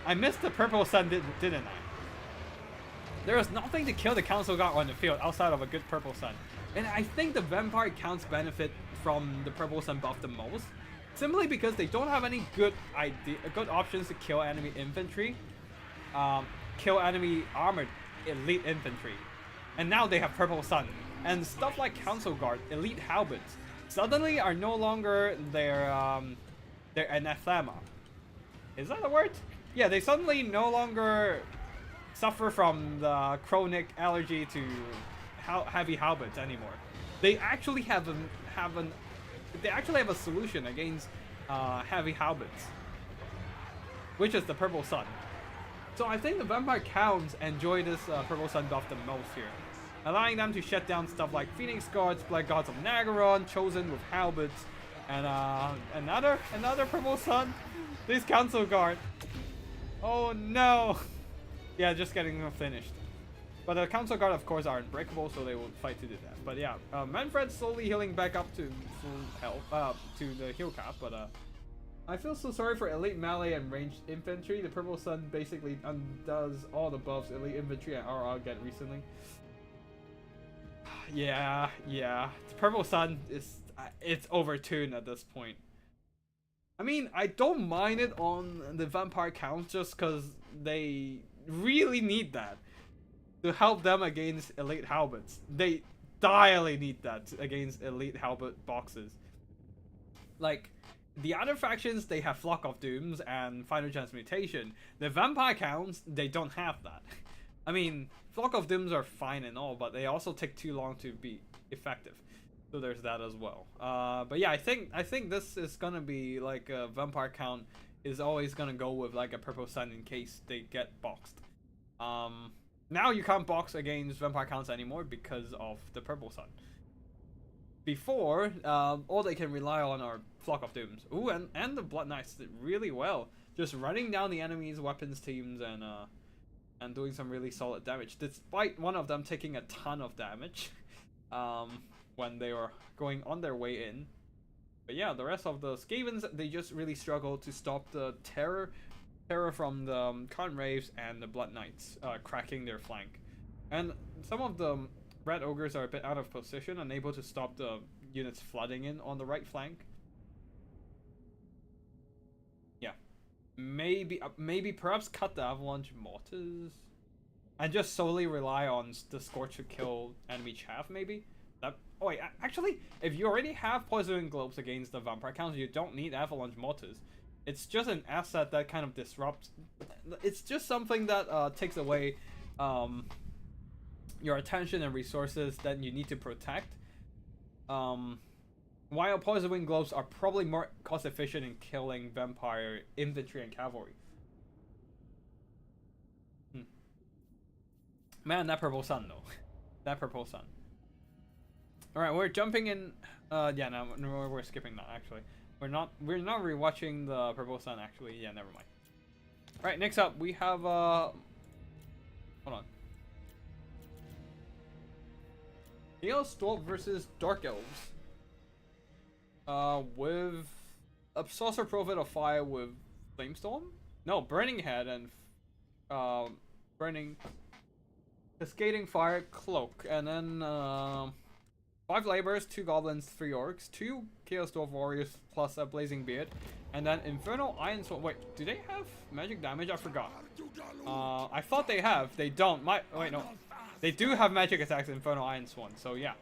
I missed the Purple Sun, didn't I? There is nothing to kill the Council Guard on the field outside of a good Purple Sun. And I think the Vampire Counts benefit from the Purple Sun buff the most. simply because they don't have any good options to kill enemy infantry, kill enemy armored elite infantry, and now they have Purple Sun and stuff like Council Guard, elite halberds suddenly are no longer their anathema. Is that a word? Yeah, they suddenly no longer suffer from the chronic allergy to heavy halberds anymore. They actually have a solution against heavy halberds, which is the Purple Sun. So I think the Vampire Counts enjoy this Purple Sun buff the most here, allowing them to shut down stuff like Phoenix Guards, Black Gods of Nagaron, Chosen with halberds, and another Purple Sun. This Council Guard. Oh no! Yeah, just getting them finished. But the Council Guard, of course, are unbreakable, so they will fight to the death. But yeah, Manfred's slowly healing back up to full health, to the heal cap. But I feel so sorry for elite melee and ranged infantry. The Purple Sun basically undoes all the buffs elite infantry and RR get recently. Yeah. The Purple Sun is it's overtuned at this point. I mean, I don't mind it on the Vampire Counts just because they really need that to help them against elite halberds. They direly need that against elite halberd boxes. Like, the other factions, they have Flock of Dooms and Final Transmutation. The Vampire Counts, they don't have that. I mean, Flock of Dooms are fine and all, but they also take too long to be effective. So there's that as well. But yeah, I think this is gonna be like a Vampire Count is always gonna go with like a Purple Sun in case they get boxed. Now you can't box against Vampire Counts anymore because of the Purple Sun. Before, all they can rely on are Flock of Dooms. Ooh, and the Blood Knights did really well, just running down the enemy's weapons teams and doing some really solid damage, despite one of them taking a ton of damage. When they were going on their way in. But yeah, the rest of the Scavens, they just really struggle to stop the terror from the Conraves and the Blood Knights cracking their flank. And some of the Red Ogres are a bit out of position, unable to stop the units flooding in on the right flank. Yeah. Maybe perhaps cut the Avalanche Mortars and just solely rely on the Scorch to kill enemy chaff, maybe? Oh wait, actually, if you already have Poison Globes against the Vampire Counts, you don't need Avalanche Mortars. It's just an asset that kind of disrupts. It's just something that takes away your attention and resources that you need to protect. While Poison Globes are probably more cost efficient in killing Vampire infantry and cavalry. Man, that Purple Sun though. That Purple Sun. Alright, we're jumping in. Yeah, no, we're skipping that actually. We're not rewatching the Purple Sun actually. Yeah, never mind. Alright, next up we have hold on. Chaos Dwarf versus Dark Elves. With a Saucer Prophet of Fire with Flamestorm? No, Burning Head and Burning Cascading Fire Cloak, and then 5 Laborers, 2 Goblins, 3 Orcs, 2 Chaos Dwarf Warriors plus a Blazing Beard, and then Infernal Iron Sword. Wait, do they have magic damage? I forgot. I thought they have. They don't. Wait, no. They do have magic attacks, Infernal Iron Swan. So yeah,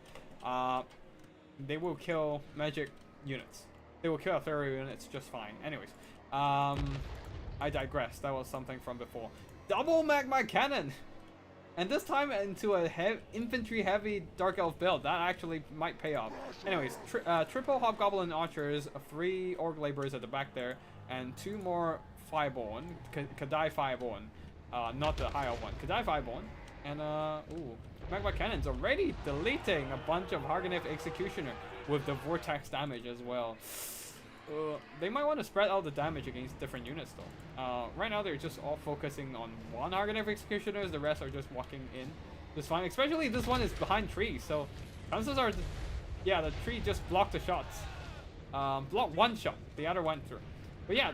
they will kill magic units. They will kill ethereal units just fine. Anyways, I digress. That was something from before. Double Magma Cannon! And this time into a infantry heavy Dark Elf build. That actually might pay off. Anyways, triple Hobgoblin Archers, 3 Orc Laborers at the back there, and 2 more Fireborn. Kadai Fireborn. Not the higher one. Kadai Fireborn. And, ooh. Magma Cannon's already deleting a bunch of Harganeth Executioner with the Vortex damage as well. They might want to spread out the damage against different units though. Right now they're just all focusing on one Harganeth Executioners, the rest are just walking in just fine. Especially this one is behind trees, so chances are, yeah, the tree just blocked the shots. Blocked one shot, the other went through. But yeah,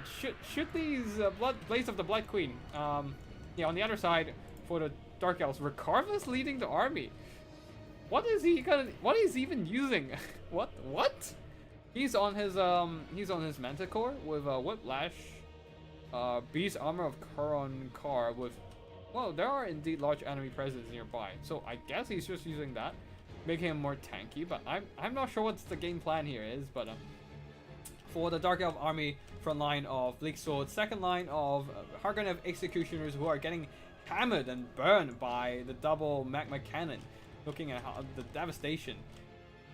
shoot these Blaze of the Blood Queen. Yeah, on the other side for the Dark Elves, Recarvus leading the army. What is he even using? What? He's on his Manticore with Whiplash, Beast Armor of Kuron Kar with, well, there are indeed large enemy presence nearby, so I guess he's just using that, making him more tanky. But I'm not sure what the game plan here is. But for the Dark Elf army, front line of Bleak Sword, second line of Hargonev Executioners, who are getting hammered and burned by the double magma cannon. Looking at how the devastation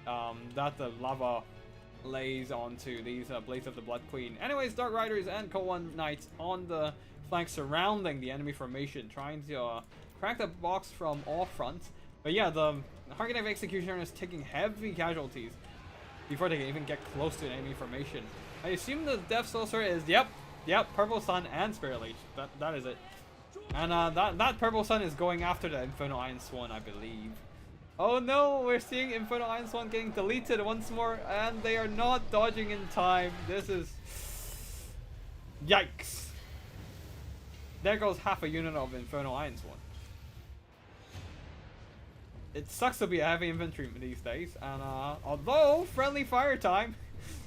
that the lava lays onto these Blades of the Blood Queen. Anyways, Dark Riders and Koan Knights on the flank surrounding the enemy formation, trying to crack the box from all fronts. But yeah, the Hargonev Executioner is taking heavy casualties before they can even get close to the enemy formation. I assume the Death Sorcerer is, yep, Purple Sun and Spirit Leech. That is it. And that Purple Sun is going after the Infernal Iron Swan, I believe. Oh no, we're seeing Infernal Iron Swan getting deleted once more, and they are not dodging in time. This is... yikes. There goes half a unit of Infernal Iron Swan. It sucks to be a heavy infantry these days, and although friendly fire time,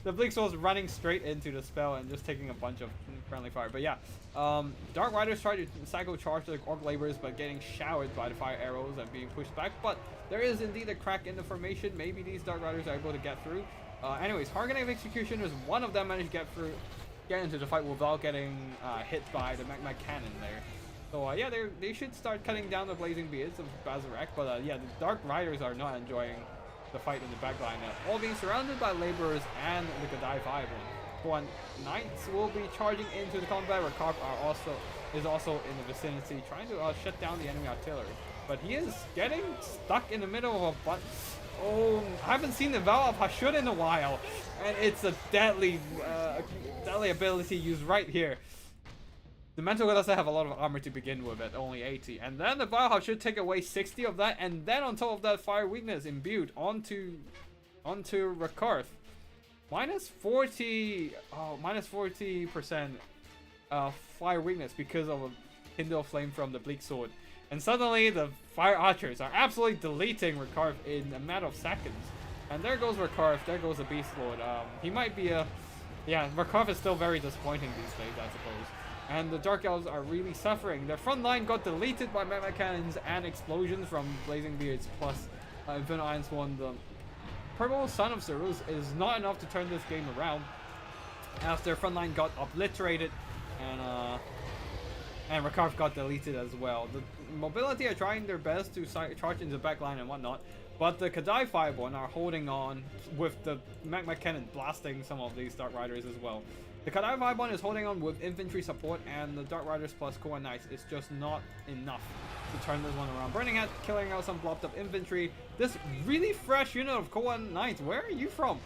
the Bleak Sword's running straight into the spell and just taking a bunch of friendly fire. But yeah, Dark Riders try to psycho charge the Orc Laborers, but getting showered by the fire arrows and being pushed back. But there is indeed a crack in the formation. Maybe these Dark Riders are able to get through. Anyways, Hargonev Executioners, one of them managed to get into the fight without getting hit by the magma cannon there. So yeah, they should start cutting down the Blazing Beards of Bazarek. But yeah, the Dark Riders are not enjoying the fight in the backline, all being surrounded by laborers and the Godai Fireball. Knights will be charging into the combat, where Karp is also in the vicinity, trying to shut down the enemy artillery. But he is getting stuck in the middle of a bunch. Oh, I haven't seen the Vow of Hashut in a while, and it's a deadly ability used right here. The Mental doesn't have a lot of armor to begin with at only 80, and then the Vow should take away 60 of that, and then on top of that, fire weakness imbued onto Rakarth. Minus 40% fire weakness because of a Kindle Flame from the Bleak Sword. And suddenly the fire archers are absolutely deleting Rakarth in a matter of seconds. And there goes Rakarth, there goes the Beast Lord. He might be a... yeah, Rakarth is still very disappointing these days, I suppose. And the Dark Elves are really suffering. Their front line got deleted by magma cannons and explosions from Blazing Beards plus Infernal Iron Swan. The Purple Son of Cerus is not enough to turn this game around, as their front line got obliterated, and Rakarth got deleted as well. The Mobility are trying their best to charge into the backline and whatnot, but the Kadai Fireborn are holding on with the magma cannon blasting some of these Dark Riders as well. The Kadai Fireborn is holding on with infantry support, and the Dark Riders plus Koan Knights is just not enough to turn this one around. Burning Hat killing out some blobbed up infantry. This really fresh unit of Koan Knights, where are you from?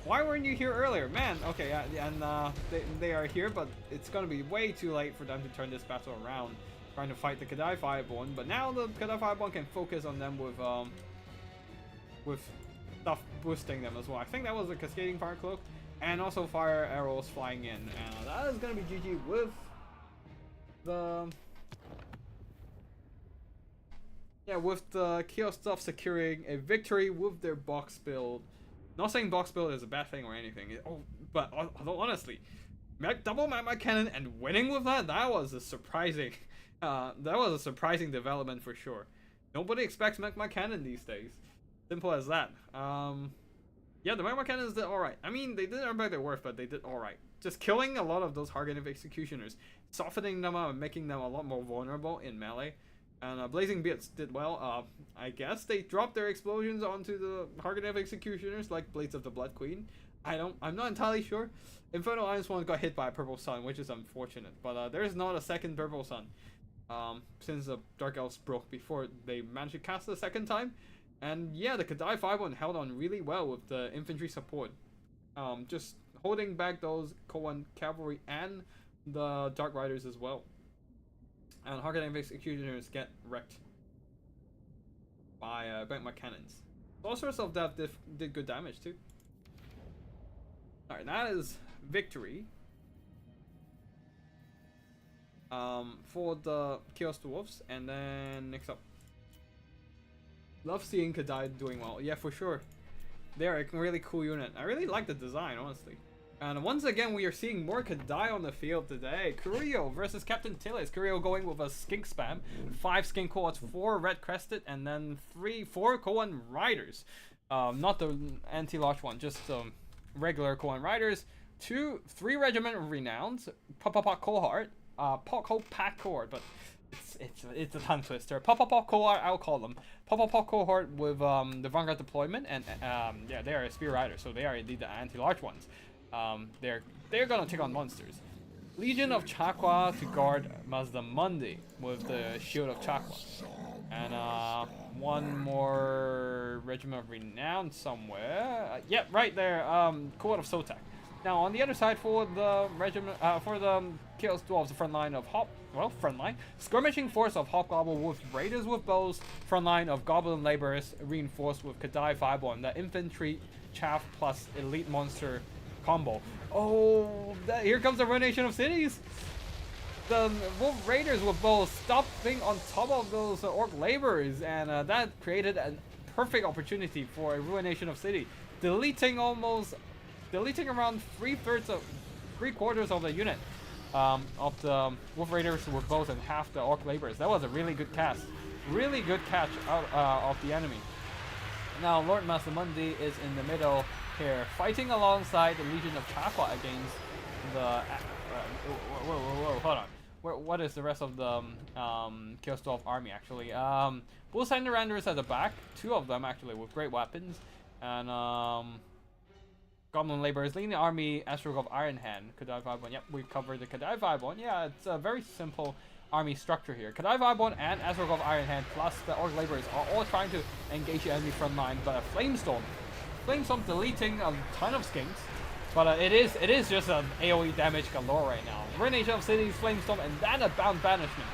Why weren't you here earlier? Man, okay, and they are here, but it's gonna be way too late for them to turn this battle around, trying to fight the Kadai Fireborn. But now the Kadai Fireborn can focus on them with stuff boosting them as well. I think that was a Cascading Fire Cloak, and also fire arrows flying in. And that is gonna be GG with the... yeah, with the Chaos Stuff securing a victory with their box build. Not saying box build is a bad thing or anything. But although honestly, double magma cannon and winning with that was a surprising, development for sure. Nobody expects magma cannon these days. Simple as that. Yeah, the magma cannons did alright. I mean, they didn't earn back their worth, but they did alright. Just killing a lot of those Hargonev Executioners, softening them up and making them a lot more vulnerable in melee. And Blazing Beards did well. I guess they dropped their explosions onto the Hargonev Executioners like Blades of the Blood Queen. I'm not entirely sure. Infernal Iron Swan got hit by a Purple Sun, which is unfortunate. But there is not a second Purple Sun. Since the Dark Elves broke before they managed to cast it a second time. And yeah, the Kadai Fireborn held on really well with the infantry support. Just holding back those Koan Cavalry and the Dark Riders as well. And Hargonev Executioners get wrecked by magma cannons. Sorcerers of Death did good damage too. Alright, that is victory for the Chaos Dwarfs. And then next up, love seeing Kadai doing well. Yeah, for sure. They're a really cool unit. I really like the design, honestly. And once again, we are seeing more Kadai on the field today. Kurio versus Captain Tillis. Kurio going with a skink spam. 5 skink cohorts, 4 red crested, and then 4 Koan riders. Not the anti-large one, just regular Koan riders. 3 regiment of renowns. Pop cohort. Pack cohort, but it's a tongue twister. Pop cohort, I'll call them. Pop cohort with the Vanguard deployment, and yeah, they are a spear rider, so they are indeed the anti-large ones. They're gonna take on monsters. Legion of Chakwa to guard Mazdamundi with the Shield of Chakwa, and one more regiment of renown somewhere. Yep, right there. Cohort of Sotak. Now on the other side for the regiment, for the Chaos Dwarves, the front line of skirmishing force of Hobgoblin with raiders with bows, front line of Goblin laborers reinforced with Kadai Fireborn, the infantry chaff plus elite monster combo. Oh, here comes the ruination of cities. The Wolf Raiders with bows stopping on top of those Orc laborers, and that created a perfect opportunity for a ruination of city, deleting around 3/4 of the unit of the Wolf Raiders with bows and half the Orc laborers. That was a really good catch out of the enemy. Now Lord Mazdamundi is in the middle here, fighting alongside the Legion of Chakwa against the. Whoa, hold on. What is the rest of the Chaos Dwarf army actually? Bull Sandaranders at the back, 2 of them actually with great weapons, and Goblin laborers leading the army. Astrogov Ironhand, Kadai Vibon. Yep, we covered the Kadai Vibon. Yeah, it's a very simple army structure here. Kadai Vibon and Astrogov Ironhand plus the Orc laborers are all trying to engage the enemy front line, but a Flamestorm deleting a ton of skinks, but it is just an AoE damage galore right now. Ruination of cities, Flamestorm, and then a bound banishment,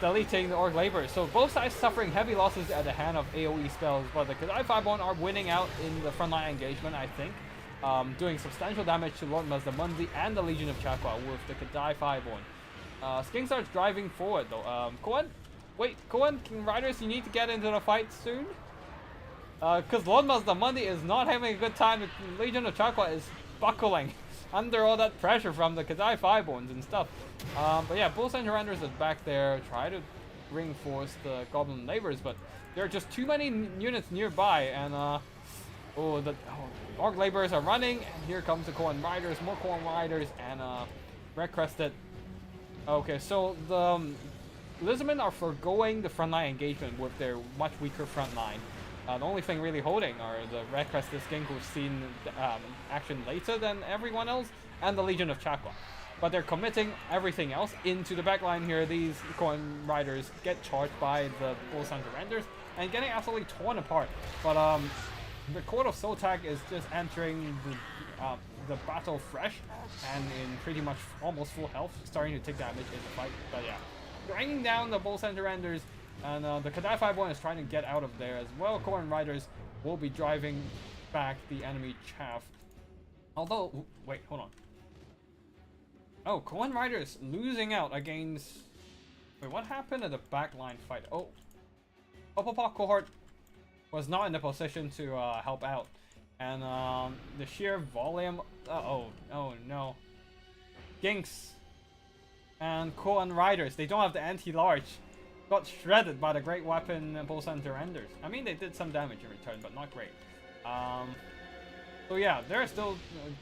deleting the Orc laborers. So both sides suffering heavy losses at the hand of AoE spells, but the Kadai Fireborn are winning out in the frontline engagement, I think, doing substantial damage to Lord Mazdamundi and the Legion of Chakwa with the Kadai Fireborn. Skink starts driving forward though. Koan King Riders, you need to get into the fight soon. Because Lord Mazdamundi is not having a good time. The Legion of Chakwa is buckling under all that pressure from the Kadai Fireborns and stuff. But yeah, Bull Sandaranders is back there, try to reinforce the Goblin laborers, but there are just too many units nearby, and Orc laborers are running, and here comes the Koan Riders, more Koan Riders, and Red Crested. Okay, so the Lizardmen are foregoing the frontline engagement with their much weaker front line. The only thing really holding are the Red Crested Skink, who've seen action later than everyone else, and the Legion of Chakwa. But they're committing everything else into the backline here. These Koan Riders get charged by the Bull Sandaranders and getting absolutely torn apart. But the Court of Sotak is just entering the battle fresh and in pretty much almost full health, starting to take damage in the fight. But yeah, grinding down the Bull Sandaranders. And the Kadai Fireborn is trying to get out of there as well. Koan Riders will be driving back the enemy chaff. Although, wait, hold on. Oh, Koan Riders losing out against... Wait, what happened at the backline fight? Oh, Popopop cohort was not in the position to help out. And the sheer volume... oh no. Ginks and Koan Riders, they don't have the anti-large. Got shredded by the great weapon Bull Sandaranders. I mean, they did some damage in return, but not great. So yeah, there are still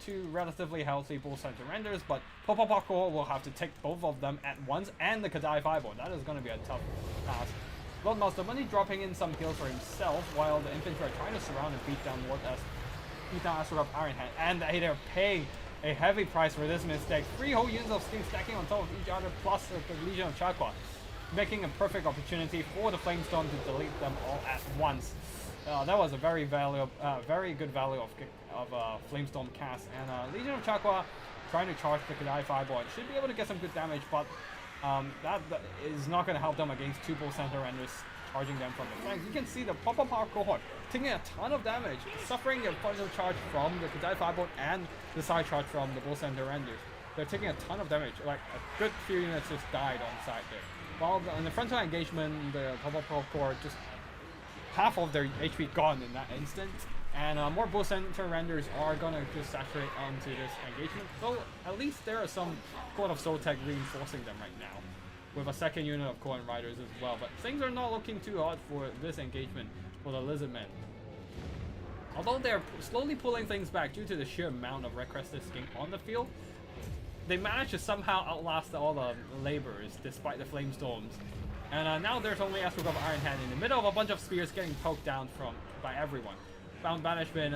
2 relatively healthy Bull Sandaranders, but Popopako will have to take both of them at once, and the Kadai Fireborn. That is going to be a tough task. Lord Mazdamundi dropping in some kills for himself, while the infantry are trying to surround and beat down Astrogov Ironhand, and they're paying a heavy price for this mistake. 3 whole units of skin stacking on top of each other, plus the Legion of Chakwa, making a perfect opportunity for the Flamestorm to delete them all at once. That was a very good value of Flamestorm cast, and Legion of Chakwa trying to charge the Kadai Fireborn should be able to get some good damage, but that is not going to help them against 2 Bull Sandaranders charging them from the flanks. You can see the Pop-Up Power cohort taking a ton of damage, suffering a partial charge from the Kadai Fireborn and the side charge from the Bull Sandaranders. They're taking a ton of damage, like a good few units just died on side there. While in the frontline engagement, the Pop-Up Power cohort just half of their HP gone in that instant. And more bull center renders are gonna just saturate onto this engagement. Though at least there are some Court of Soul tech reinforcing them right now, with a second unit of Cohen Riders as well. But things are not looking too hot for this engagement for the Lizardmen. Although they're slowly pulling things back due to the sheer amount of Red Crested Skink on the field, they managed to somehow outlast all the laborers despite the flame storms. And now there's only Astrogov Iron Hand in the middle of a bunch of spears getting poked down by everyone. Found Banishment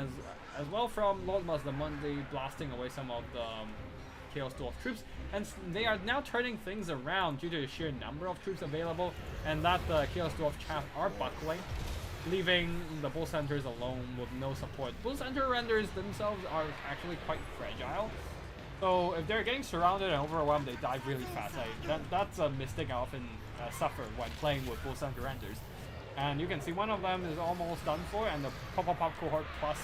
as well from Lord Mazdamundi, blasting away some of the Chaos Dwarf troops. And they are now turning things around due to the sheer number of troops available, and that the Chaos Dwarf chaff are buckling, leaving the Bull Centers alone with no support. Bull Center renders themselves are actually quite fragile, so if they're getting surrounded and overwhelmed, they die really fast. That's a mistake I often suffer when playing with Bull Center renders. And you can see one of them is almost done for, and the Pop cohort plus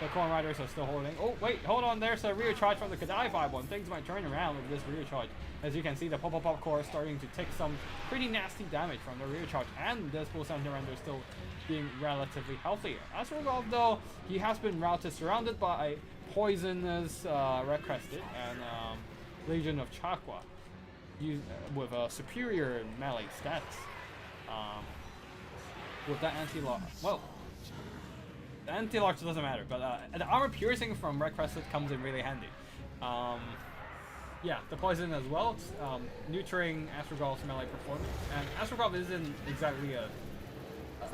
the Corn Riders are still holding. Oh, wait, hold on, there's a rear charge from the Kadai 5-1. Things might turn around with this rear charge. As you can see, the Pop core is starting to take some pretty nasty damage from the rear charge, and this Bull Center Render is still being relatively healthy. As for Rolf, though, he has been routed, surrounded by Poisonous Red Crested and Legion of Chakwa with superior melee stats. With that anti-lock, well, the anti-lock doesn't matter, but the armor piercing from Red Crested comes in really handy. Yeah, the poison as well, neutering Astrogolf's melee performance, and Astrogolf isn't exactly a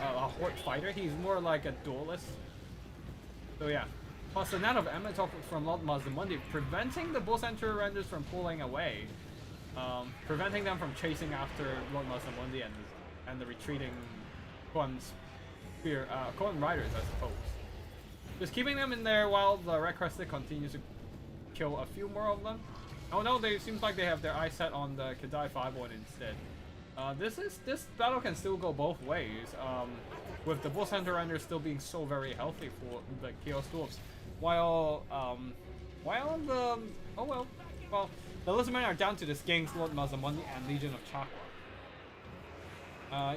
horde fighter, he's more like a duelist. So yeah, plus the Net of Emmetop from Lord Mazdamundi, preventing the Bull Center renders from pulling away, preventing them from chasing after Lord Mazdamundi and the retreating Cohen Riders, I suppose. Just keeping them in there while the Red Crested continues to kill a few more of them. Oh no, they seems like they have their eyes set on the Kadai 5-1 instead. This battle can still go both ways, with the Bull Center Render still being so very healthy for the Chaos Dwarfs, while the the Lizardmen are down to the Skinks, Lord Mazdamundi, and Legion of Chakra.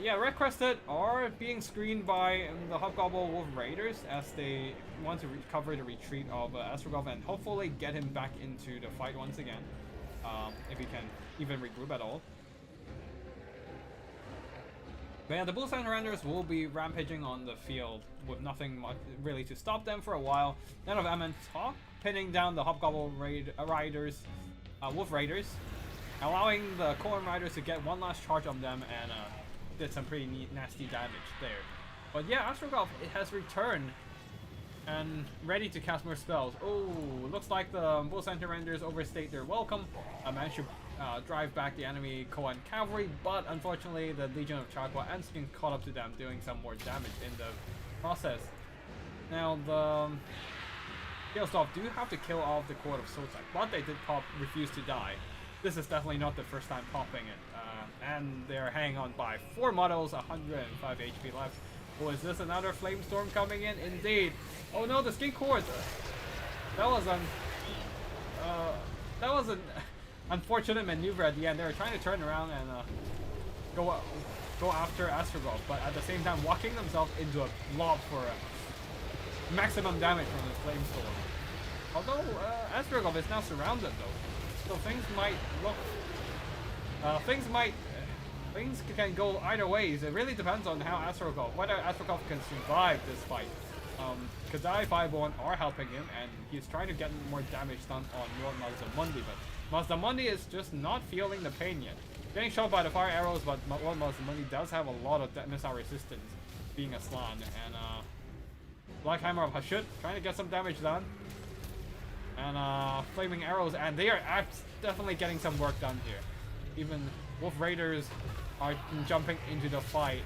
Yeah, Red Crested are being screened by the Hobgoblin Wolf Raiders as they want to cover the retreat of Astrogov and hopefully get him back into the fight once again, if he can even regroup at all. But yeah, the Bull Center Renders will be rampaging on the field with nothing much really to stop them for a while. None of Emmetop pinning down the Hobgoblin Wolf Raiders, allowing the Corn Riders to get one last charge on them and did some pretty nasty damage there. But yeah, Astrogolf has returned and ready to cast more spells. Oh, looks like the Bull Center Renders overstayed their welcome. Managed to drive back the enemy Koan Cavalry, but unfortunately the Legion of Chakwa and Skin caught up to them, doing some more damage in the process. Now the Chaosdorf do have to kill off the Court of Sotek, but they did refuse to die. This is definitely not the first time popping it. And they're hanging on by 4 models, 105 HP left. Oh, is this another Flamestorm coming in? Indeed. Oh no, the Skink Horde! That was an unfortunate maneuver at the end. They were trying to turn around and go after Astrogolf, but at the same time walking themselves into a blob for maximum damage from the Flamestorm. Although Astrogolf is now surrounded though, so things might look... Things can go either ways. It really depends on how whether Astrogolf can survive this fight. Kadai 5-1 are helping him, and he's trying to get more damage done on Lord Mazdamundi, but Mazdamundi is just not feeling the pain yet. Getting shot by the fire arrows, but Lord Mazdamundi does have a lot of missile resistance, being a Slan, and Black Hammer of Hashut trying to get some damage done. And flaming arrows, and they are definitely getting some work done here. Even Wolf Raiders are jumping into the fight.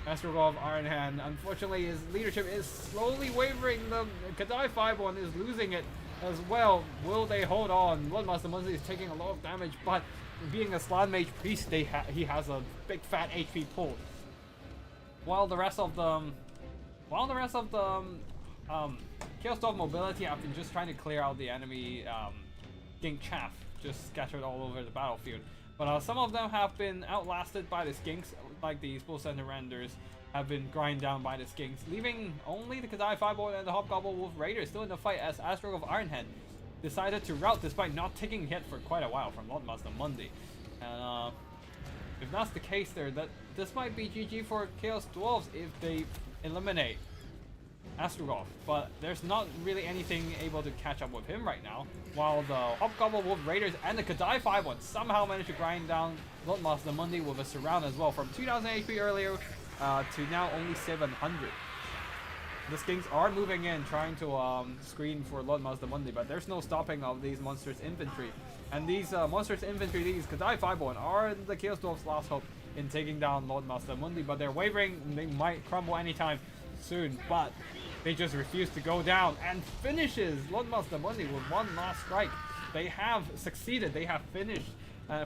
Astrogolf Iron Hand, unfortunately his leadership is slowly wavering. The Kadai 5-1 is losing it as well. Will they hold on? Lord Mazdamundi is taking a lot of damage, but being a Slan Mage Priest, he has a big fat HP pull. While the rest of the Chaosdorf mobility have been just trying to clear out the enemy Gink chaff, just scattered all over the battlefield. But some of them have been outlasted by the skinks, like the Bull Center Renders have been grind down by the skinks, leaving only the Kadai Firebolt and the Hobgoblin Wolf Raiders still in the fight as Astrog of Ironhead decided to rout despite not taking hit for quite a while from Lordmaster Mundi. And if that's the case there, this might be GG for Chaos Dwarfs if they eliminate Astrogov, but there's not really anything able to catch up with him right now, while the Hobgoblin Wolf Raiders and the Kadai 5-1 somehow managed to grind down Lordmaster Mundi with a surround as well, from 2000 HP earlier to now only 700. The skinks are moving in, trying to screen for Lordmaster Mundi, but there's no stopping of these monsters' infantry. And these monsters' infantry, these Kadai 5-1, are the Chaos Dwarfs' last hope in taking down Lordmaster Mundi, but they're wavering. They might crumble anytime soon, but they just refuse to go down, and finishes Lordmaster Mundi with one last strike. They have succeeded. They have finished,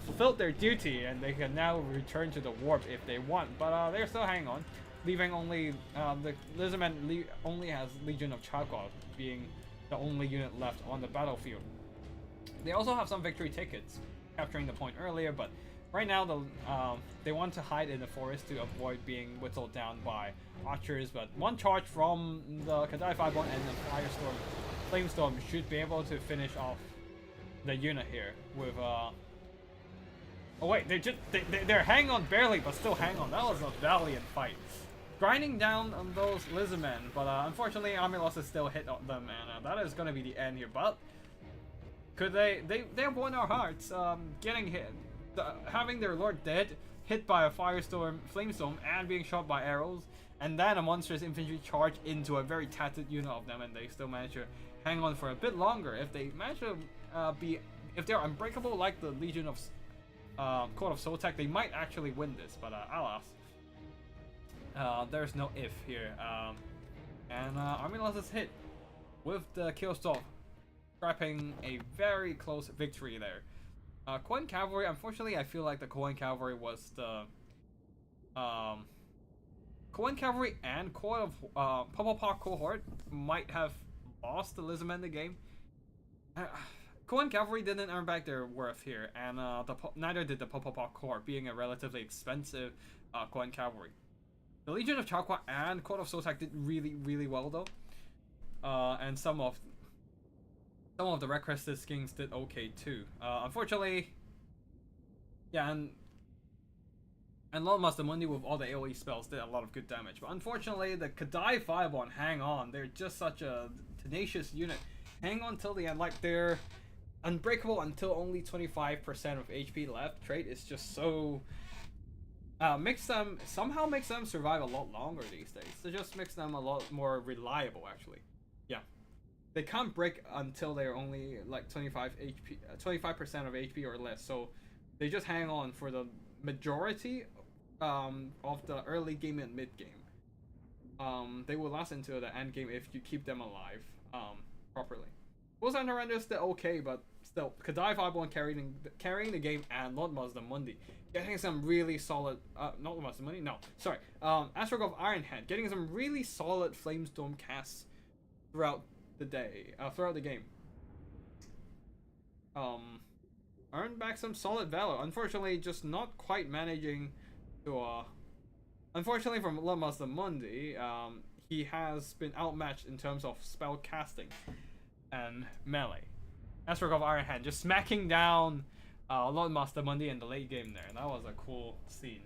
fulfilled their duty, and they can now return to the warp if they want. But they're still hanging on, leaving only the Lizardmen only has Legion of Chalkov being the only unit left on the battlefield. They also have some victory tickets, capturing the point earlier, but right now they want to hide in the forest to avoid being whittled down by archers. But one charge from the Kadai 5-1 and the Firestorm, Flamestorm should be able to finish off the unit here with oh wait, they're hanging on barely, but still hang on. That was a valiant fight, grinding down on those Lizardmen, but unfortunately army losses still hit on them, and that is going to be the end here. But could they have won our hearts, getting hit, having their lord dead, hit by a Firestorm, Flamestorm, and being shot by arrows, and then a monstrous infantry charge into a very tattered unit of them, and they still manage to hang on for a bit longer. If they manage to if they're unbreakable like the Legion of Court of Sotek, they might actually win this, but alas, there's no if here. And army losses hit with the Chaos Dwarf scrapping a very close victory there. Coin Cavalry, unfortunately, I feel like the Coin Cavalry was the Coin Cavalry and Court of Purple Cohort might have lost the Lizardmen the game. Coin Cavalry didn't earn back their worth here, and neither did the Purple Cohort, being a relatively expensive Coin Cavalry. The Legion of Chakwa and Court of Sotak did really well though, and some of the Red Crested Skins did okay too. Unfortunately, yeah, and Lordmaster Mundi with all the AoE spells did a lot of good damage. But unfortunately, the Kadai 5-1 hang on. They're just such a tenacious unit. Hang on till the end, like they're unbreakable until only 25% of HP left. Trait is just so makes them survive a lot longer these days. So just makes them a lot more reliable actually. Yeah. They can't break until they're only like 25% of HP or less. So they just hang on for the majority of the early game and mid game. They will last until the end game if you keep them alive properly. Bulls and Horrendous did okay, but still, Kadai 5-1 carrying the game, and Lordmaster Mundi getting some really solid not Lordmaster Mundi, no, sorry, Astrog of Ironhead getting some really solid Flamestorm casts throughout the game. Earned back some solid valor. Unfortunately, just not quite managing to unfortunately from Lordmaster Mundi, he has been outmatched in terms of spell casting and melee. Astrog of Ironhead just smacking down Lordmaster Mundi in the late game there. That was a cool scene.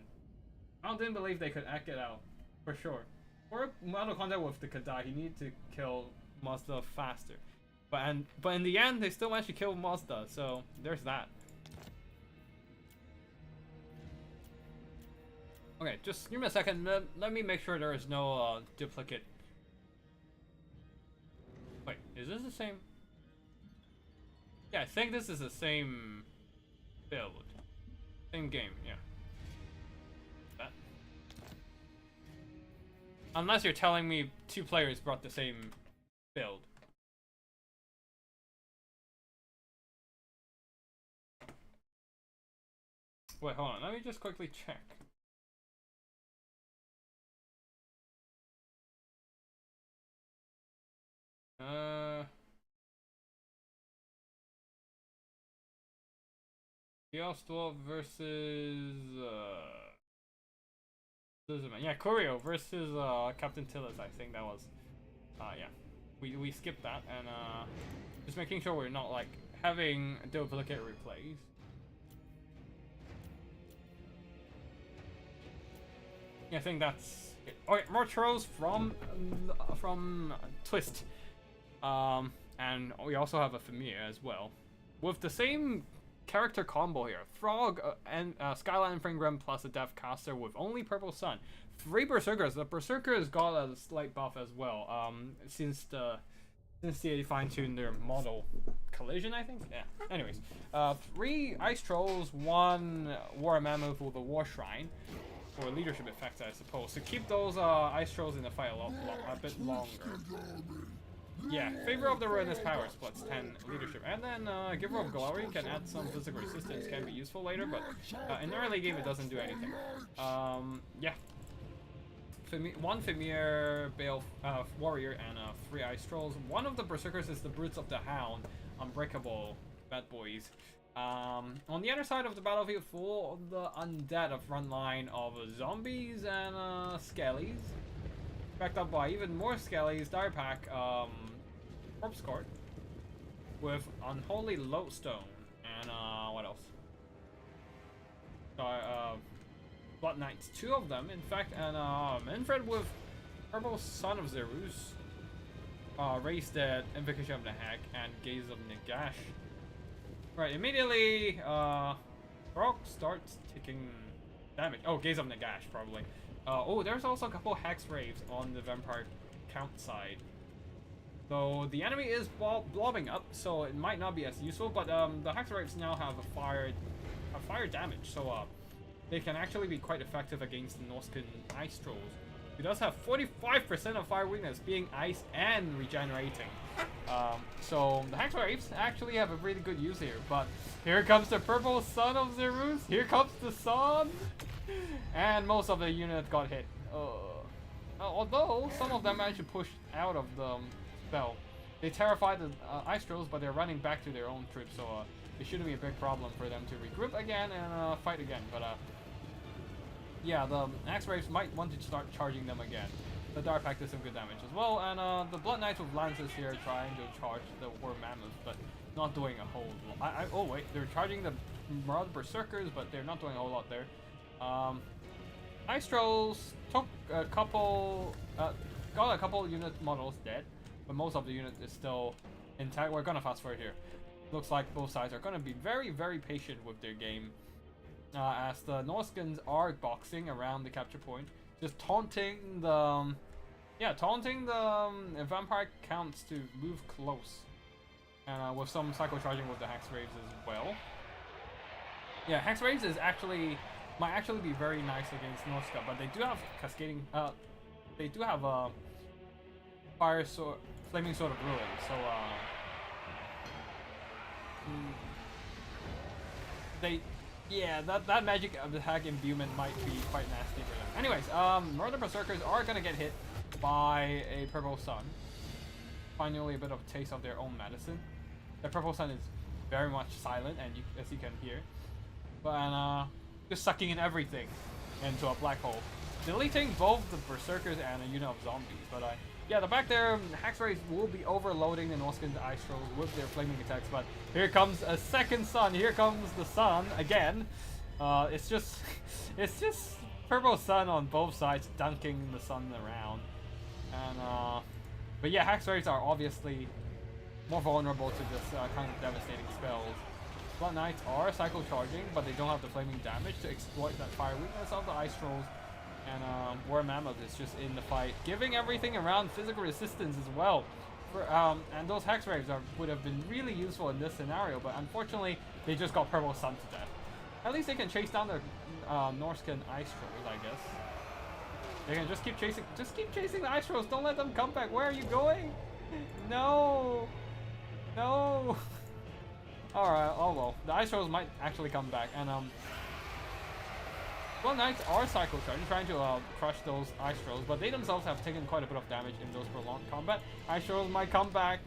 I didn't believe they could act it out for sure. For Mortal Kombat with the Kadai, he needed to kill Mazda faster, but in the end they still managed to kill Mazda, so there's that. Okay, just give me a second. Let me make sure there is no duplicate. Wait, is this the same? Yeah, I think this is the same build, same game. Yeah. That. Unless you're telling me two players brought the same build. Wait, hold on. Let me just quickly check. Chaos Dwarf versus Lizardmen. Yeah, Corio versus Captain Tillis. I think that was. Yeah, we skipped that and just making sure we're not like having duplicate replays. Yeah, I think that's it. Okay, more trolls from Twist. And we also have a Familiar as well, with the same character combo here. Frog and Skyline Fringram plus a Death Caster with only Purple Sun. 3 Berserkers. The Berserkers got a slight buff as well. Since they fine-tuned their model collision, I think. Yeah. Anyways, 3 Ice Trolls, 1 War Mammoth with the War Shrine. For leadership effects, I suppose, to keep those Ice Trolls in the fight a bit longer. Yeah, Favor of the Ruinous Power splits 10 leadership, and then Giver of Glory can add some physical resistance, can be useful later, but in the early game it doesn't do anything. Yeah. 1 Familiar, Bale Warrior, and 3 Ice Trolls. One of the Berserkers is the Brutes of the Hound, Unbreakable bad boys. On the other side of the battlefield, for the undead, a front line of zombies and skellies, backed up by even more skellies. Dire Pack, Corpse Court with Unholy Lodestone and what else? Blood Knights, 2 of them, in fact, and Manfred with Purple Son of Zerus, Raised Dead, Invocation of the Hag, and Gaze of Nagash. Right, immediately, Frog starts taking damage. Oh, Gaze of Nagash, probably. Oh, there's also a couple Hex Raves on the Vampire Count side. So the enemy is blobbing up, so it might not be as useful, but the Hex Raves now have a fire damage, so they can actually be quite effective against the Norskan Ice Trolls. He does have 45% of fire weakness, being ice and regenerating. So the Hex Raves actually have a really good use here, but here comes the Purple Sun of Zerus. Here comes the sun, and most of the unit got hit. Although some of them managed to push out of the spell. They terrified the Ice Trolls, but they're running back to their own troops, so it shouldn't be a big problem for them to regroup again and fight again. But yeah, the Axe Raves might want to start charging them again. The Dark Pack does some good damage as well, and the Blood Knights with Lances here trying to charge the War Mammoth, but not doing a whole lot. Oh wait, they're charging the Marauder Berserkers, but they're not doing a whole lot there. Ice Trolls took a couple, got a couple unit models dead, but most of the unit is still intact. We're gonna fast forward here. Looks like both sides are gonna be very, very patient with their game. As the Norskans are boxing around the capture point, just taunting the Vampire Counts to move close, and with some Psycho Charging with the Hex Raves as well. Yeah, Hex Raves might actually be very nice against Norska, but they do have cascading. They do have Flaming Sword of Ruin, so yeah, that magic attack imbuement might be quite nasty for them. Anyways, Murder Berserkers are gonna get hit by a Purple Sun. Finally, a bit of a taste of their own medicine. The Purple Sun is very much silent, and as you can hear, but just sucking in everything into a black hole, deleting both the Berserkers and a unit of zombies. But yeah, the back there, Hex Rays will be overloading the Norskan Ice Trolls with their flaming attacks, but here comes a second sun. Here comes the sun again. It's just Purple Sun on both sides, dunking the sun around. And but yeah, Hex Rays are obviously more vulnerable to this kind of devastating spells. Blood Knights are Psycho Charging, but they don't have the flaming damage to exploit that fire weakness of the Ice Trolls. And War Mammoth is just in the fight, giving everything around physical resistance as well. And those Hex Raves would have been really useful in this scenario, but unfortunately, they just got Purple Sun to death. At least they can chase down the Norskan Ice Trolls, I guess. They can just keep chasing the Ice Trolls. Don't let them come back. Where are you going? No, no. All right. Oh well, the Ice Trolls might actually come back, and Blood Knights are Psycho Charging, trying to crush those Ice Trolls, but they themselves have taken quite a bit of damage in those prolonged combat. Ice Trolls might come back,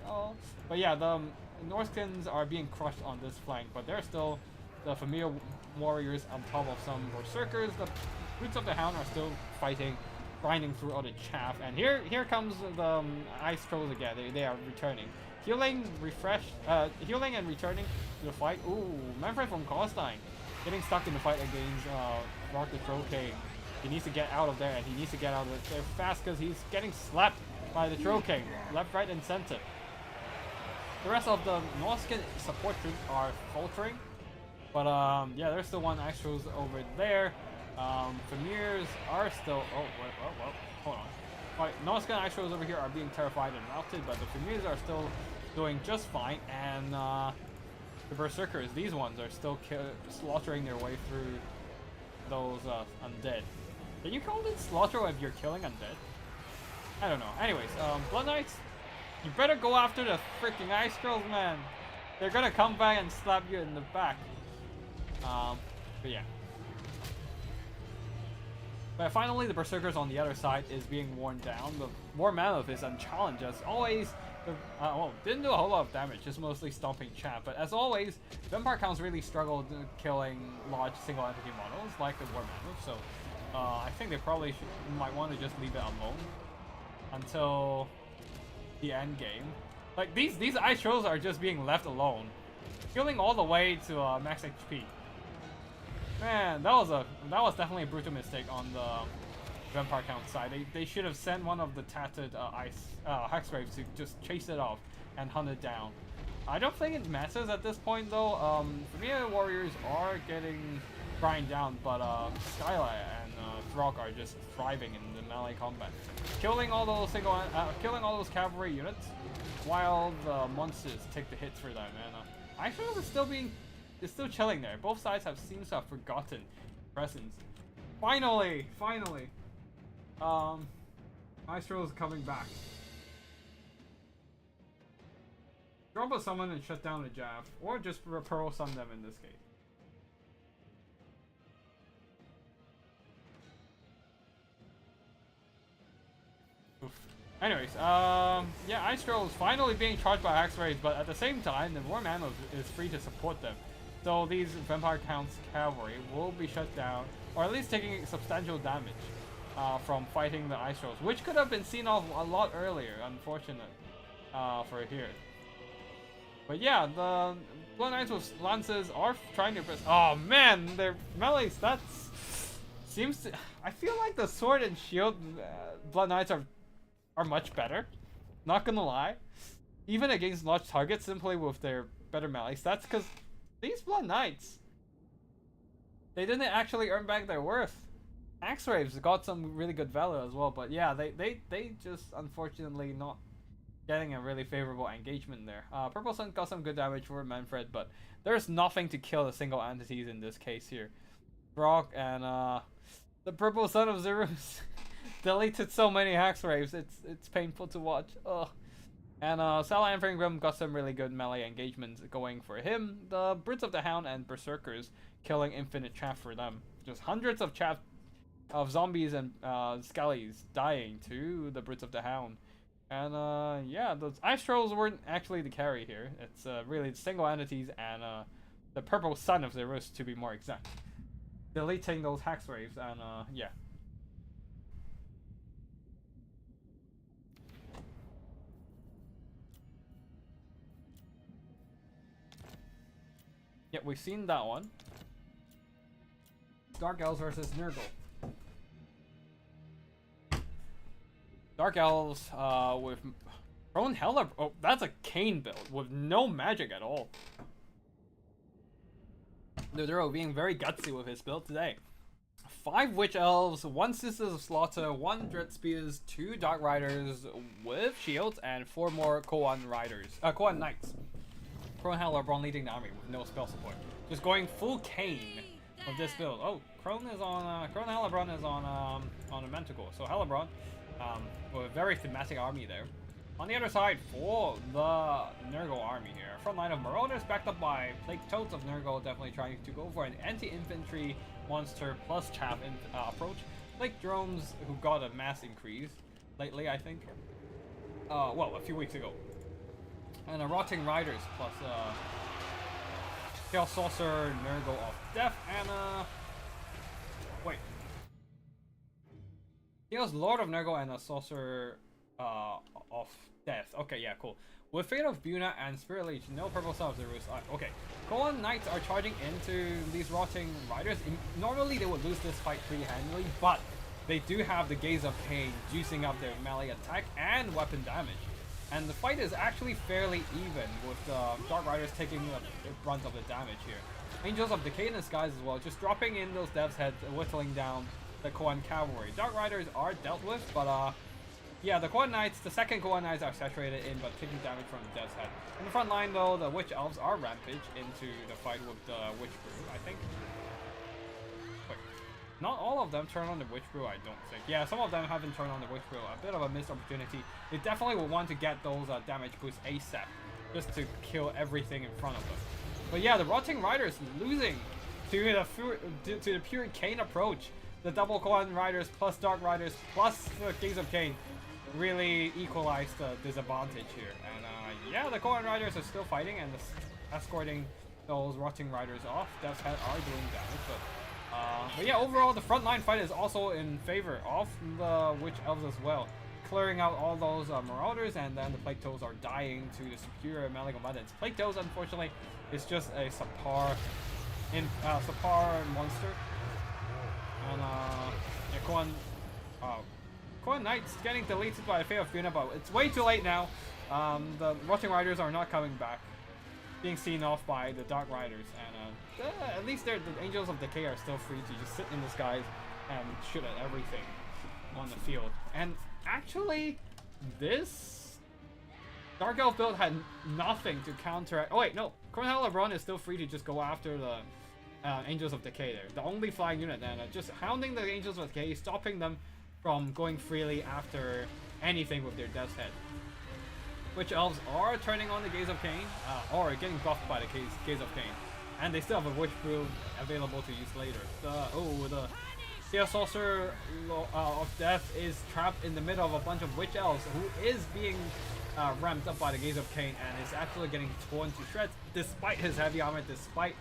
but yeah, the Norskans are being crushed on this flank, but they're still the familiar warriors on top of some berserkers. The Boots of the Hound are still fighting, grinding through all the chaff. And here comes the ice trolls again. They are returning. Healing, healing and returning to the fight. Ooh, Manfred from Costain getting stuck in the fight against Rock the Troll King. He needs to get out of there, and he needs to get out of there fast because he's getting slapped by the Troll King, left, right, and center. The rest of the Norska support troops are faltering, but yeah, there's still one ice trolls over there. Famirs are still. Oh, wait, hold on. Alright, Norska ice trolls over here are being terrified and routed, but the Famirs are still doing just fine, and the berserkers, these ones, are still slaughtering their way through those undead. Can you call it slaughter if you're killing undead? I don't know. Anyways, Blood Knights, you better go after the freaking ice trolls, man. They're gonna come back and slap you in the back. But yeah. But finally, the berserkers on the other side is being worn down. The War Mammoth is unchallenged as always. Well, didn't do a whole lot of damage, just mostly stomping chaff. But as always, Vampire Counts really struggled killing large single entity models like the War Mammoth. So I think they probably might want to just leave it alone until the end game. Like these ice trolls are just being left alone, healing all the way to max HP. Man, that was definitely a brutal mistake on the Vampire Count side. They should have sent one of the tattered Hexgraves to just chase it off and hunt it down. I don't think it matters at this point though. Familiar warriors are getting grind down, but Skylight and Throg are just thriving in the melee combat, killing all those cavalry units, while the monsters take the hits for them. And Icefield is still chilling there. Both sides seems to have forgotten presence. Finally, Icefield is coming back. Drop a summon and shut down the Jav, or just Pearl Sun them in this case. Anyways, yeah, Ice Troll is finally being charged by Hexgraves, but at the same time, the War Mammoth is free to support them. So these Vampire Counts cavalry will be shut down, or at least taking substantial damage from fighting the Ice Trolls, which could have been seen off a lot earlier, unfortunate for here. But yeah, the Blood Knights with lances are trying to press. Oh man, their melee stats seems to. I feel like the sword and shield Blood Knights are much better. Not gonna lie, even against large targets, simply with their better melee stats. Because these Blood Knights, they didn't actually earn back their worth. Axe-Raves got some really good value as well, but yeah, they just unfortunately not getting a really favorable engagement there. Purple Sun got some good damage for Manfred, but there's nothing to kill the single entities in this case here. Brock and the Purple Sun of Zerus deleted so many Axe-Raves, it's painful to watch. Ugh. And Salamandering Grim got some really good melee engagements going for him. The Brutes of the Hound and Berserkers killing infinite chaff for them. Just hundreds of chaff of zombies and skellies dying to the Brutes of the Hound. And yeah, those Ice Trolls weren't actually the carry here. It's really single entities and the Purple Sun of Zerus to be more exact. Deleting those Hexgraves and yeah. Yeah, we've seen that one. Dark Elves versus Nurgle. Dark Elves with Prone Heller. Oh, that's a Kane build with no magic at all. Doduro being very gutsy with his build today. 5 Witch Elves, 1 Sisters of Slaughter, 1 Dread Spears, 2 Dark Riders with shields, and 4 more Koan Knights. Prone Hellabrun leading the army with no spell support. Just going full Kane with this build. Oh, Crone Hellabrun is on a Manticore. So Hellabrun with a very thematic army there. On the other side, for the Nurgle army here, front line of Marauders backed up by Plague Toads of Nurgle, definitely trying to go for an anti-infantry monster plus chaff approach. Like drones who got a mass increase lately, I think. Well, a few weeks ago. And a Rotting Riders plus Chaos Sorcerer, Nurgle of Death, and wait. Chaos Lord of Nurgle and a Sorcerer of Death. Okay, yeah, cool. With Fate of Buna and Spirit Leech, no purple Son of the Roost. Okay, Golan Knights are charging into these Rotting Riders. Normally they would lose this fight pretty handily, but they do have the Gaze of Cain juicing up their melee attack and weapon damage. And the fight is actually fairly even, with the Dark Riders taking the brunt of the damage here. Angels of Decay in disguise as well, just dropping in those Devs heads, whittling down the Koan Cavalry. Dark Riders are dealt with, but yeah, the Koan Knights, the second Koan Knights are saturated in, but taking damage from the Devs head. In the front line though, the Witch Elves are rampage into the fight with the Witch Brew, I think. Wait, not all of them turn on the Witch Brew, I don't think. Yeah, some of them haven't turned on the Witch Brew. A bit of a missed opportunity. They definitely will want to get those damage boosts ASAP, just to kill everything in front of them. But yeah, the Rotting Riders losing to the pure Cain approach. The double Koan Riders plus Dark Riders plus the Gaze of Cain really equalized the disadvantage here. And yeah, the Koan Riders are still fighting and escorting those Rotting Riders off. Death's Head are doing damage, but yeah, overall the frontline fight is also in favor of the Witch Elves as well, clearing out all those Marauders, and then the Plague Toads are dying to the superior melee combatants. Plague Toads, unfortunately, is just a subpar monster. And yeah, Koan Knights getting deleted by the Fate of Buna, but it's way too late now. The Rotting Riders are not coming back, being seen off by the Dark Riders, and at least the Angels of Decay are still free to just sit in the skies and shoot at everything on the field. And actually, this Dark Elf build had nothing to counteract. Oh wait, no, Cornell LeBron is still free to just go after the Angels of Decay there. The only flying unit, and just hounding the Angels of Decay, stopping them from going freely after anything with their Death's Head. Witch Elves are turning on the Gaze of Cain, or getting buffed by the Gaze of Cain. And they still have a Witch Brew available to use later. The Chaos Sorcerer of Death is trapped in the middle of a bunch of Witch Elves, who is being ramped up by the Gaze of Cain, and is actually getting torn to shreds, despite his heavy armor, despite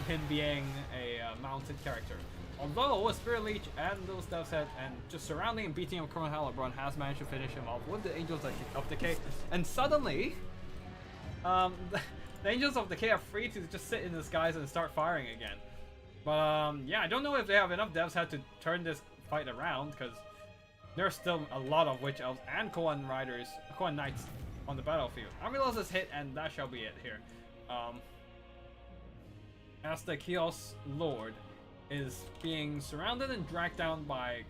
him being a mounted character. Although a Spirit Leech and those Death's Head and just surrounding and beating up Colonel Halibron has managed to finish him off with the Angels of Decay, and suddenly the Angels of Decay are free to just sit in the skies and start firing again. But yeah, I don't know if they have enough Death's Head to turn this fight around, because there's still a lot of Witch Elves and Koan Knights on the battlefield. Army loss is hit, and that shall be it here. As the Chaos Lord is being surrounded and dragged down by...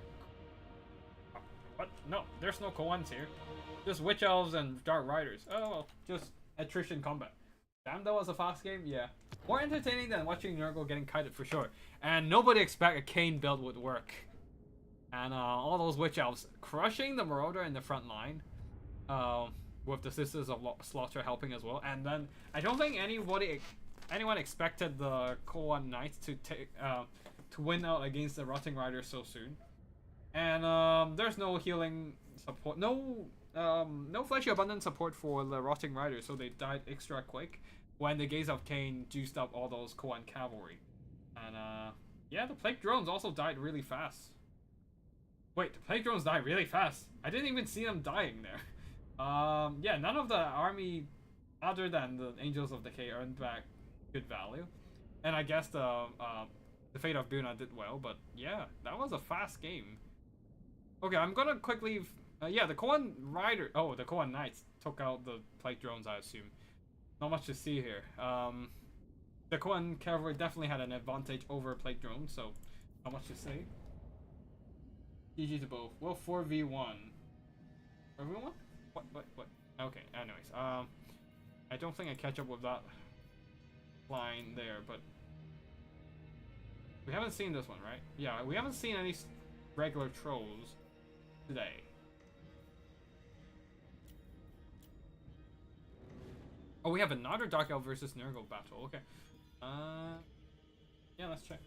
What? No, there's no Koans here. Just Witch Elves and Dark Riders. Oh well, just attrition combat. Damn, that was a fast game? Yeah. More entertaining than watching Nurgle getting kited for sure. And nobody expect a Cain build would work. And all those Witch Elves crushing the Marauder in the front line. With the Sisters of Slaughter helping as well. And then I don't think anyone expected the Koan Knights to win out against the Rotting Riders so soon. And there's no healing support, no fleshy abundant support for the Rotting Riders, so they died extra quick when the Gaze of Cain juiced up all those Koan Cavalry. And yeah, the Plague Drones also died really fast. Wait, the Plague Drones died really fast. I didn't even see them dying there. Yeah, none of the army other than the Angels of Decay earned back good value. And I guess the Fate of Buna did well, but yeah, that was a fast game. Okay, I'm gonna quickly... yeah, the Koan Rider... Oh, the Koan Knights took out the Plague Drones, I assume. Not much to see here. The Koan Cavalry definitely had an advantage over Plague Drones, so not much to say. GG to both. Well, 4v1. 4v1? What? Okay, anyways. I don't think I catch up with that line there, but... We haven't seen this one, right? Yeah, we haven't seen any regular trolls today. Oh, we have another Dark Elf versus Nurgle battle. Okay. Yeah, let's check.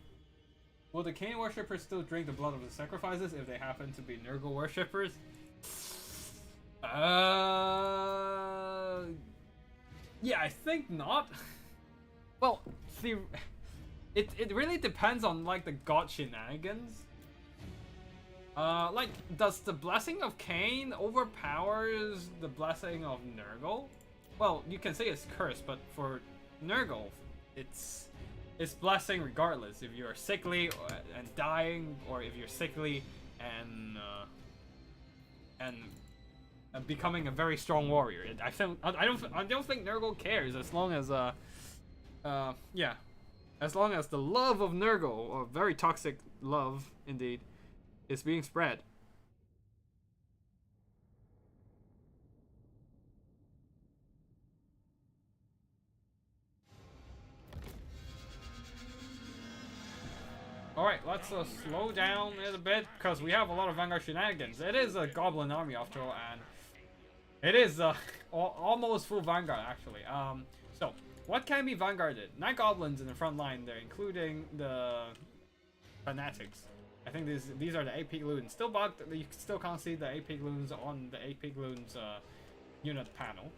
Will the Cain worshippers still drink the blood of the sacrifices if they happen to be Nurgle worshippers? Yeah, I think not. Well, see, it really depends on like the god shenanigans. Like, does the Blessing of Cain overpowers the Blessing of Nurgle? Well, you can say it's cursed, but for Nurgle, it's blessing regardless. If you're sickly and dying, or if you're sickly and becoming a very strong warrior. I don't think Nurgle cares as long as yeah, as long as the love of Nurgle, or very toxic love indeed, is being spread. Alright, let's slow down a little bit, because we have a lot of Vanguard shenanigans. It is a Goblin army after all, and it is almost full Vanguard actually. So, what can be Vanguarded? Night Goblins in the front line there, including the Fanatics. I think these are the 8 Peak Loons. Still bugged, you still can't see the 8 Peak Loons on the 8 Peak Loons unit panel.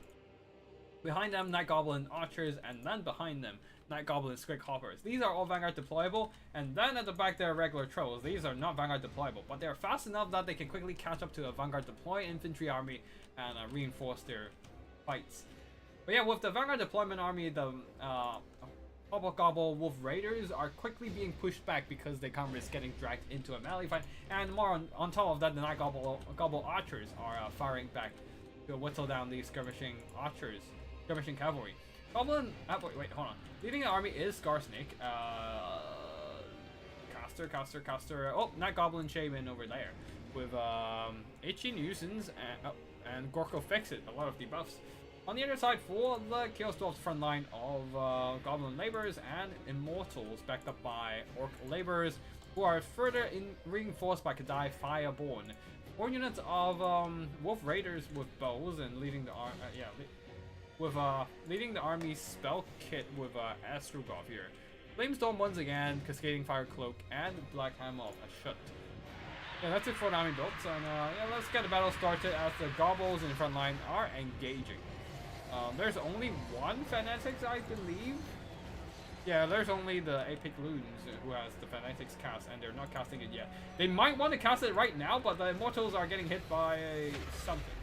Behind them, Night Goblin Archers, and then behind them, Night Goblin Squig Hoppers. These are all Vanguard deployable, and then at the back there are regular Trolls. These are not Vanguard deployable, but they're fast enough that they can quickly catch up to a Vanguard deploy infantry army and reinforce their fights. But yeah, with the Vanguard deployment army, the Gobble Wolf Raiders are quickly being pushed back because they can't risk getting dragged into a melee fight, and more on top of that, the Night Gobble Archers are firing back to whittle down these skirmishing archers, skirmishing cavalry. Goblin, wait, hold on. Leading the army is Scarsnake, caster. Oh, Night Goblin Shaman over there with Itchy Nuisance and Gorko Fixit, a lot of debuffs. On the other side, for the Chaos Dwarfs front line of Goblin Laborers and Immortals, backed up by Orc Laborers, who are further reinforced by Kadai Fireborn. 4 units of Wolf Raiders with bows and leading the leading the army's spell kit with Astrogov here. Flamestorm once again, Cascading Fire Cloak, and Black Hammer of Ashut. Yeah, that's it for the army builds, and yeah, let's get the battle started as the Gobbles in the front line are engaging. There's only one Fanatics, I believe. Yeah, there's only the Epic Loons who has the Fanatics cast, and they're not casting it yet. They might want to cast it right now, but the Immortals are getting hit by something.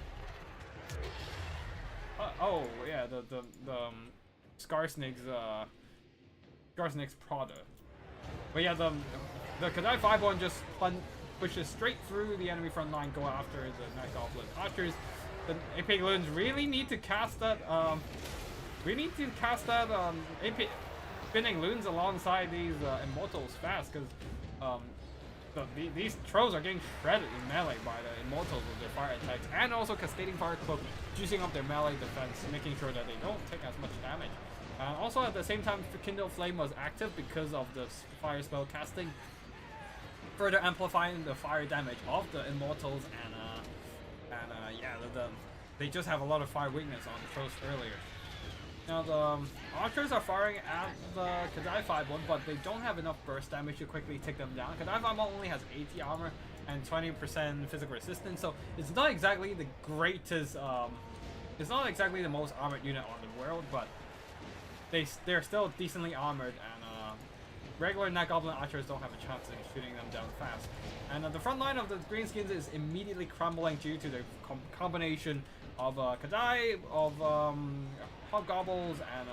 Oh, yeah, the Scarsnake's Prada. But yeah, the Kadai 5-1 just pushes straight through the enemy front line, go after the Night Goblin Archers. The Epic Loons really need to cast that, Epic spinning Loons alongside these Immortals fast, because these Trolls are getting shredded in melee by the Immortals with their fire attacks, and also Cascading Fire Cloak, juicing up their melee defense, making sure that they don't take as much damage. Also at the same time, Kindle Flame was active because of the fire spell casting, further amplifying the fire damage of the Immortals, and yeah, they just have a lot of fire weakness on the Trolls earlier. Now the Archers are firing at the Kadai 5-1, but they don't have enough burst damage to quickly take them down. Kadai 5-1 only has 80 armor and 20% physical resistance, so it's not exactly the greatest, it's not exactly the most armored unit on the world, but they're still decently armored, and regular Night Goblin Archers don't have a chance of shooting them down fast. And the front line of the Greenskins is immediately crumbling due to the combination of Kadai, of Hobgobbles, and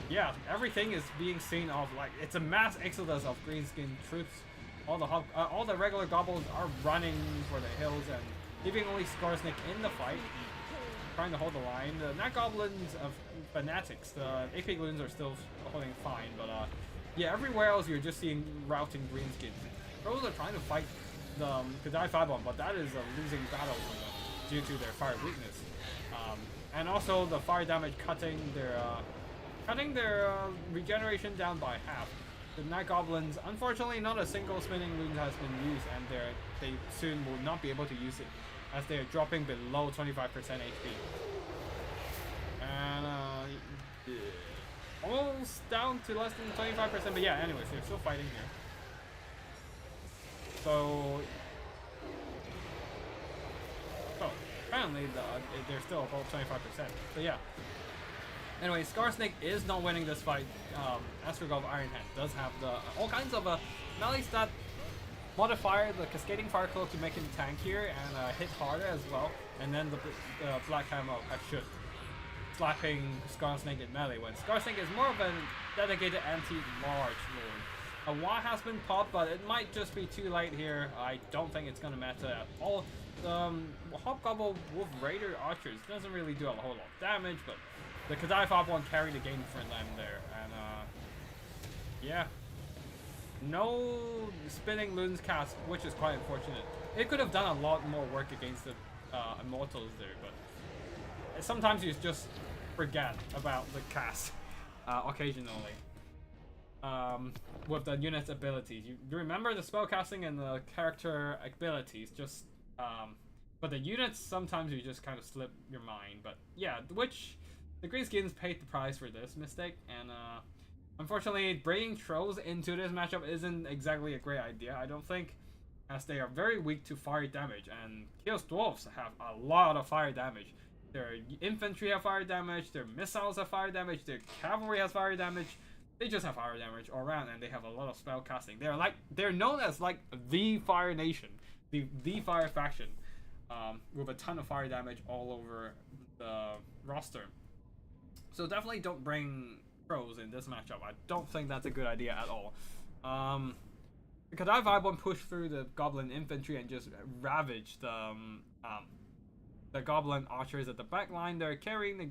yeah, everything is being seen of, like, it's a mass exodus of Greenskin troops. All the regular Gobbles are running for the hills and leaving only Scarsnake in the fight, trying to hold the line. The Night Goblins of Fanatics, the AP Loons are still holding fine, but yeah, everywhere else you're just seeing routing Greenskins. Trolls are trying to fight the Kadai 5-1, but that is a losing battle for them due to their fire weakness. And also the fire damage cutting their regeneration down by half. The Night Goblins, unfortunately, not a single spinning loon has been used, and they soon will not be able to use it as they are dropping below 25% HP. And almost down to less than 25%, but yeah, anyways, they're still fighting here. So, apparently they're still above 25%. So yeah, Anyway, Scarsnake is not winning this fight. Astrogolf Ironhand does have the all kinds of melee stat modifier, the Cascading Fire Cloak to make him tankier and hit harder as well. And then the Black Hammer should slapping Scarsnake in melee when Scarsnake is more of a dedicated anti-large lord. A Y has been popped, but it might just be too late here. I don't think it's gonna matter at all. Hobgoblin Wolf Raider Archers doesn't really do a whole lot of damage, but the Kadai Fob one carried the game for them there, and yeah. No spinning Loon's cast, which is quite unfortunate. It could have done a lot more work against the Immortals there, but sometimes you just forget about the cast occasionally. With the unit's abilities. You remember the spellcasting and the character abilities, just but the units sometimes you just kind of slip your mind. But yeah, which the Greenskins paid the price for this mistake, and unfortunately bringing Trolls into this matchup isn't exactly a great idea, I don't think, as they are very weak to fire damage, and Chaos Dwarfs have a lot of fire damage. Their infantry have fire damage, their missiles have fire damage, their cavalry has fire damage. They just have fire damage all around, and they have a lot of spell casting. They're known as like the Fire Nation, the Fire faction, with a ton of fire damage all over the roster. So definitely don't bring Crows in this matchup. I don't think that's a good idea at all. The Kadai Vibe one push through the Goblin infantry and just ravage the Goblin archers at the back line. They're carrying the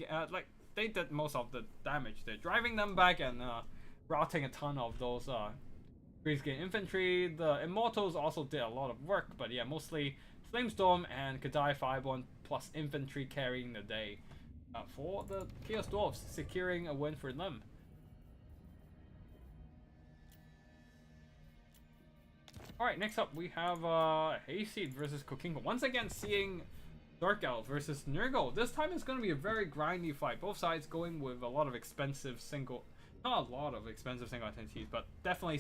they did most of the damage. They're driving them back and routing a ton of those Greenskin infantry. The Immortals also did a lot of work, but yeah, mostly Flamestorm and Kadai 5-1 plus infantry carrying the day for the Chaos Dwarfs, securing a win for them. Alright, next up we have Hayseed versus Kokinko. Once again seeing Dark Elves versus Nurgle. This time it's going to be a very grindy fight. Both sides going with a lot of expensive not a lot of expensive single entities, but definitely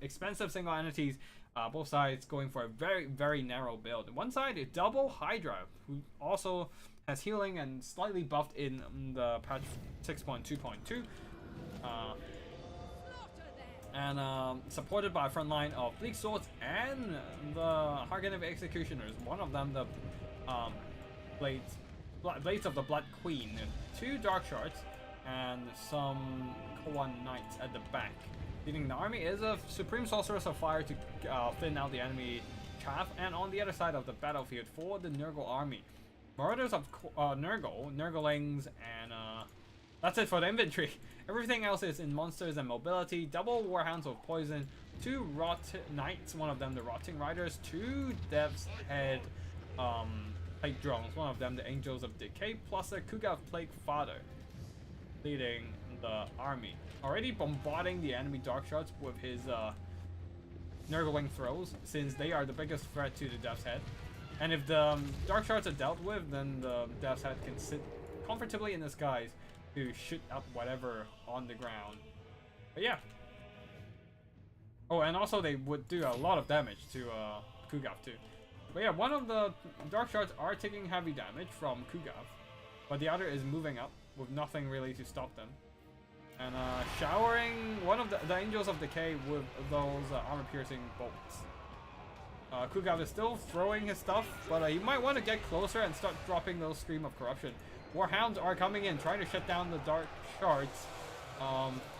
expensive single entities. Both sides going for a very, very narrow build. One side is double Hydra, who also has healing and slightly buffed in the patch 6.2.2. And supported by a front line of Bleak Swords and the Hargan of Executioners. One of them, the Blades of the Blood Queen, 2 Dark Shards, and some Koan Knights at the back. Leading the army is a Supreme Sorceress of Fire to thin out the enemy chaff, and on the other side of the battlefield for the Nurgle army, Marauders of Nurglings, and that's it for the infantry. Everything else is in monsters and mobility. Double Warhounds of Poison, 2 Rot Knights, one of them the Rotting Riders, 2 Death's Head Plague Drones, one of them the Angels of Decay, plus a Kugav Plague Father, leading the army. Already bombarding the enemy Dark Shards with his Nurgling throws, since they are the biggest threat to the Death's Head. And if the Dark Shards are dealt with, then the Death's Head can sit comfortably in the skies to shoot up whatever on the ground. But yeah. Oh, and also they would do a lot of damage to Kugav too. But yeah, one of the Dark Shards are taking heavy damage from Kugav, but the other is moving up with nothing really to stop them. And showering one of the Angels of Decay with those armor-piercing bolts. Kugav is still throwing his stuff, but you might want to get closer and start dropping those Scream of Corruption. Warhounds are coming in, trying to shut down the Dark Shards.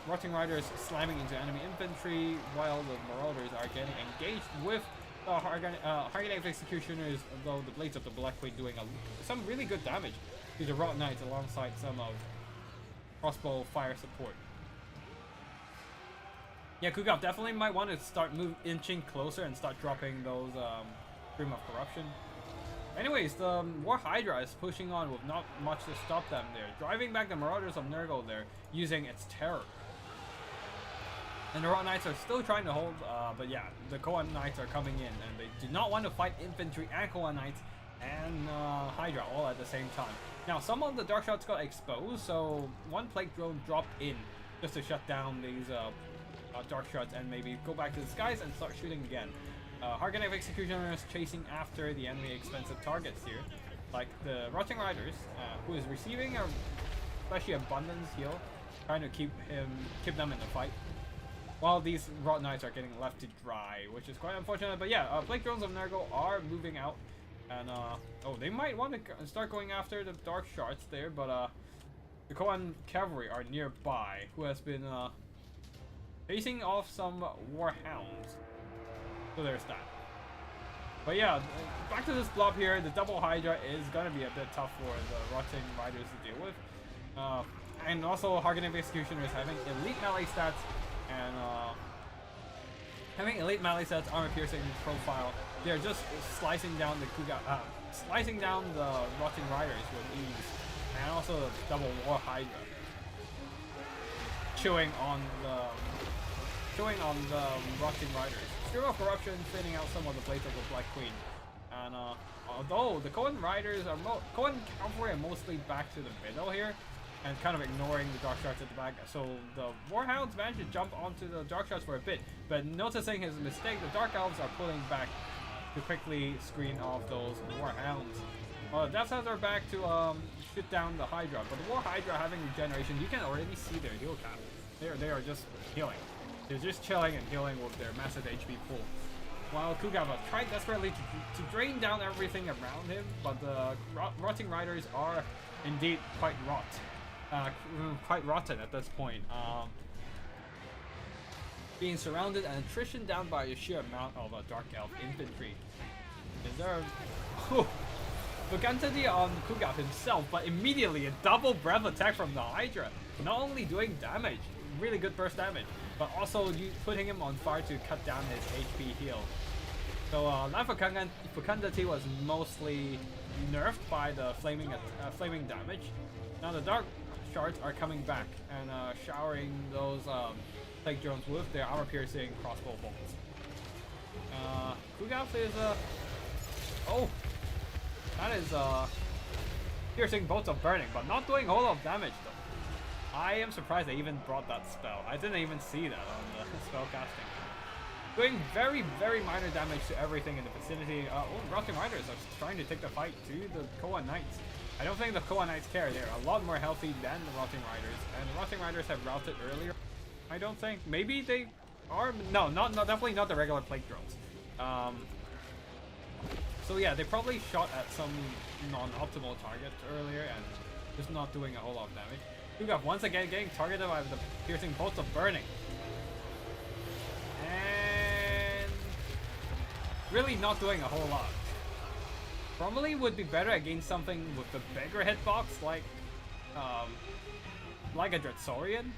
Rotting Riders slamming into enemy infantry, while the Marauders are getting engaged with the Hargan Executioners, though the Blades of the Black Queen doing some really good damage to the Rot Knights alongside some of crossbow fire support. Yeah, Kugav definitely might want to start inching closer and start dropping those Scream of Corruption. Anyways, the War Hydra is pushing on with not much to stop them there, driving back the Marauders of Nurgle there, using its terror. And the Rot Knights are still trying to hold, but yeah, the Koan Knights are coming in, and they do not want to fight infantry and Koan Knights and Hydra all at the same time. Now, some of the Dark Shots got exposed, so one Plague Drone dropped in just to shut down these Dark Shots and maybe go back to the skies and start shooting again. Hargan of Executioners chasing after the enemy expensive targets here, like the Rotting Riders, who is receiving a fleshy abundance heal, trying to keep them in the fight. While these Rot Knights are getting left to dry, which is quite unfortunate. But yeah, Plague Drones of Nurgle are moving out. And, oh, they might want to start going after the Dark Shards there, but, the Koan Cavalry are nearby, who has been, facing off some Warhounds. So there's that. But yeah, back to this blob here, the Double Hydra is gonna be a bit tough for the Rotting Riders to deal with. And also, Harkonnen Executioners having elite melee stats, and having elite melee sets, armor piercing profile, they're just slicing down the slicing down the Rotting Riders with ease, and also the double War Hydra, chewing on the Rotting Riders. Stream of Corruption thinning out some of the Blades of the Black Queen, and although the Cohen Riders are Cohen Cavalry are mostly back to the middle here, and kind of ignoring the Dark Shards at the back. So the Warhounds managed to jump onto the Dark Shards for a bit, but noticing his mistake, the Dark Elves are pulling back to quickly screen off those Warhounds. The Death's Heads are back to shoot down the Hydra, but the War Hydra having regeneration, you can already see their heal cap. They are just healing. They're just chilling and healing with their massive HP pool. While Kugava tried desperately to drain down everything around him, but the Rotting Riders are indeed quite quite rotten at this point. Being surrounded and attrition down by a sheer amount of Dark Elf infantry. Is there the quantity on Kugav himself, but immediately a double breath attack from the Hydra. Not only doing damage, really good burst damage, but also putting him on fire to cut down his HP heal. So Life Fecundity was mostly nerfed by the flaming damage. Now the Dark Shards are coming back and showering those Plague Drones with their armor-piercing crossbow bolts. Kugav is oh, that is piercing bolts of burning, but not doing a whole lot of damage though. I am surprised they even brought that spell. I didn't even see that on the spell casting. Doing very, very minor damage to everything in the vicinity. Rotting Riders are trying to take the fight to the Koa Knights. I don't think the Koa Knights care. They're a lot more healthy than the Rotting Riders, and the Rotting Riders have routed earlier. I don't think. Maybe they are. No, definitely not the regular Plague Drones. So yeah, they probably shot at some non-optimal targets earlier and just not doing a whole lot of damage. Kugav once again getting targeted by the piercing bolts of burning. And really not doing a whole lot. Probably would be better against something with the bigger hitbox like a Dreadsaurian.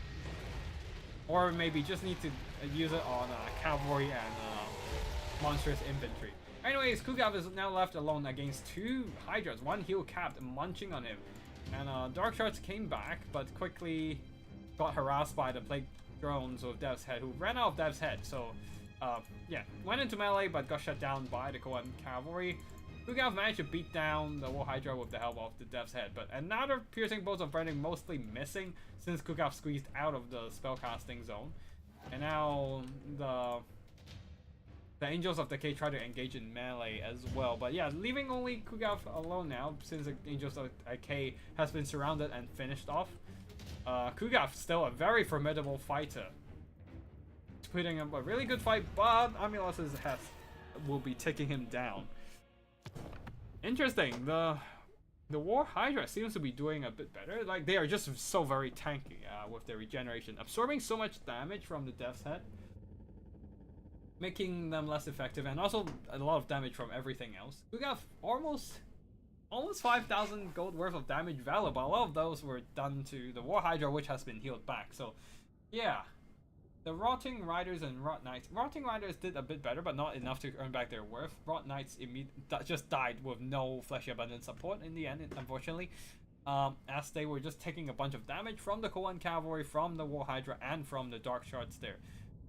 Or maybe just need to use it on cavalry and monstrous infantry. Anyways, Kugav is now left alone against two Hydras, one heal capped munching on him. And Dark Shards came back, but quickly got harassed by the Plague Drones of Death's Head, who ran out of Death's Head. So, yeah, went into melee, but got shut down by the Koan Cavalry. Kugav managed to beat down the War Hydra with the help of the Death's Head, but another piercing bolts of burning mostly missing since Kugav squeezed out of the spellcasting zone. And now the Angels of Decay try to engage in melee as well. But yeah, leaving only Kugav alone now since the Angels of Decay has been surrounded and finished off. Kugav still a very formidable fighter. It's putting up a really good fight, but Amulus's will be taking him down. Interesting. The War Hydra seems to be doing a bit better. Like, they are just so very tanky with their regeneration, absorbing so much damage from the Death's Head, making them less effective, and also a lot of damage from everything else. We got almost 5,000 gold worth of damage value, but a lot of those were done to the War Hydra, which has been healed back. So, yeah. The Rotting Riders and Rot Knights. Rotting Riders did a bit better, but not enough to earn back their worth. Rot Knights just died with no fleshy abundant support in the end, unfortunately. As they were just taking a bunch of damage from the Koan Cavalry, from the War Hydra, and from the Dark Shards there.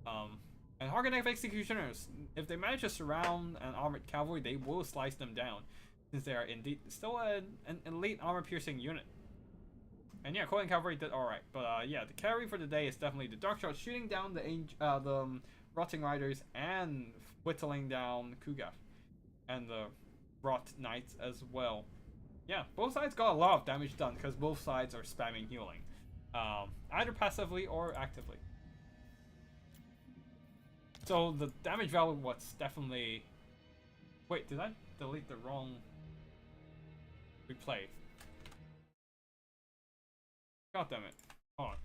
And Harkonnen Executioners, if they manage to surround an armored cavalry, they will slice them down, since they are indeed still an elite armor-piercing unit. And yeah, Koan Cavalry did alright, but yeah, the carry for the day is definitely the Dark Shards shooting down the Rotting Riders and whittling down Kugav, and the Rot Knights as well. Yeah, both sides got a lot of damage done because both sides are spamming healing. Either passively or actively. So the damage value was definitely... Wait, did I delete the wrong replay? God damn it. Hold on.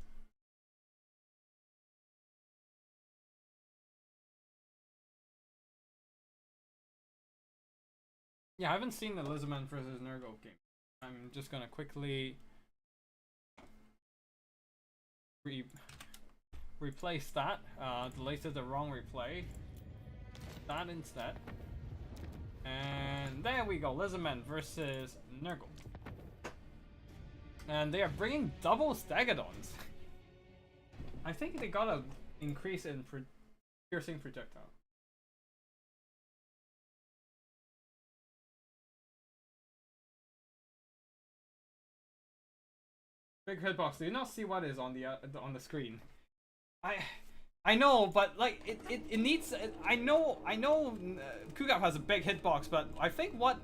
Yeah, I haven't seen the Lizardmen versus Nurgle game. I'm just gonna quickly replace that. Deleted the wrong replay. That instead. And there we go. Lizardmen versus Nurgle. And they are bringing double Stegadons. I think they got an increase in piercing projectile. Big hitbox. Do you not see what is on the screen? I know, but like it needs. I know. Kugav has a big hitbox, but I think what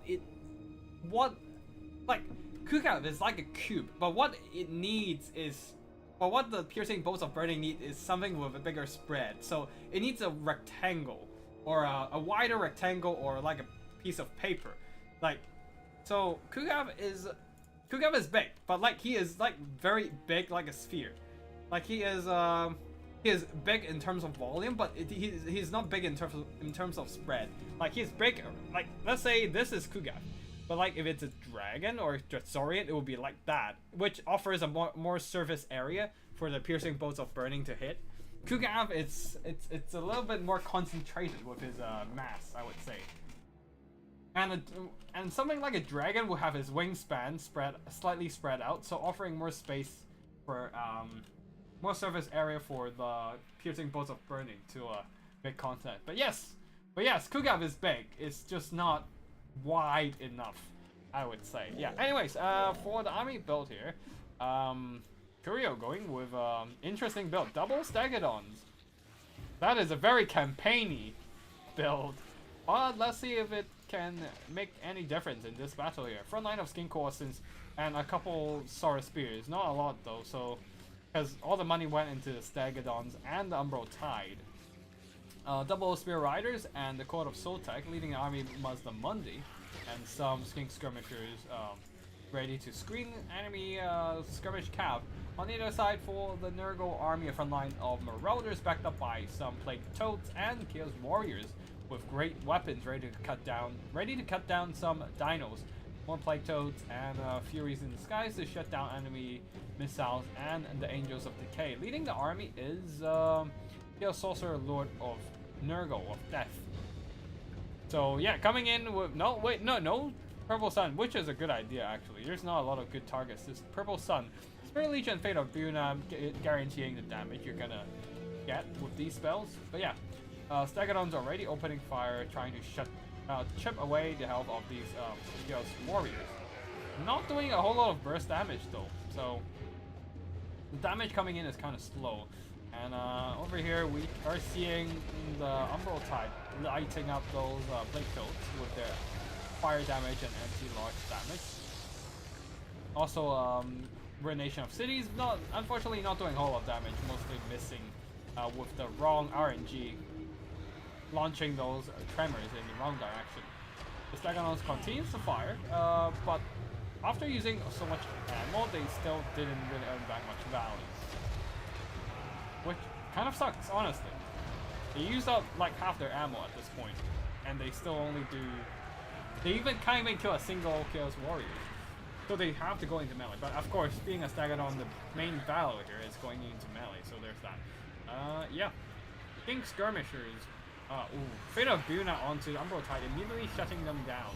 Kugav is like a cube, but what it needs is, or what the piercing bolts of burning need is something with a bigger spread. So it needs a rectangle, or a wider rectangle, or like a piece of paper, like. So Kugav is big, but like he is like very big, like a sphere. Like he is big in terms of volume, but he's not big in terms of spread. Like he's big. Like let's say this is Kugav, but like if it's a dragon or Dratsorian, it would be like that, which offers a more surface area for the piercing bolts of burning to hit. Kugav, it's a little bit more concentrated with his mass, I would say. And something like a dragon will have his wingspan slightly spread out, so offering more space for more surface area for the piercing bolts of burning to make contact. But yes, Kugav is big. It's just not wide enough, I would say. Yeah. Anyways, for the army build here, Curio going with interesting build, double Stegadons. That is a very campaigny build. Let's see if it can make any difference in this battle here. Front line of Skin Corsons and a couple Saurus Spears. Not a lot though, so because all the money went into the Stegadons and the Umbral Tide. Double Spear Riders and the Court of Soltek leading the army Mazdamundi, and some Skink Skirmishers ready to screen enemy skirmish cap. On the other side for the Nurgle army, a front line of Marauders backed up by some Plague Toads and Chaos Warriors with great weapons ready to cut down some dinos. More Plague Toads and Furies in the skies to shut down enemy missiles and the Angels of Decay. Leading the army is Chaos Sorcerer Lord of Nurgle of Death. So yeah, coming in with no Purple Sun, which is a good idea actually. There's not a lot of good targets. This Purple Sun, Spirit Legion, Fate of Buna guaranteeing the damage you're gonna get with these spells. But yeah. Stegadon's already opening fire, trying to chip away the health of these Chaos Warriors. Not doing a whole lot of burst damage though, so the damage coming in is kind of slow. And over here we are seeing the Umbral Tide lighting up those Plague Toads with their fire damage and anti-large damage. Also, Ruination of Cities, unfortunately not doing a whole lot of damage, mostly missing with the wrong RNG. Launching those tremors in the wrong direction. The Stegadons continues to fire, but after using so much ammo, they still didn't really earn that much value. Which kind of sucks, honestly. They used up like half their ammo at this point, and they still only do... They even can't even kill a single Chaos Warrior. So they have to go into melee, but of course, being a Stegadon, the main battle here is going into melee, so there's that. Yeah. Skink Skirmishers. Fate of Buna onto Umbral Tide, immediately shutting them down.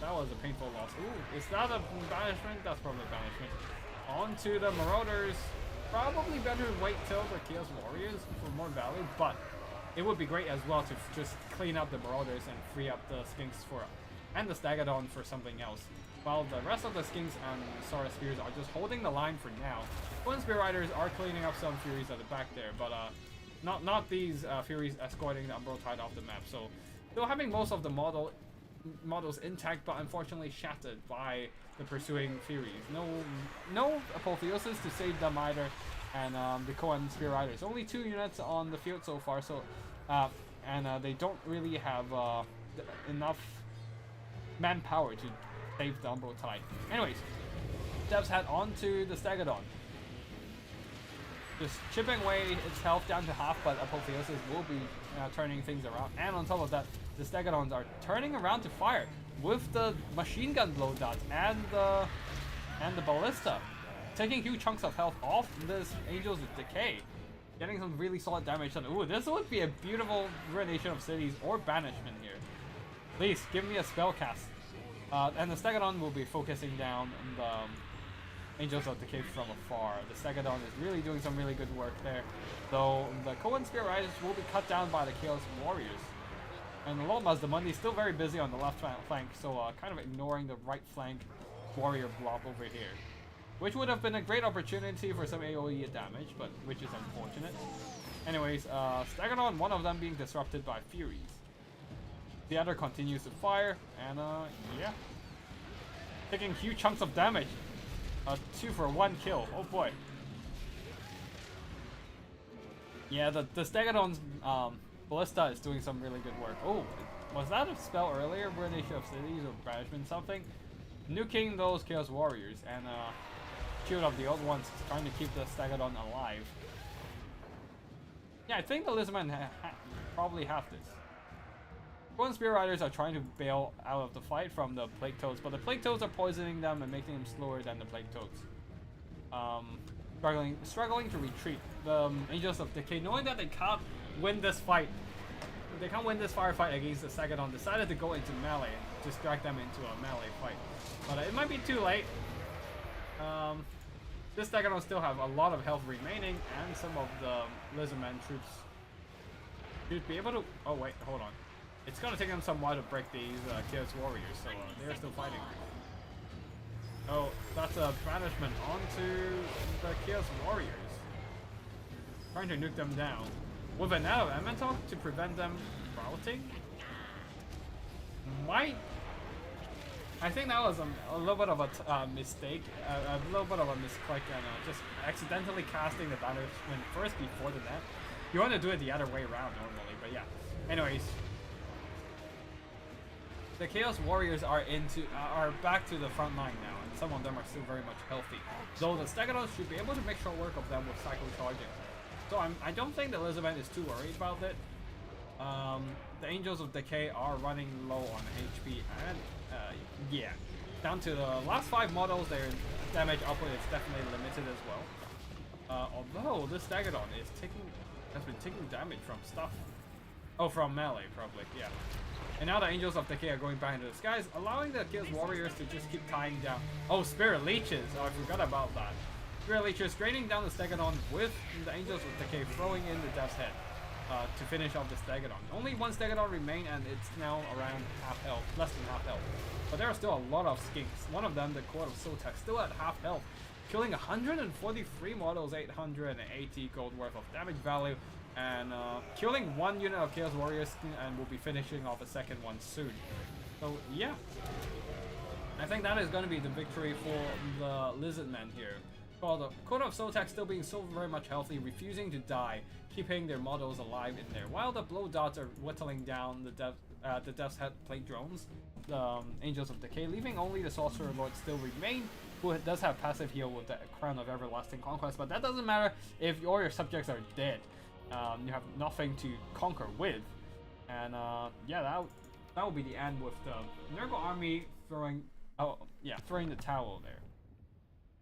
That was a painful loss. Ooh, is that a banishment? That's probably a banishment. Onto the Marauders. Probably better to wait till the Chaos Warriors for more value, but it would be great as well to just clean up the Marauders and free up the Skinks and the Stegadon for something else. While the rest of the Skinks and Saurus Spears are just holding the line for now. Twin Spear Riders are cleaning up some Furies at the back there, but not these Furies escorting the Umbral Tide off the map. So still having most of the model models intact, but unfortunately shattered by the pursuing Furies. No Apotheosis to save them either, and the Koan Spear Riders. Only 2 units on the field so far, so they don't really have enough manpower to save the Umbral Tide. Anyways, Devs head on to the Stegadon. Just chipping away its health down to half, but Apotheosis will be turning things around. And on top of that, the Stegadons are turning around to fire with the machine gun blow dots and the ballista, taking huge chunks of health off this Angels of Decay, getting some really solid damage done. Ooh, this would be a beautiful Ruination of Cities or Banishment here. Please give me a spell cast. And the Stegadon will be focusing down on the Angels of Decay from afar. The Stegadon is really doing some really good work there, though the Koan Spear Riders will be cut down by the Chaos Warriors. And Lolmaz the Mundi still very busy on the left flank, so kind of ignoring the right flank warrior blob over here. Which would have been a great opportunity for some AoE damage, but which is unfortunate. Anyways, Stegadon, one of them being disrupted by Furies. The other continues to fire, and yeah. Taking huge chunks of damage. 2 for 1 kill, oh boy. Yeah, the Stegadon's Ballista is doing some really good work. Oh, was that a spell earlier? Ruination of Cities or Banishment something? Nuking those Chaos Warriors and Shield of the Old Ones, trying to keep the Stegadon alive. Yeah, I think the Lizardmen probably have this. Koan Spear Riders are trying to bail out of the fight from the Plague Toads, but the Plague Toads are poisoning them and making them slower than the Plague Toads. Struggling to retreat. The Angels of Decay, knowing that they can't win this fight, they can't win this firefight against the Stegadon, decided to go into melee and just drag them into a melee fight. But it might be too late. This Stegadon still have a lot of health remaining, and some of the Lizardmen troops should be able to... Oh wait, hold on. It's gonna take them some while to break these Chaos Warriors, so they're still fighting. Oh, that's a banishment onto the Chaos Warriors. Trying to nuke them down. With an out of Elemental to prevent them routing? I think that was a little bit of a mistake, a little bit of a misclick, and just accidentally casting the banishment first before the net. You want to do it the other way around normally, but yeah. Anyways, the Chaos Warriors are back to the front line now, and some of them are still very much healthy. Though the Stegadons should be able to make short work of them with cycle charging. So I don't think the Lizardman is too worried about it. The Angels of Decay are running low on HP, and yeah, down to the last 5 models, their damage output is definitely limited as well. Although this Stegadon has been taking damage from stuff. Oh, from melee probably, yeah. And now the Angels of Decay are going back into the skies, allowing the Chaos Warriors to just keep tying down. Oh, Spirit Leeches! Oh, I forgot about that. Spirit Leeches draining down the Stegadon with the Angels of Decay throwing in the Death's Head to finish off the Stegadon. Only 1 Stegadon remain, and it's now around half health, less than half health. But there are still a lot of skinks. One of them, the Court of Sotek, still at half health, killing 143 models, 880 gold worth of damage value, and killing 1 unit of Chaos Warriors, and will be finishing off a second one soon. So yeah, I think that is going to be the victory for the Lizardmen here. Well, the Court of Sotek still being so very much healthy, refusing to die, keeping their models alive in there, while the blow dots are whittling down the Death's Head plate drones, the Angels of Decay, leaving only the Sorcerer Lord still remain, who does have passive heal with the Crown of Everlasting Conquest, but that doesn't matter if all your subjects are dead. You have nothing to conquer with, and yeah, that will be the end with the Nurgle army throwing the towel there.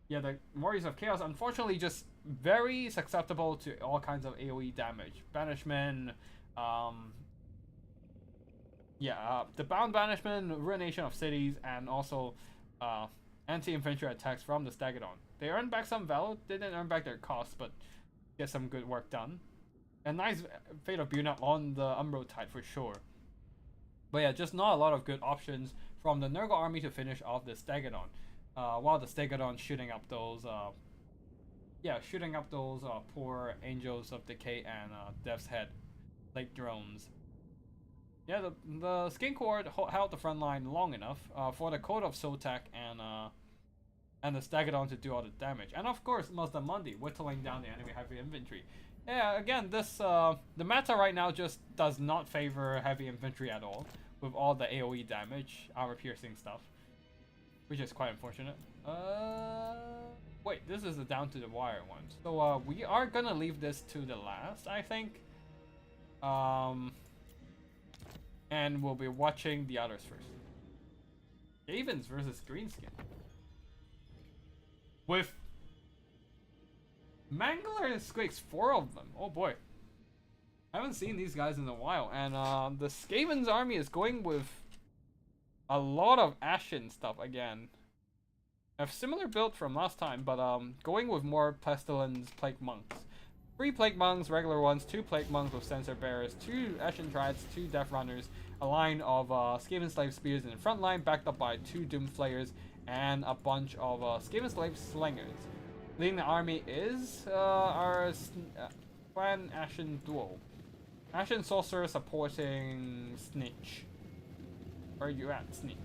Yeah, the Warriors of Chaos, unfortunately, just very susceptible to all kinds of AoE damage. Banishment, the Bound Banishment, Ruination of Cities, and also anti-infantry attacks from the Stegadon. They earned back some value, didn't earn back their costs, but get some good work done. A nice Fate of Buna on the Umbral Tide for sure. But yeah, just not a lot of good options from the Nurgle army to finish off the Stegadon. While the Stegadon shooting up those poor Angels of Decay and Death's Head like drones. yeah, the Skin Court held the front line long enough for the Code of Sotek and the Stegadon to do all the damage. And of course, Mazdamundi whittling down the enemy heavy infantry. Yeah, again, this the meta right now just does not favor heavy infantry at all, with all the AoE damage, armor piercing stuff, which is quite unfortunate. Wait, this is the down to the wire one. So we are gonna leave this to the last, I think. And we'll be watching the others first. Scavens versus Greenskin. With Mangler and Squeaks, 4 of them. Oh boy. I haven't seen these guys in a while. And the Skaven's army is going with a lot of Ashen stuff again. A similar build from last time, but going with more Pestilence Plague Monks. 3 Plague Monks, regular ones, 2 Plague Monks with Censer Bearers, 2 Ashen Triads, 2 Death Runners, a line of Skaven Slave Spears in the front line, backed up by 2 Doom Flayers, and a bunch of Skaven Slave Slingers. Leading the army is our Clan Ashen Duo. Ashen Sorcerer supporting Snitch. Where are you at, Snitch?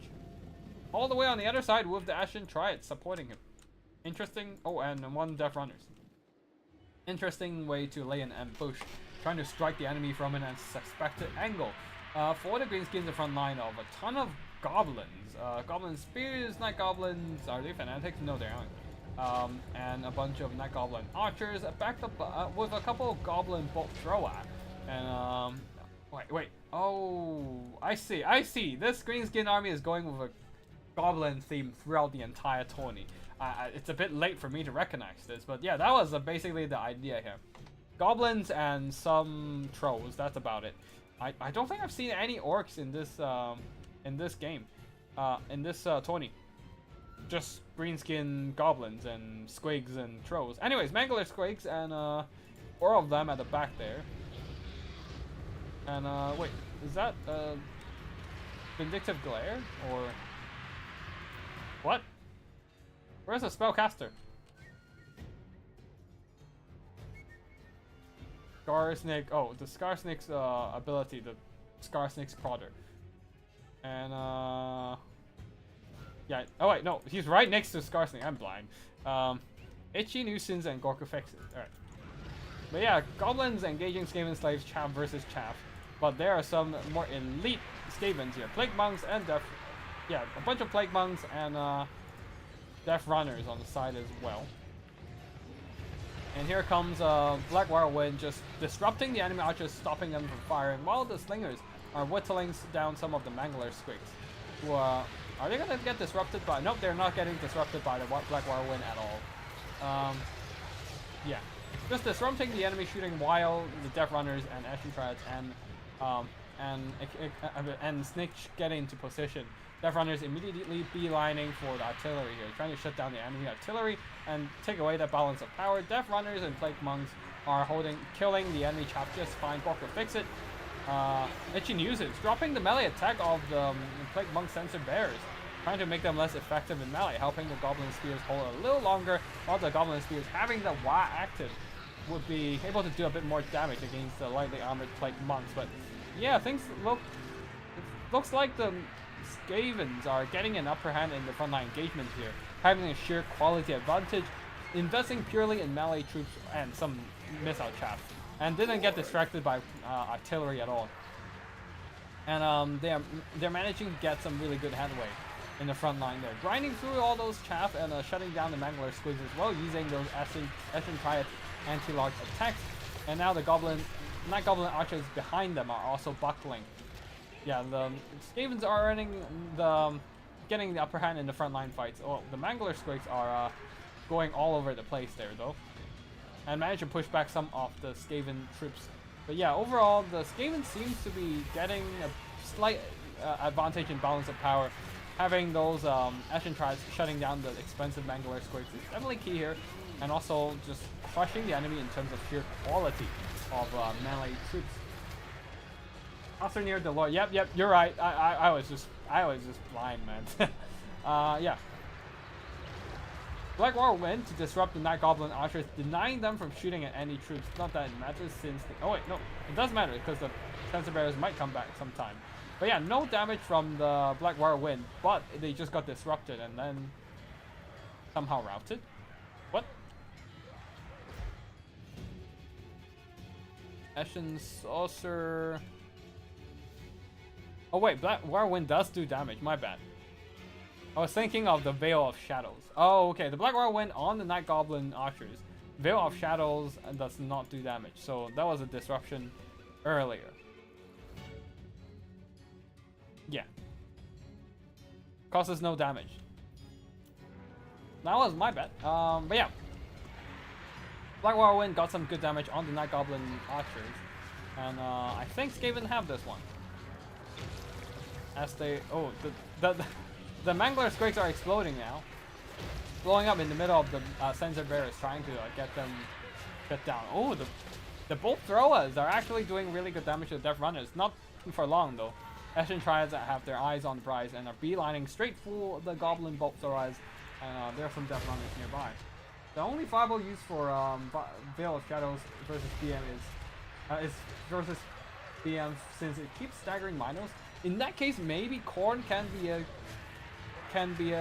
All the way on the other side with the Ashen Triad supporting him. Interesting. Oh, and 1 Death Runners. Interesting way to lay an ambush, trying to strike the enemy from an unsuspected angle. For the Greenskins, the front line of a ton of goblins. Goblin spears, night goblins. Are they fanatics? No, they aren't. And a bunch of night goblin archers, backed up with a couple of goblin bolt thrower. And wait. Oh, I see. This Greenskin army is going with a goblin theme throughout the entire tourney. It's a bit late for me to recognize this, but yeah, that was basically the idea here. Goblins and some trolls. That's about it. I don't think I've seen any orcs in this game, in this tourney. Just greenskin goblins and squigs and trolls. Anyways, Mangler squigs and 4 of them at the back there. And wait, is that Vindictive Glare or what? Where's the spellcaster? Scarsnake. Oh, the Scarsnake's ability, the Scarsnake's Prodder. And yeah. Oh wait, no, he's right next to Scarsnake. I'm blind. Itchy Nuisance and Gorka Fixes. Alright. But yeah, goblins engaging Skaven slaves, chaff versus chaff. But there are some more elite Skavens here. Plague monks and death. Yeah, a bunch of plague monks and Death Runners on the side as well. And here comes Black Whirlwind just disrupting the enemy archers, stopping them from firing, while the Slingers are whittling down some of the Mangler Squigs. Who are they going to get disrupted by? Nope, they're not getting disrupted by the Black Whirlwind at all. Yeah. Just disrupting the enemy shooting while the Death Runners and Ashen Triads and Snitch get into position. Death Runners immediately beelining for the artillery here, trying to shut down the enemy artillery and take away that balance of power. Death Runners and Plague Monks are killing the enemy chap just fine. Bork will fix it. Itchy Nuisance dropping the melee attack of the Plague Monk Censer Bearers, trying to make them less effective in melee, helping the Goblin Spears hold a little longer, while the Goblin Spears having the Wa active would be able to do a bit more damage against the lightly armored Plague Monks. But yeah, things looks like the Skavens are getting an upper hand in the frontline engagement here, having a sheer quality advantage, investing purely in melee troops and some missile chaff, and didn't get distracted by artillery at all. And they're managing to get some really good headway in the front line there, grinding through all those chaff and shutting down the Mangler Squigs as well, using those Ashen Triad anti-large attacks. And now the Night Goblin archers behind them are also buckling. Yeah, the Skavens are getting the upper hand in the frontline fights. Oh, the Mangler Squigs are going all over the place there though, and manage to push back some of the Skaven troops. But yeah, overall the Skaven seems to be getting a slight advantage in balance of power. Having those Ashen Triads shutting down the expensive Mangler Squigs is definitely key here, and also just crushing the enemy in terms of sheer quality of melee troops. Also near the Lord. Yep, you're right. I was just blind, man. Yeah. Black War went to disrupt the Night Goblin archers, denying them from shooting at any troops. Not that it matters since oh wait, no, it does matter because the Sensor Bearers might come back sometime. But yeah, no damage from the Black War wind, but they just got disrupted and then somehow routed. What? Ashen Saucer. Oh wait, Black War wind does do damage. My bad. I was thinking of the Veil of Shadows. Oh, okay. The Black War wind on the Night Goblin archers. Veil of Shadows does not do damage. So that was a disruption earlier. Yeah. Causes no damage. That was my bet. But yeah. Black War wind got some good damage on the Night Goblin archers. And I think Scaven have this one. As they... Oh, the Mangler Squigs are exploding now. Blowing up in the middle of the Sensor Bearers, trying to get them shut down. Oh, the Bolt Throwers are actually doing really good damage to the Death Runners. Not for long, though. Ashen Triads that have their eyes on the prize and are beelining straight for the Goblin Bolt Throwers. And there are some Death Runners nearby. The only viable use for Veil of Shadows versus BM is versus BM, since it keeps staggering Minos. In that case, maybe Khorne can be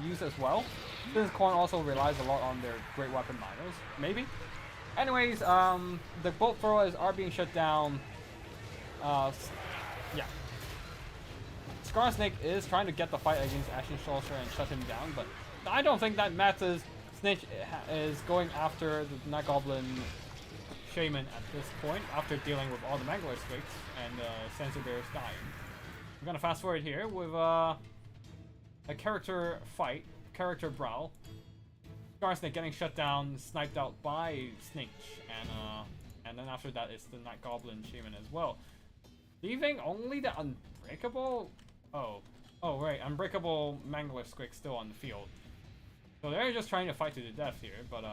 used as well, since Khorne also relies a lot on their great weapon Minos. Maybe. Anyways, the bolt throwers are being shut down. Yeah. Scar Snake is trying to get the fight against Ashen Saucer and shut him down, but I don't think that matters. Snitch is going after the Night Goblin Shaman at this point, after dealing with all the Mangler Squigs and Sensor Bears dying. We're gonna fast forward here with a character fight, character brawl. Scarsnake getting shut down, sniped out by Snitch, and then after that it's the Night Goblin Shaman as well. Leaving only the Unbreakable... Oh right, Unbreakable Mangler Squig still on the field. So they're just trying to fight to the death here, but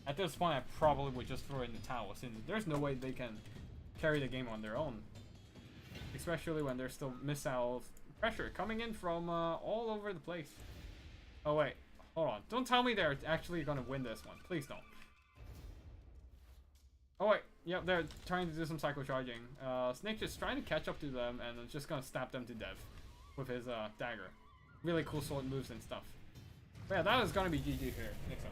at this point I probably would just throw in the towel, since there's no way they can carry the game on their own. Especially when there's still missile pressure coming in from all over the place. Oh wait, hold on. Don't tell me they're actually gonna win this one. Please don't. Oh wait, yep, they're trying to do some psycho charging. Snake just trying to catch up to them and just gonna stab them to death with his dagger. Really cool sword moves and stuff. But yeah, that is gonna be GG here. Next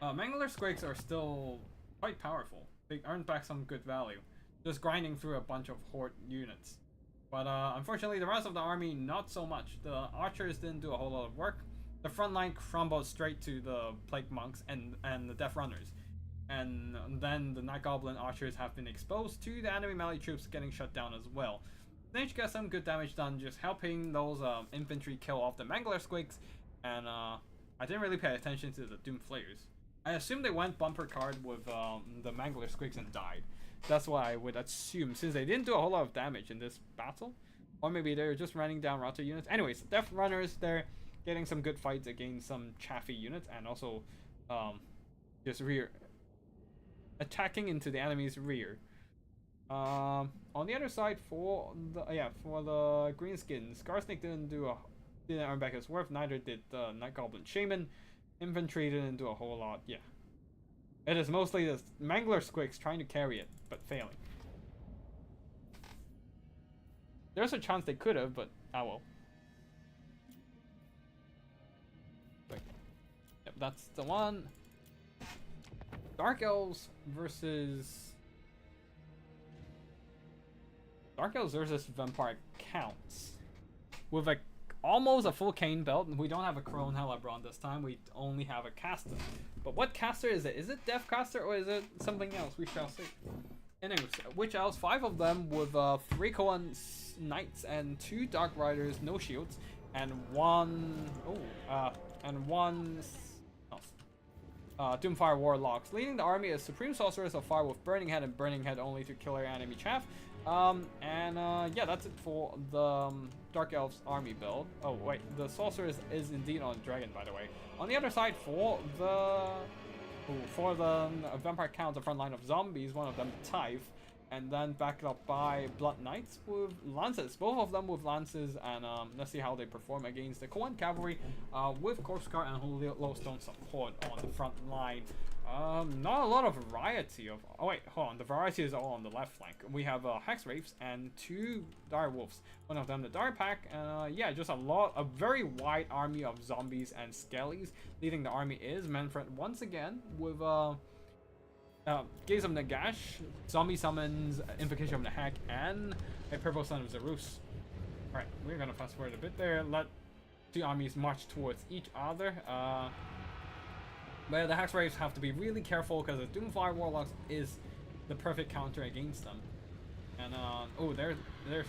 up. Mangler Squigs are still quite powerful. They earned back some good value, just grinding through a bunch of Horde units. But unfortunately, the rest of the army, not so much. The archers didn't do a whole lot of work. The front line crumbled straight to the Plague Monks and the Death Runners. And then the Night Goblin archers have been exposed to the enemy melee troops getting shut down as well. Snitch got some good damage done, just helping those infantry kill off the Mangler Squigs. And I didn't really pay attention to the Doom Flayers. I assumed they went bumper card with the Mangler Squigs and died. That's what I would assume, since they didn't do a whole lot of damage in this battle. Or maybe they're just running down router units. Anyways, Death Runners, they're getting some good fights against some chaffy units, and also just attacking into the enemy's rear. On the other side, for the Greenskin, Scarsnake didn't earn back his worth. Neither did the Night Goblin Shaman. Infantry didn't do a whole lot. Yeah, it is mostly the Mangler Squigs trying to carry it, but failing. There's a chance they could have, but well. Wait. Yep, that's the one. Dark Elves versus Vampire Counts. With almost a full cane belt. We don't have a Crone Helabron this time. We only have a caster. But what caster is it? Is it Death Caster or is it something else? We shall see. Anyways, Witch Elves, 5 of them with 3 Koan Knights and 2 Dark Riders, no shields, and one Doomfire Warlocks. Leading the army is Supreme Sorceress of Fire with Burning Head and Burning Head only to kill our enemy chaff. Yeah, that's it for the Dark Elves army build. Oh wait, the Sorceress is indeed on Dragon, by the way. On the other side, for the Vampire Count, the front line of zombies, one of them Tithe, and then backed up by Blood Knights with lances. Both of them with lances, and let's see how they perform against the Koan Cavalry with Corpse Guard and Holy Lowstone support on the front line. Not a lot of variety of. Oh wait, hold on. The variety is all on the left flank. We have Hex Wraiths and 2 Dire Wolves. One of them the Dire Pack. Yeah, just a very wide army of zombies and skellies. Leading the army is Manfred once again with Gaze of Nagash, Zombie Summons, Invocation of the Hack, and a Purple Son of Zerus. Alright, we're gonna fast forward a bit there. Let 2 armies march towards each other. But the Hex Wraiths have to be really careful because the Doomfire Warlocks is the perfect counter against them. And oh, there's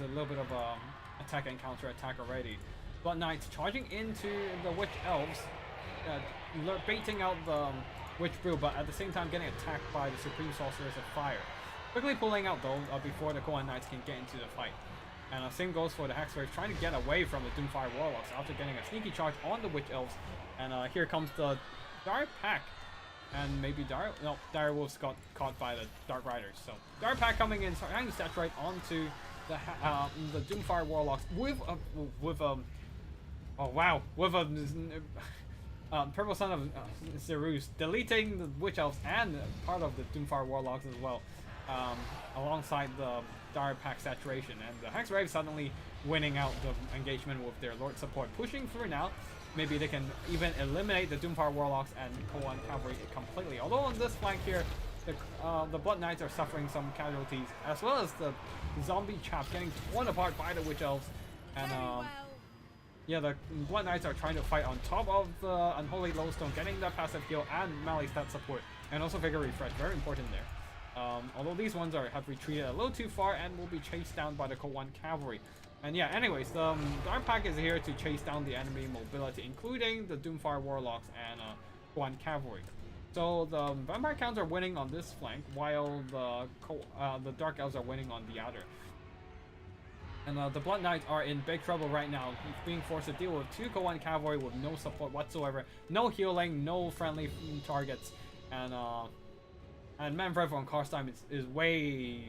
a little bit of attack and counter attack already. Blood Knights charging into the Witch Elves, baiting out the Witch Brew, but at the same time getting attacked by the Supreme Sorceress of Fire. Quickly pulling out though before the Koan Knights can get into the fight. And same goes for the Hex Wraiths, trying to get away from the Doomfire Warlocks after getting a sneaky charge on the Witch Elves. And here comes the Dire Pack, and maybe Dire Wolves got caught by the Dark Riders. So Dire Pack coming in, trying to saturate onto the Doomfire Warlocks with Purple Son of Zerus, deleting the Witch Elves and part of the Doomfire Warlocks as well, alongside the Dire Pack saturation. And the Hex Wraiths suddenly winning out the engagement with their Lord support, pushing through now. Maybe they can even eliminate the Doomfire Warlocks and Koan Cavalry completely. Although on this flank here, the Blood Knights are suffering some casualties, as well as the zombie chaps getting torn apart by the Witch Elves. And yeah, the Blood Knights are trying to fight on top of the Unholy Lowstone, getting that passive heal and melee stat support, and also Vigor Refresh, very important there. Although these ones have retreated a little too far and will be chased down by the Koan Cavalry. And yeah, anyways, the Dark Pack is here to chase down the enemy mobility, including the Doomfire Warlocks and Koan Cavalry. So the Vampire Counts are winning on this flank, while the Dark Elves are winning on the other. And the Blood Knights are in big trouble right now, being forced to deal with 2 Koan Cavalry with no support whatsoever, no healing, no friendly targets, and Manfred von Karstein is way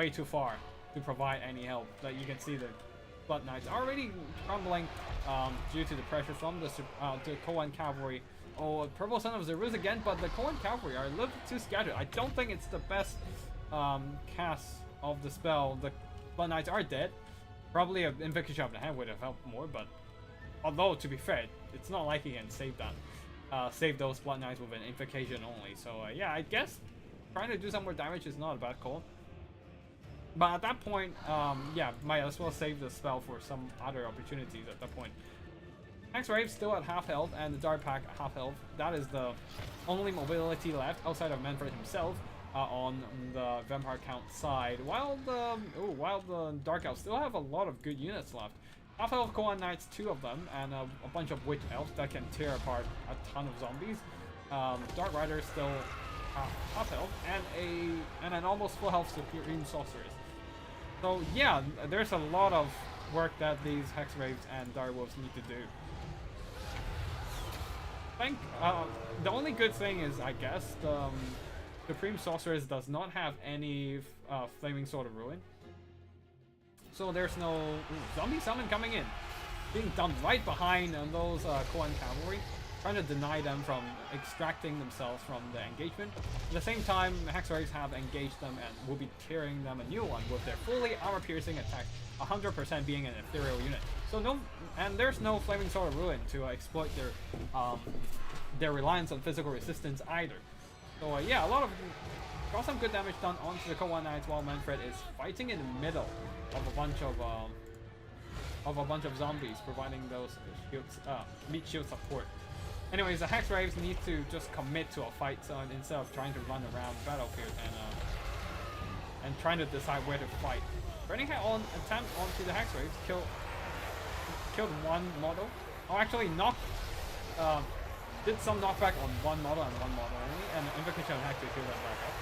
too far to provide any help. That you can see the Blood Knights are already crumbling due to the pressure from the Koan Cavalry. Oh, Purple Son of Zerus again, but the Koan Cavalry are a little too scattered. I don't think it's the best cast of the spell. The Blood Knights are dead. Probably an Invocation of the Hand would have helped more, but although to be fair, it's not like he can save that. Save those Blood Knights with an Invocation only. So yeah, I guess trying to do some more damage is not a bad call. But at that point, yeah, might as well save the spell for some other opportunities at that point. Hex Wraith still at half health, and the Dark Pack at half health. That is the only mobility left outside of Manfred himself on the Vampire Count side. While the Dark Elves still have a lot of good units left. Half health Koan Knights, 2 of them, and a bunch of Witch Elves that can tear apart a ton of zombies. Dark Riders still half health, and an almost full health Supreme Sorceress. So yeah, there's a lot of work that these Hex Wraiths and Dire Wolves need to do. I think the only good thing is, I guess, the Supreme Sorceress does not have any Flaming Sword of Ruin. So there's no Zombie Summon coming in. Being dumped right behind those Koan Cavalry, trying to deny them from extracting themselves from the engagement. At the same time, Hex Wraiths have engaged them and will be tearing them a new one with their fully armor-piercing attack, 100% being an ethereal unit. So there's no Flaming Sword of Ruin to exploit their reliance on physical resistance either. So yeah, got some good damage done onto the Koan Knights while Manfred is fighting in the middle of a bunch of zombies, providing those meat shield support. Anyways, the Hex Wraiths need to just commit to a fight, so instead of trying to run around the battlefield and trying to decide where to fight. Burning Hat on attempt onto the Hex Wraiths, killed one model. Oh, actually did some knockback on one model and one model only, and Invocation of Hack to kill them back up.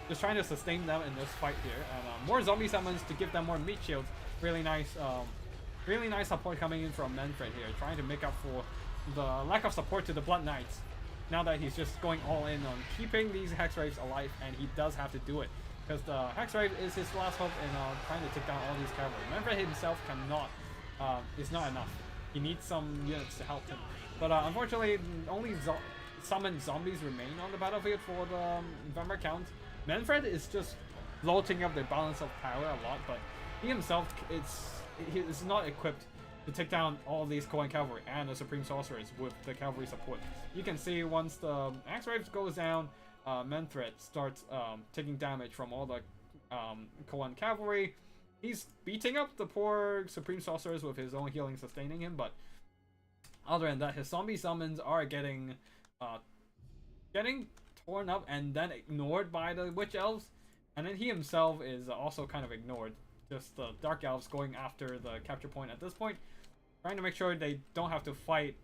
Just trying to sustain them in this fight here, and more zombie summons to give them more meat shields. Really nice support coming in from Manfred here, trying to make up for the lack of support to the Blood Knights. now that he's just going all in on keeping these Hex Wraiths alive, and he does have to do it. Because the Hex Wraith is his last hope in trying to take down all these cavalry. Manfred himself cannot, is not enough. He needs some units to help him. But unfortunately, only summoned zombies remain on the battlefield for the Vampire Count. Manfred is just bloating up the balance of power a lot, but he himself he is not equipped to take down all these Koan cavalry and the Supreme Sorcerers with the cavalry support. You can see once the Axe Wraith goes down, Manfred starts taking damage from all the Koan cavalry. He's beating up the poor Supreme Sorcerers with his own healing sustaining him, but other than that, his zombie summons are getting torn up and then ignored by the Witch Elves, and then he himself is also kind of ignored. Just the Dark Elves going after the capture point at this point, trying to make sure they don't have to fight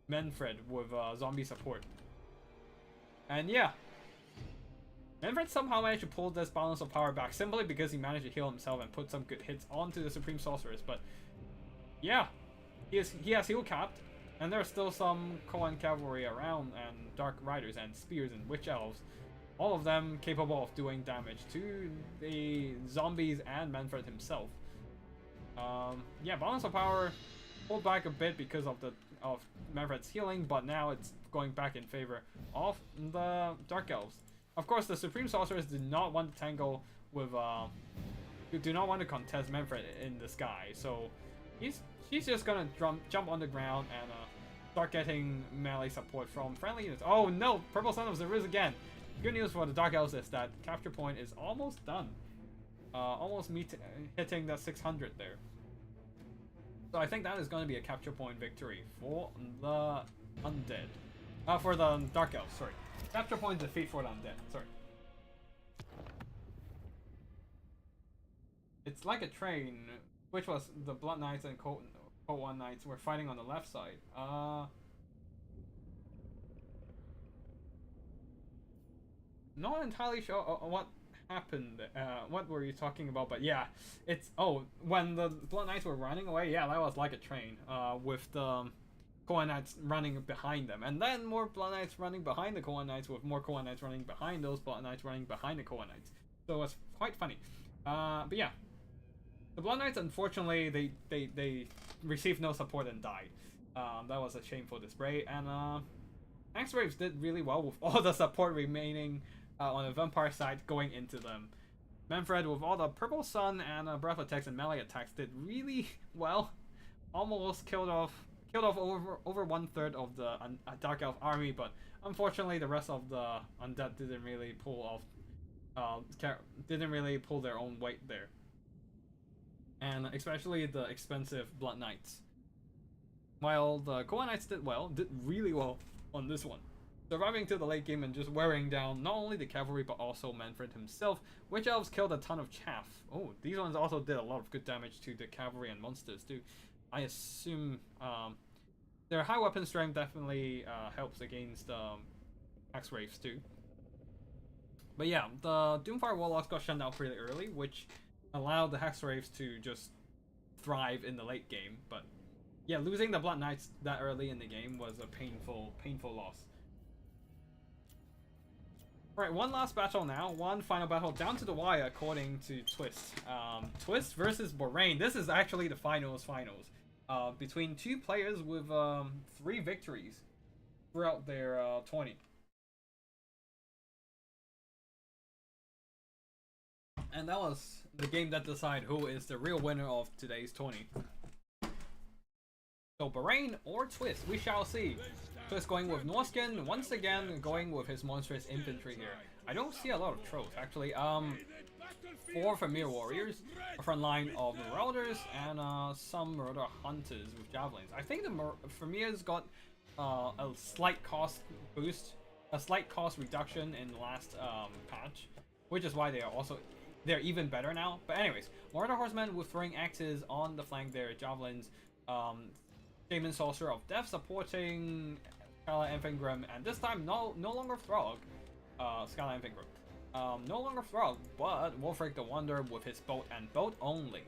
Manfred with zombie support. And yeah, Manfred somehow managed to pull this balance of power back simply because he managed to heal himself and put some good hits onto the Supreme Sorcerers. But yeah, he has heal capped, and there are still some Koan cavalry around, and Dark Riders and Spears and Witch Elves, all of them capable of doing damage to the zombies and Manfred himself. Yeah, balance of power pulled back a bit because of Manfred's healing, but now it's going back in favor of the Dark Elves. Of course, the Supreme Sorcerers do not want to tangle with do not want to contest Manfred in the sky, so she's just gonna jump on the ground and start getting melee support from friendly units. Oh no, Purple Son of Zeruz again. Good news for the Dark Elves is that capture point is almost done. Almost hitting the 600 there. So I think that is going to be a capture point victory for the Undead. For the Dark Elves, sorry. Capture point defeat for the Undead, sorry. It's like a train, which was the Blood Knights and Cold One Knights were fighting on the left side. Not entirely sure what happened. What were you talking about? But yeah, it's when the Blood Knights were running away. Yeah, that was like a train. With the Koan Knights running behind them, and then more Blood Knights running behind the Koan Knights, with more Koan Knights running behind those Blood Knights running behind the Koan Knights. So it's quite funny. But yeah, the Blood Knights, unfortunately, they received no support and died. That was a shameful display. And Axe Wraiths did really well with all the support remaining on the Vampire side going into them. Manfred, with all the Purple Sun and breath attacks and melee attacks, did really well. Almost killed off over 1/3 of the Dark Elf army, but unfortunately the rest of the Undead didn't really pull their own weight there. And especially the expensive Blood Knights. While the Koan Knights did really well on this one, surviving to the late game and just wearing down not only the cavalry but also Manfred himself. Witch Elves killed a ton of chaff. Oh, these ones also did a lot of good damage to the cavalry and monsters too. I assume their high weapon strength definitely helps against Axe Wraiths too. But yeah, the Doomfire Warlocks got shut down pretty early, which allowed the Hex Wraiths to just thrive in the late game. But yeah, losing the Blood Knights that early in the game was a painful loss. Alright, one last battle now. One final battle down to the wire according to Twist. Twist versus Borain. This is actually the finals. Between two players with 3 victories throughout their 20. And that was the game that decided who is the real winner of today's 20. So Borain or Twist, we shall see. Twist going with Norskin, once again going with his monstrous infantry here. I don't see a lot of trolls actually. 4 Familiar Warriors, a front line of Marauders, and some Marauder Hunters with Javelins. I think the Familiars got a slight cost boost, a slight cost reduction in the last patch, which is why they're even better now. But anyways, Marauder Horsemen with throwing axes on the flank there, Javelins, Shaman Sorcerer of Death supporting Scala Enfengrim, and this time no longer Throg, Scala Enfengrim. No longer Throg, but Wolfric the Wonder with his boat and boat only.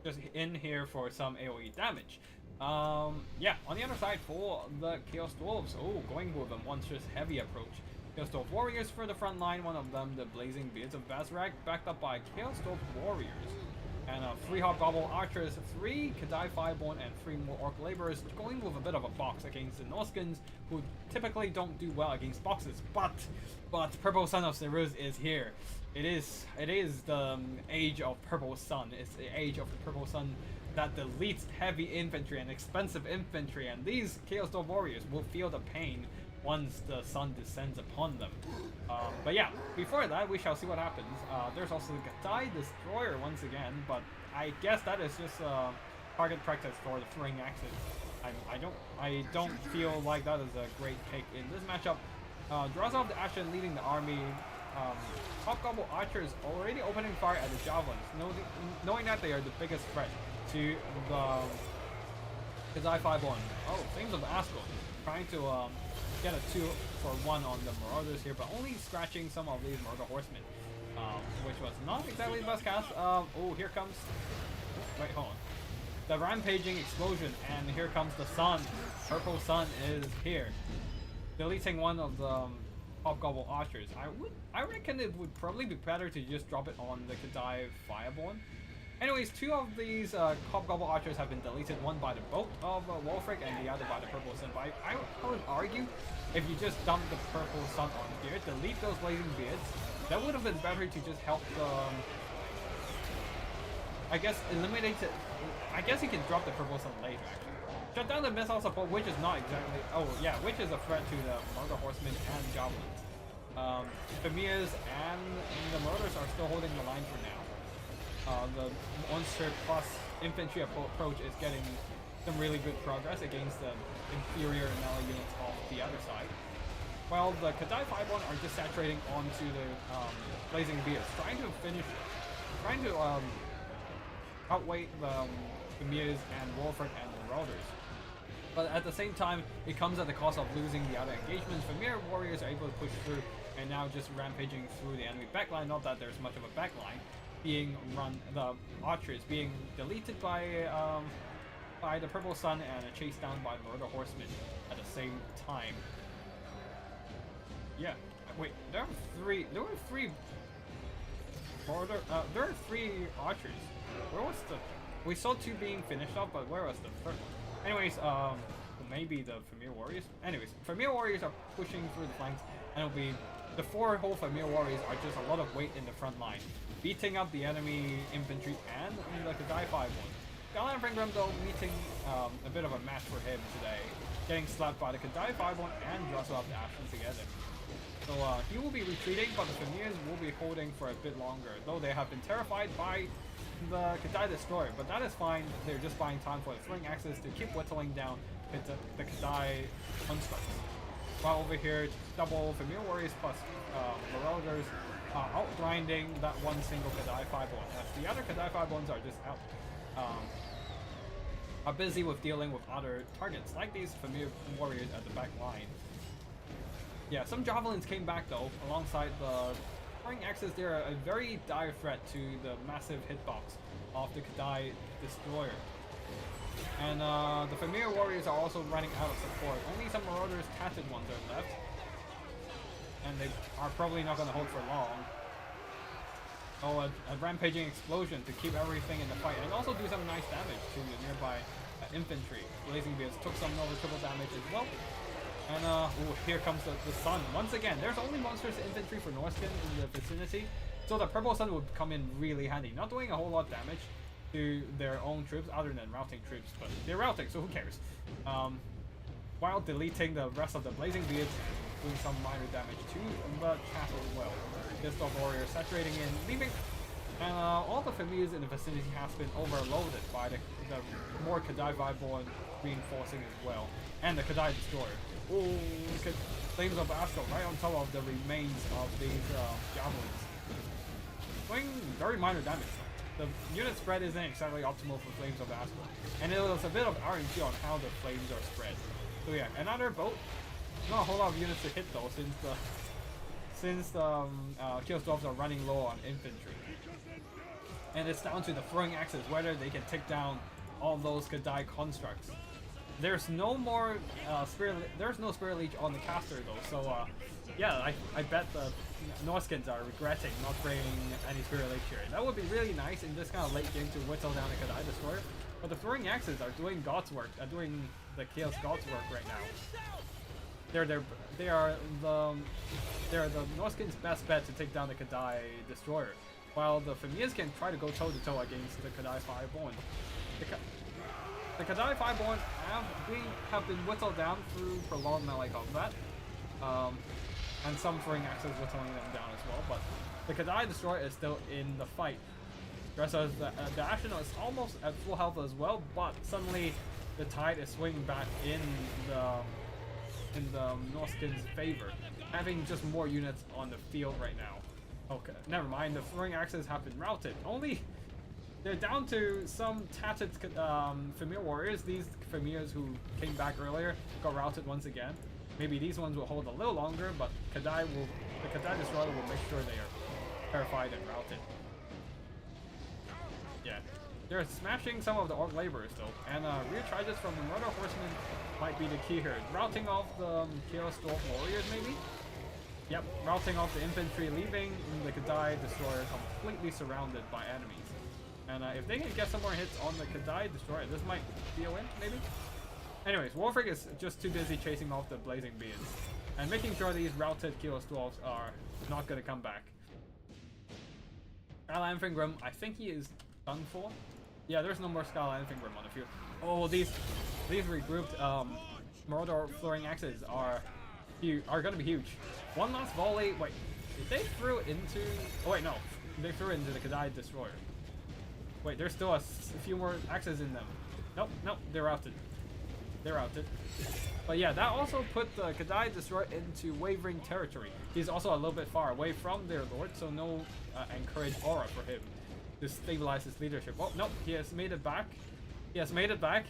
Just in here for some AoE damage. Yeah, on the other side for the Chaos Dwarves, going with a monstrous heavy approach. Chaos Dwarf Warriors for the front line, one of them the Blazing Beards of Bazrak, backed up by Chaos Dwarf Warriors. And 3 Hobgoblin Archers, 3 Kadai Fireborn, and 3 more Orc Laborers, going with a bit of a box against the Norskans, who typically don't do well against boxes. But Purple Sun of Ceruz is here. It is the age of Purple Sun. It's the age of the Purple Sun that deletes heavy infantry and expensive infantry, and these Chaos Dwarf Warriors will feel the pain once the sun descends upon them. But yeah, before that, we shall see what happens. There's also the Kadai Destroyer once again, but I guess that is just target practice for the throwing axes. I don't feel like that is a great pick in this matchup. Drazov the Ashen leading the army. Hobgoblin Archers already opening fire at the Javelins, knowing that they are the biggest threat to the Kadai Fireborn. Oh, Flames of Askel trying to get a 2-for-1 on the Marauders here, but only scratching some of these Murder Horsemen, which was not exactly the best cast. Oh, here comes... Wait, hold on. The Rampaging Explosion, and here comes the Sun. Purple Sun is here. Deleting one of the Hobgoblin Archers. I reckon it would probably be better to just drop it on the Kadai Fireborn. Anyways, 2 of these Hobgoblin Archers have been deleted, one by the boat of Wolfric and the other by the Purple Sun. But I would argue, if you just dump the Purple Sun on here, delete those Blazing Beards, that would have been better to just help the... I guess eliminate it. I guess you can drop the Purple Sun later, actually. Shut down the missile support, which is not exactly... Oh, yeah, which is a threat to the Murder Horsemen and Goblins. Famirs and the Murders are still holding the line for now. The monster plus infantry approach is getting some really good progress against the inferior melee units of the other side. While the Kadai Fireborn are just saturating onto the Blazing Beards, trying to outweigh the Famirs and Wolfric and the Marauders. But at the same time, it comes at the cost of losing the other engagements. Famir Warriors are able to push through and now just rampaging through the enemy backline. Not that there's much of a backline being run, the archers being deleted by the Purple Sun and chased down by Murder Horsemen at the same time. Yeah, wait, there are three archers. Where was the... We saw 2 being finished off, but where was the third one? Anyways, maybe the Famir Warriors? Anyways, Famir Warriors are pushing through the flanks, and it'll be... The 4 whole Famir Warriors are just a lot of weight in the front line, beating up the enemy infantry and the Kadai Fireborn. Galan Fringram, though, meeting a bit of a match for him today, getting slapped by the Kadai Fireborn and Russell the Ashen together. So he will be retreating, but the Famirs will be holding for a bit longer, though they have been terrified by the Kadai Destroyer, but that is fine. They're just buying time for the throwing axes to keep whittling down the Kadai constructs. While over here, double Famir Warriors plus Marauders outgrinding that one single Kadai Fireborn, as the other Kadai Fireborns are just out. Are busy with dealing with other targets, like these Famir Warriors at the back line. Yeah, some Javelins came back though, alongside the throwing axes. They're a very dire threat to the massive hitbox of the Kadai Destroyer. And the Famir Warriors are also running out of support. Only some Marauders tatted ones are left. And they are probably not going to hold for long. Oh, a Rampaging Explosion to keep everything in the fight. And also do some nice damage to the nearby infantry. Blazing Beards took some over triple damage as well. And here comes the Sun. Once again, there's only monstrous infantry for Norskan in the vicinity. So the Purple Sun would come in really handy. Not doing a whole lot of damage to their own troops other than routing troops, but they're routing, so who cares? While deleting the rest of the Blazing Beards, doing some minor damage to the castle as well. Pistol Warrior saturating in, leaving, and all the Famirs in the vicinity has been overloaded by the more Kadai Fireborn reinforcing as well, and the Kadai Destroyer. Oh, look at Flames of Askel right on top of the remains of these Javelins. Doing very minor damage. The unit spread isn't exactly optimal for Flames of Askel, and it was a bit of RNG on how the flames are spread. So yeah, another boat. Not a whole lot of units to hit though, since the Chaos Dwarfs are running low on infantry. And it's down to the throwing axes whether they can take down all those Kadai constructs. there's no more there's no Spirit Leech on the caster though, so yeah, I bet the Norskins are regretting not bringing any Spirit Leech here. That would be really nice in this kind of late game to whittle down a Kadai Destroyer. But the Throwing Axes are doing God's work, doing the Chaos God's work right now. They are the Norskins' best bet to take down the Kadai Destroyer, while the Famirs can try to go toe to toe against the Kadai Fireborn. The Kadai Fireborn have been whittled down through prolonged melee combat, and some Throwing Axes whittling them down as well. But the Kadai Destroyer is still in the fight. Dresser's the Astronaut is almost at full health as well, but suddenly the tide is swinging back in the Norskins' favor, having just more units on the field right now. Okay, never mind. The Throwing Axes have been routed. They're down to some tattered Famir warriors. These Famirs who came back earlier got routed once again. Maybe these ones will hold a little longer, but the Kadai Destroyer will make sure they are terrified and routed. Yeah, they're smashing some of the Orc laborers though, and rear charges from the Murder Horsemen might be the key here. Routing off the Chaos Dwarf warriors maybe? Yep, routing off the infantry, leaving the Kadai Destroyer completely surrounded by enemies. And if they can get some more hits on the Kadai Destroyer, this might be a win, maybe? Anyways, Wolfric is just too busy chasing off the Blazing Beards, and making sure these routed Chaos Dwarfs are not going to come back. Skyline Fingrim, I think he is done for. Yeah, there's no more Skyline Fingrim on the field. Oh, these regrouped Mordor Throwing Axes are going to be huge. One last volley. Wait, did they threw into? Oh wait, no, they threw into the Kadai Destroyer. Wait, there's still a few more axes in them. Nope, they're routed. They're routed. But yeah, that also put the Kadai Destroyer into wavering territory. He's also a little bit far away from their lord, so no encouraged aura for him to stabilize his leadership. Oh, nope, he has made it back. He has made it back.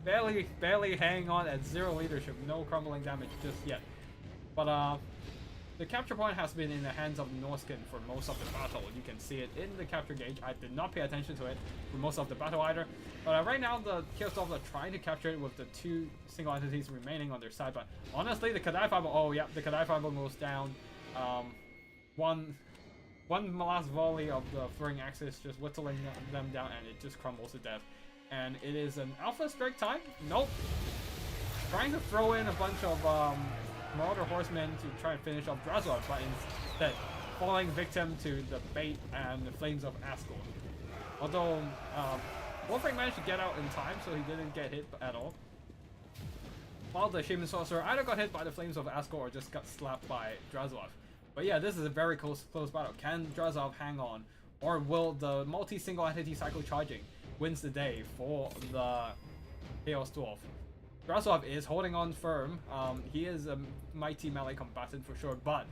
Barely hanging on at 0 leadership. No crumbling damage just yet. But the capture point has been in the hands of Norskin for most of the battle. You can see it in the capture gauge. I did not pay attention to it for most of the battle either. But right now, the Chaos Dwarfs are trying to capture it with the 2 single entities remaining on their side. But honestly, the Kadai Fireball... Oh, yeah, the Kadai Fireball goes down. One last volley of the Throwing Axis just whittling them down, and it just crumbles to death. And it is an Alpha Strike time? Nope. Trying to throw in a bunch of Marauder Horsemen to try and finish off Drazov, but instead falling victim to the bait and the Flames of Asgore. Although Wolfric managed to get out in time, so he didn't get hit at all. While the Shaman Sorcerer either got hit by the Flames of Asgore or just got slapped by Drazov. But yeah, this is a very close battle. Can Drazov hang on? Or will the multi-single entity cycle charging wins the day for the Chaos Dwarf? Drazov is holding on firm. He is a mighty melee combatant for sure, but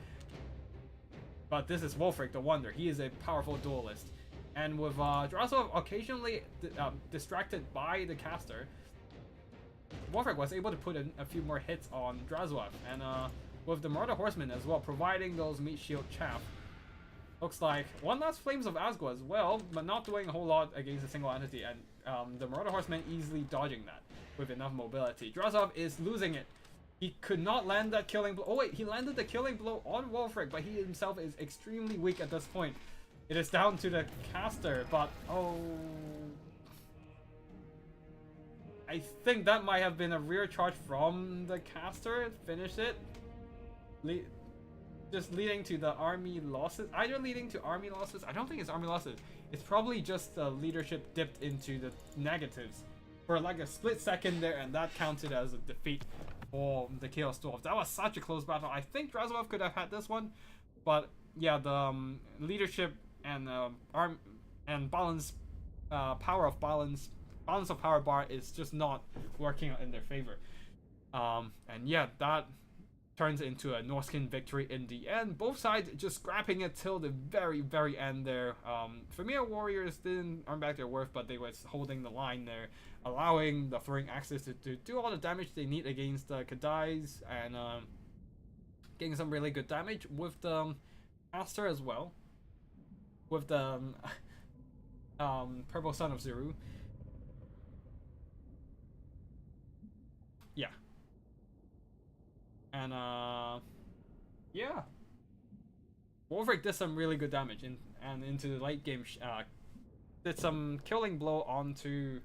this is Wolfric the Wonder. He is a powerful duelist. And with Drazov occasionally distracted by the caster, Wolfric was able to put in a few more hits on Drazov. And with the Murder Horsemen as well, providing those meat shield chaff. Looks like one last Flames of Asgore as well, but not doing a whole lot against a single entity, and the Murder Horsemen easily dodging that with enough mobility. Drazov is losing it. He could not land that killing blow. Oh wait, he landed the killing blow on Wolfric, but he himself is extremely weak at this point. It is down to the caster, but oh... I think that might have been a rear charge from the caster. Finish it. Just leading to the army losses. Either leading to army losses. I don't think it's army losses. It's probably just the leadership dipped into the negatives for like a split second there, and that counted as a defeat for the Chaos Dwarf. That was such a close battle. I think Drazov could have had this one, but yeah, the leadership and balance, power of balance of power bar is just not working in their favor. And yeah, that turns into a Norskin victory in the end. Both sides just scrapping it till the very end there. Famir Warriors didn't earn back their worth, but they was holding the line there, allowing the Throwing Axis to do all the damage they need against the Kadais, and getting some really good damage with the Aster as well, with the Purple Son of Zeru. Yeah. And yeah. Wolfric did some really good damage and into the late game did some killing blow onto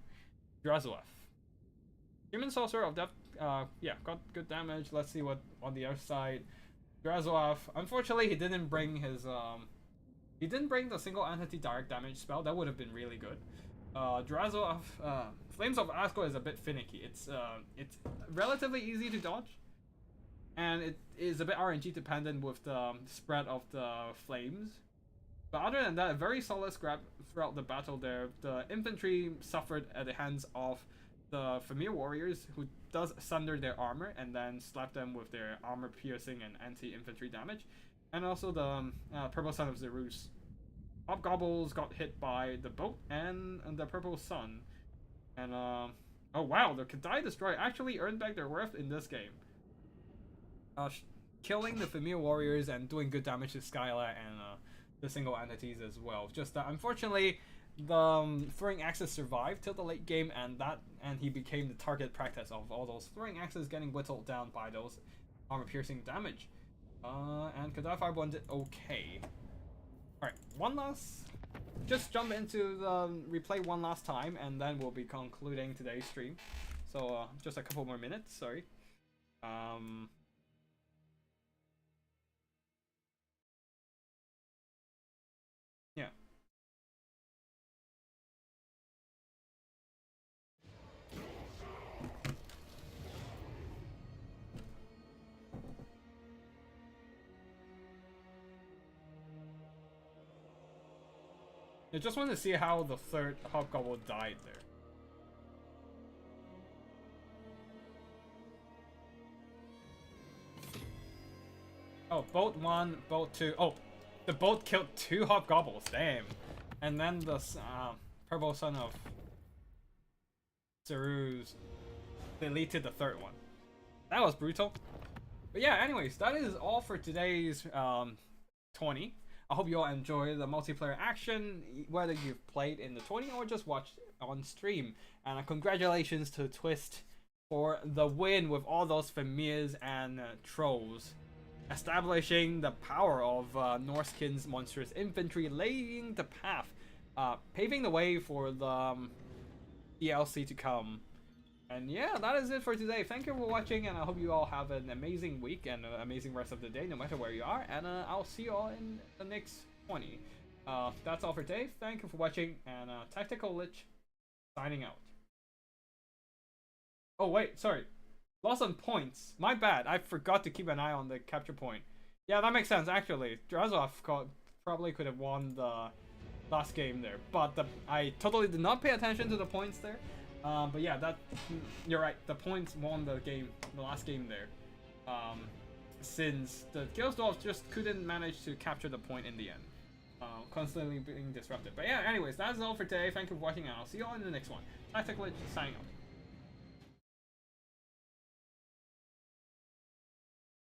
Drazulaf. Human Sorcerer of Depth, yeah, got good damage. Let's see what on the other side. Drazulaf, unfortunately, he didn't bring his he didn't bring the single entity direct damage spell. That would have been really good. Drazulaf, Flames of Asgore is a bit finicky. It's relatively easy to dodge, and it is a bit RNG dependent with the spread of the flames. But other than that, a very solid scrap throughout the battle there. The infantry suffered at the hands of the Familiar Warriors, who does sunder their armor and then slap them with their armor piercing and anti-infantry damage. And also the Purple Sun of Zerus. Hobgoblins got hit by the boat and the Purple Sun. And oh wow, the Kadai Destroyer actually earned back their worth in this game. Killing the Familiar Warriors and doing good damage to Skyla and the single entities as well. Just that unfortunately the throwing axes survived till the late game, and he became the target practice of all those throwing axes getting whittled down by those armor piercing damage. And Kadai Fireball did okay. Alright, just jump into the replay one last time, and then we'll be concluding today's stream. So just a couple more minutes, sorry. Yeah. I just want to see how the third Hobgoblin died there. Oh, boat 1, boat 2. Oh, the boat killed 2 Hobgoblins, damn. And then the Purple Son of Zerus deleted the third one. That was brutal. But yeah, anyways, that is all for today's 20. I hope you all enjoy the multiplayer action, whether you've played in the 20 or just watched on stream. And congratulations to Twist for the win with all those Familiars and Trolls, establishing the power of Norskin's monstrous infantry, laying the path, paving the way for the DLC to come. And yeah, that is it for today. Thank you for watching, and I hope you all have an amazing week and an amazing rest of the day, no matter where you are. And I'll see you all in the next 20. That's all for today. Thank you for watching, and Tactical Lich signing out. Oh wait, sorry. Lost on points. My bad. I forgot to keep an eye on the capture point. Yeah, that makes sense, actually. Drazulaf probably could have won the last game there. But I totally did not pay attention to the points there. But yeah, you're right. The points won the last game there. Since the Chaos Dwarfs just couldn't manage to capture the point in the end. Constantly being disrupted. But yeah, anyways, that's all for today. Thank you for watching, and I'll see you all in the next one. Tactical Lich signing out.